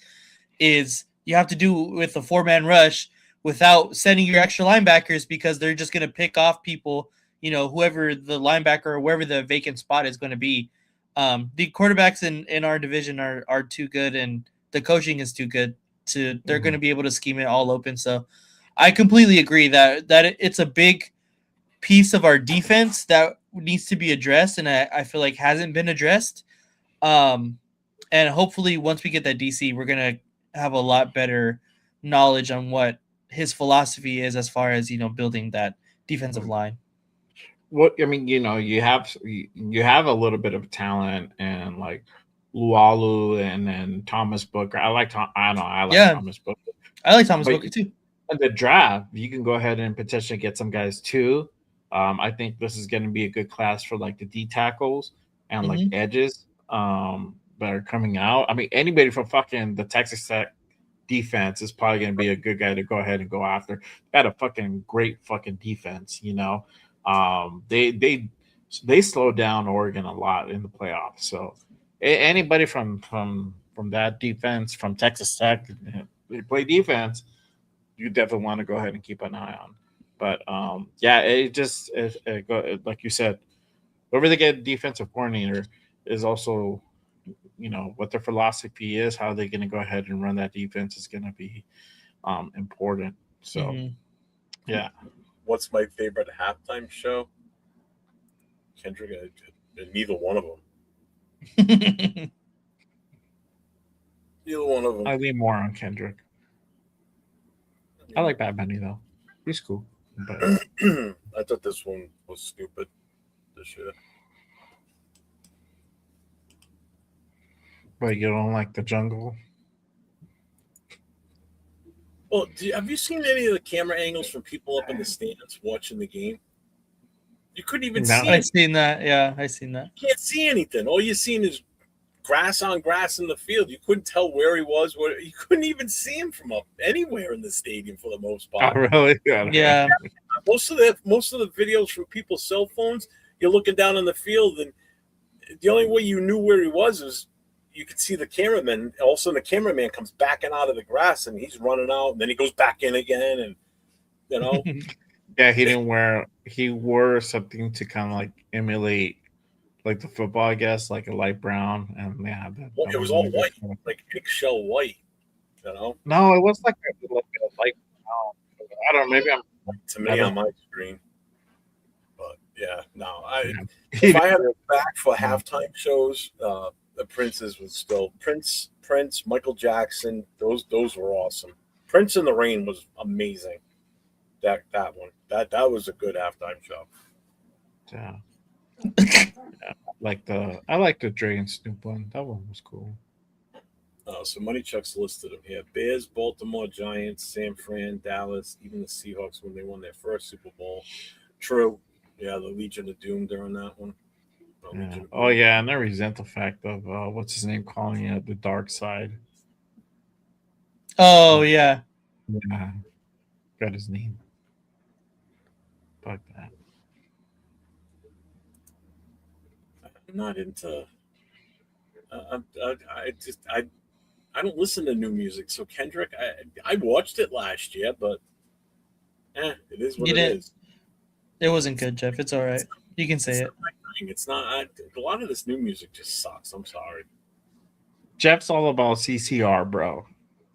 is you have to do with a 4-man rush without sending your extra linebackers, because they're just going to pick off people, whoever the linebacker or wherever the vacant spot is going to be. The quarterbacks in our division are too good, and the coaching is too good. They're going to be able to scheme it all open. So I completely agree that it's a big piece of our defense that needs to be addressed, and I feel like hasn't been addressed. And hopefully once we get that DC, we're going to have a lot better knowledge on what his philosophy is as far as building that defensive line. What I mean, you have a little bit of talent and like Lualu and then Thomas Booker. I like Yeah. Thomas Booker. I like Thomas But Booker too. in the draft, you can go ahead and potentially get some guys too. I think this is going to be a good class for like the D tackles and like Mhm. edges that are coming out. I mean, anybody from fucking the Texas Tech defense is probably going to be a good guy to go ahead and go after. They had a fucking great fucking defense, They slowed down Oregon a lot in the playoffs. So anybody from that defense, from Texas Tech, they play defense, you definitely want to go ahead and keep an eye on. But yeah, like you said, whoever they get defensive coordinator is also, what their philosophy is, how they're going to go ahead and run that defense is going to be important. So, Mhm. yeah. What's my favorite halftime show? Kendrick, neither one of them. Neither one of them. I lean more on Kendrick. I like Bad Bunny though. He's cool. But I thought this one was stupid this year. But you don't like the jungle? Well, have you seen any of the camera angles from people up in the stands watching the game? You couldn't even No. see. I seen that. Yeah, I seen that. You can't see anything. All you seen is grass on grass in the field. You couldn't tell where he was. You couldn't even see him from up anywhere in the stadium for the most part. Oh, really? Yeah. Most of the videos from people's cell phones, you're looking down on the field, and the only way you knew where he was is you could see the cameraman. All of a sudden, the cameraman comes backing out of the grass, and he's running out, and then he goes back in again, and Yeah, he wore something to kind of like emulate like the football, I guess, like a light brown, and yeah, well, it was all white, like eggshell white. No, it was like a light brown. I don't know. Maybe I'm to me on my screen. But yeah, no. If I had it back for halftime shows, the Prince's was still Prince, Michael Jackson. Those were awesome. Prince in the Rain was amazing. That one. That was a good halftime show. Yeah. I like the Dre and Snoop one. That one was cool. So Money Chuck's listed them here: Bears, Baltimore, Giants, San Fran, Dallas, even the Seahawks when they won their first Super Bowl. True. Yeah, the Legion of Doom during that one. Yeah. Oh yeah, and I resent the fact of what's his name calling it the dark side. Oh yeah. Yeah. Got his name. Fuck that. I'm not into. I don't listen to new music. So Kendrick, I watched it last year, but it is what it is. It wasn't good, Jeff. It's all right. You can say it. It's not. A lot of this new music just sucks. I'm sorry. Jeff's all about CCR, bro.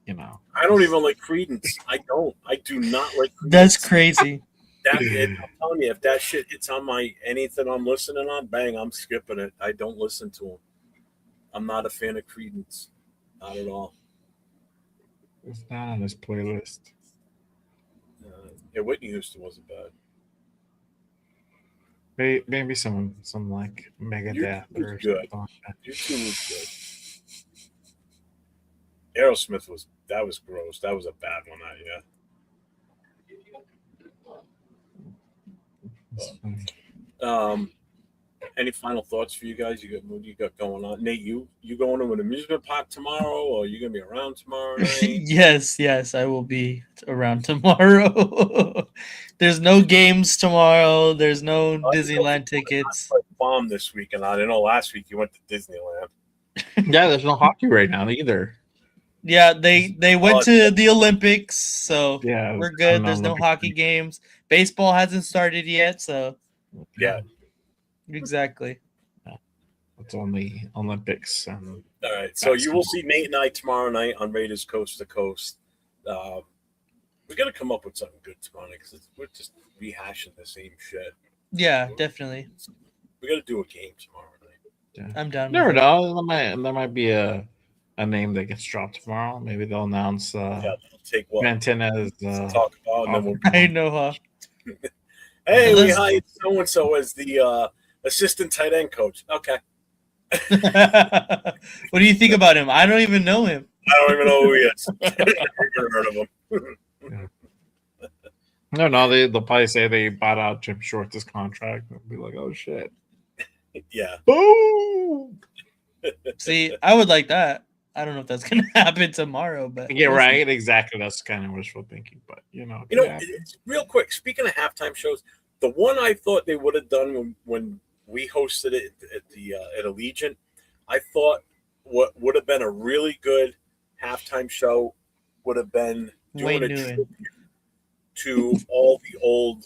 I don't even like Credence. I do not like Credence. That's crazy. I'm telling you, if that shit hits on anything I'm listening on, bang, I'm skipping it. I don't listen to them. I'm not a fan of Credence. Not at all. It's not on this playlist. Yeah, Whitney Houston wasn't bad. Maybe some like Megadeth or good. YouTube was good. Aerosmith was gross. That was a bad one. Any final thoughts for you guys? What you got going on? Nate, you going to an amusement park tomorrow, or are you gonna be around tomorrow night? Yes, I will be around tomorrow. There's no games tomorrow. There's no Disneyland tickets. Bomb this week, and I know last week you went to Disneyland. Yeah, there's no hockey right now either. Yeah, they went to the Olympics, so yeah, we're good. There's no hockey games. Baseball hasn't started yet, so yeah, exactly. It's only Olympics. All right, so you will see Nate and I tomorrow night on Raiders Coast to Coast. We got to come up with something good tomorrow night because we're just rehashing the same shit. Yeah, definitely. We got to do a game tomorrow night. Yeah. I'm down. Never know. There might be a a name that gets dropped tomorrow. Maybe they'll announce Yeah, they'll take what Mantena's to talk about, and then we'll. I know, huh? Hey, we Let's- hired so and so as the assistant tight end coach. Okay, What do you think about him? I don't even know him. I don't even know who he is. Never heard of him. No, they'll probably say they bought out Jim Shorts' contract and be like, oh shit. Yeah, Boom! See, I would like that. I don't know if that's gonna happen tomorrow, but Yeah, we'll see. right. Exactly. That's kind of wishful thinking, but you know, it's real quick. Speaking of halftime shows, the one I thought they would have done when we hosted it at Allegiant, I thought what would have been a really good halftime show would have been doing Wayne a Newton. tribute to all the old,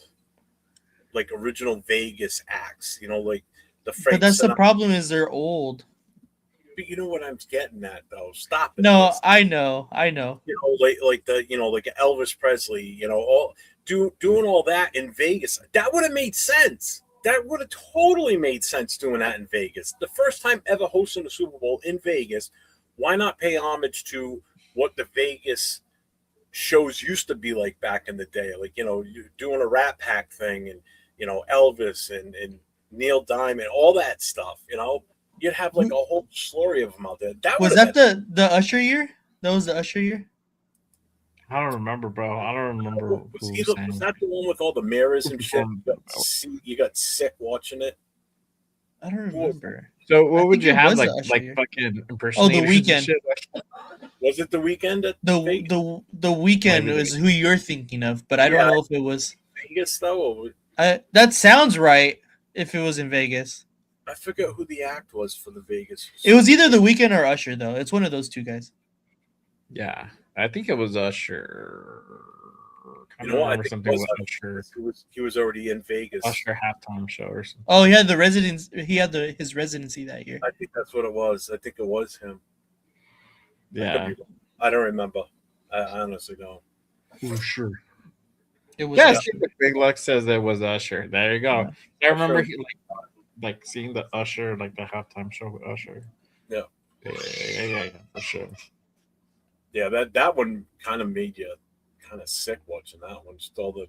like original Vegas acts. You know, like the Frank. But that's the Sinatra. problem is they're old. But you know what I'm getting at, though. Stop it. No, Liz. I know. You know, like Elvis Presley. You know, all doing all that in Vegas. That would have made sense. That would have totally made sense doing that in Vegas. The first time ever hosting a Super Bowl in Vegas. Why not pay homage to what the Vegas shows used to be like back in the day? Like, you know, you doing a Rat Pack thing, and Elvis and Neil Diamond, all that stuff. You know, you'd have like a whole slurry of them out there. That Was would've that the Usher year? That was the Usher year. I don't remember, bro. I don't remember was that the one with all the mirrors and shit? You got sick watching it. I don't remember. So I what would think you it have was like the Usher like year. fucking impersonators? and Weeknd. shit? Was it the weekend at Vegas? The Weekend Maybe is who you're thinking of, but I don't Yeah. know if it was. Vegas though? That sounds right. If it was in Vegas, I forget who the act was for the Vegas. it was either the Weekend or Usher, though. It's one of those two guys. Yeah, I think it was Usher. I You know what? I remember think something it with was Usher. he was already in Vegas. Usher halftime show or something. Oh, he had the residence. He had his residency that year. I think that's what it was. I think it was him. Yeah, I don't remember. I honestly don't. for sure. It was. Yeah, Usher. see, Big Luck says it was Usher. There you go. Yeah. I remember Usher. he like seeing the Usher, like the halftime show with Usher. Yeah. Yeah, for sure. Yeah, that one kind of made you kind of sick watching that one. Just all the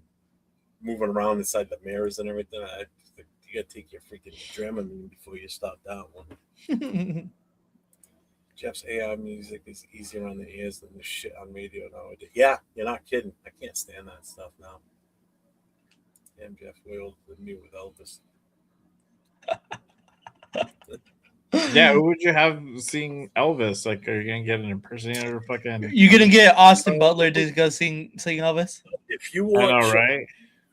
moving around inside the mirrors and everything. I think you got to take your freaking Dramamine before you start that one. Jeff's AI music is easier on the ears than the shit on radio nowadays. Yeah, you're not kidding. I can't stand that stuff now. Damn, Jeff Whale with me with Elvis. Yeah, who would you have sing Elvis? Like, are you gonna get an impersonator? Fucking, You're gonna get Austin Butler to go sing Elvis. If you I watch, know, right?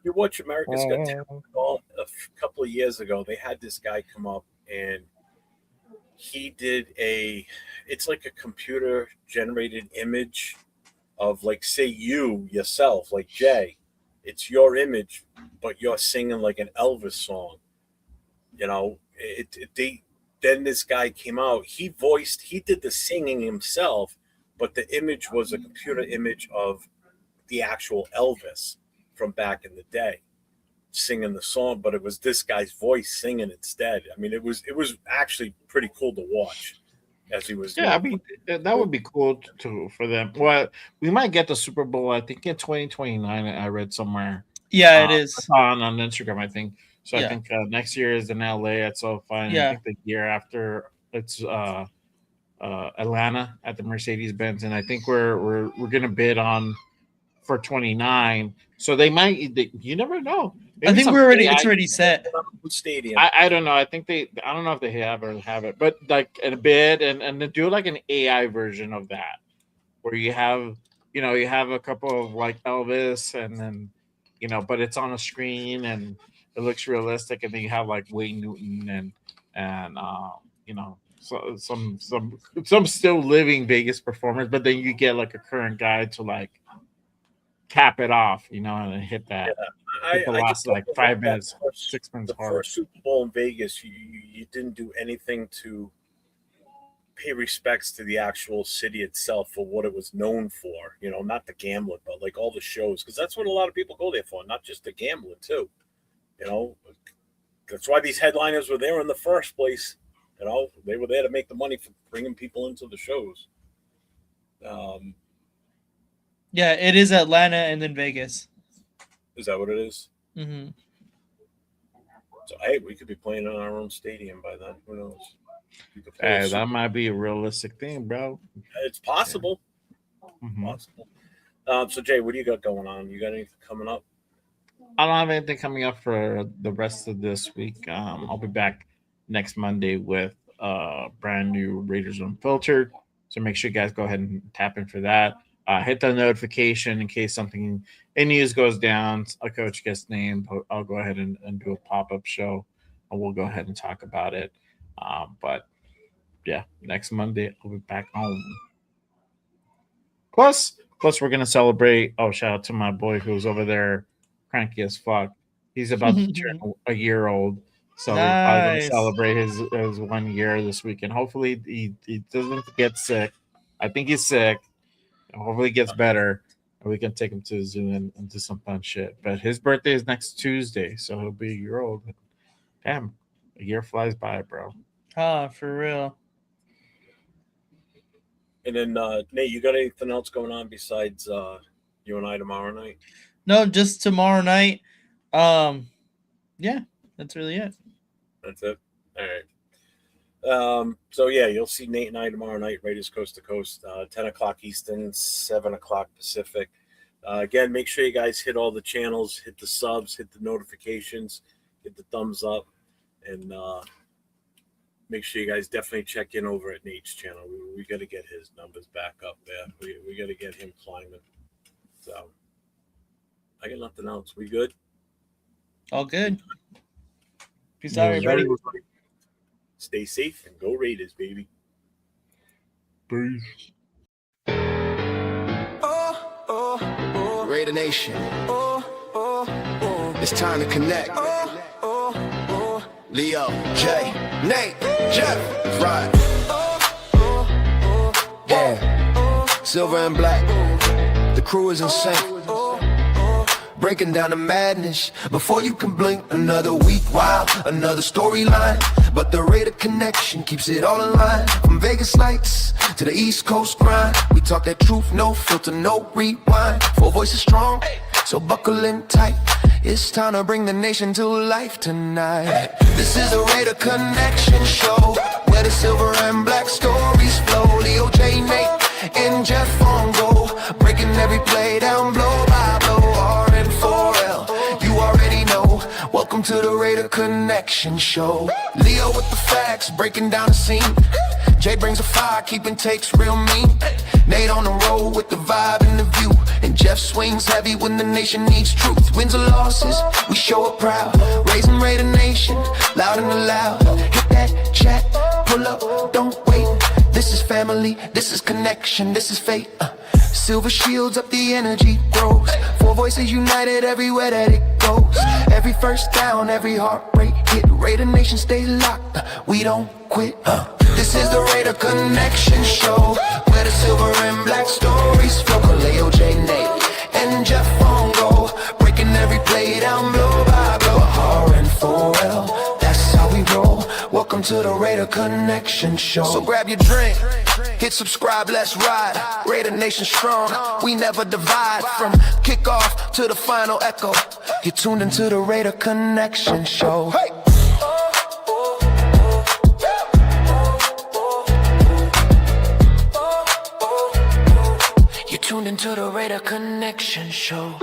you watch America's Got Talent a couple of years ago, they had this guy come up and he did it's like a computer generated image of, like, say you yourself, like Jay. It's your image, but you're singing like an Elvis song. You know, then this guy came out. He did the singing himself, but the image was a computer image of the actual Elvis from back in the day singing the song, but it was this guy's voice singing instead. I mean, it was actually pretty cool to watch as he was. Yeah, I mean, that would be cool for them. Well, we might get the Super Bowl, I think, in 2029. I read somewhere. Yeah, it is. On Instagram, I think. So Yeah. I think next year is in LA at SoFi. And Yeah. I think the year after it's Atlanta at the Mercedes-Benz, and I think we're gonna bid on for 29. So they might. You never know. I think it's already set. Stadium. I don't know. I think I don't know if they have it, but like a bid and then do like an AI version of that, where you have a couple of like Elvis and then but it's on a screen and it looks realistic, and then you have like Wayne Newton and so some still living Vegas performers, but then you get like a current guy to like cap it off, and then hit that. The last like 5 minutes, 6 minutes the hard. first Super Bowl in Vegas, you didn't do anything to pay respects to the actual city itself for what it was known for. Not the gambling, but like all the shows, because that's what a lot of people go there for, not just the gambling too. That's why these headliners were there in the first place. They were there to make the money for bringing people into the shows. Yeah, it is Atlanta and then Vegas. Is that what it is? Mm-hmm. So hey, we could be playing in our own stadium by then. Who knows? We could play Hey, that might be a realistic thing, bro. It's possible. Mhm. Possible. So Jay, what do you got going on? You got anything coming up? I don't have anything coming up for the rest of this week. I'll be back next Monday with brand new Raiders Unfiltered. So make sure you guys go ahead and tap in for that. Hit the notification in case something in news goes down. A coach gets named. I'll go ahead and do a pop up show, and we'll go ahead and talk about it. But yeah, next Monday I'll be back home. Plus, we're gonna celebrate. Oh, shout out to my boy who's over there, cranky as fuck. He's about to turn a year old, so we're probably gonna Nice. celebrate his 1 year this weekend. Hopefully, he doesn't get sick. I think he's sick. Hopefully, he gets better, and we can take him to the zoo and do some fun shit. But his birthday is next Tuesday, so he'll be a year old. Damn, a year flies by, bro. For real. And then Nate, you got anything else going on besides you and I tomorrow night? No, just tomorrow night. Yeah, that's really it. That's it. All right. So yeah, you'll see Nate and I tomorrow night, Raiders Coast to Coast, 10 o'clock Eastern, 7 o'clock Pacific. Again, make sure you guys hit all the channels, hit the subs, hit the notifications, hit the thumbs up, and make sure you guys definitely check in over at Nate's channel. We got to get his numbers back up there. We got to get him climbing. So I got nothing else. We good? All good. Peace Yeah, out, everybody. Stay safe and go Raiders, baby. Peace. Raider Nation. It's time to connect. Leo, Jay, Nate, Jeff, right. Yeah, silver and black. The crew is insane. Breaking down the madness before you can blink. Another week, wow, another storyline. But the Raider connection keeps it all in line. From Vegas lights to the East Coast grind. We talk that truth, no filter, no rewind. Four voices strong, so buckle in tight. It's time to bring the nation to life tonight. This is the Raider Connection Show, where the silver and black stories flow. Leo, J, Nate, and Jeff on go, breaking every play down blow by blow. R and 4L, you already know. Welcome to the Raider Connection Show. Leo with the facts, breaking down the scene. Jay brings a fire, keeping takes real mean. Nate on the road with the vibe and the view. And Jeff swings heavy when the nation needs truth. Wins or losses, we show up proud. Raising Raider Nation, loud and loud. Hit that chat, pull up, don't wait. This is family, this is connection, this is fate. Silver shields up, the energy grows. Four voices united everywhere that it goes. Every first down, every heartbreak hit. Raider Nation stays locked, we don't quit. This is the Raider Connection Show, where the silver and black stories flow. Kaleo, J, Nate, and Jeff on go, breaking every play down blow by blow. R and 4L, that's how we roll. Welcome to the Raider Connection Show. So grab your drink, hit subscribe, let's ride. Raider Nation strong, we never divide. From kickoff to the final echo, you're tuned into the Raider Connection Show. Hey! You're tuned into the Raider Connection Show.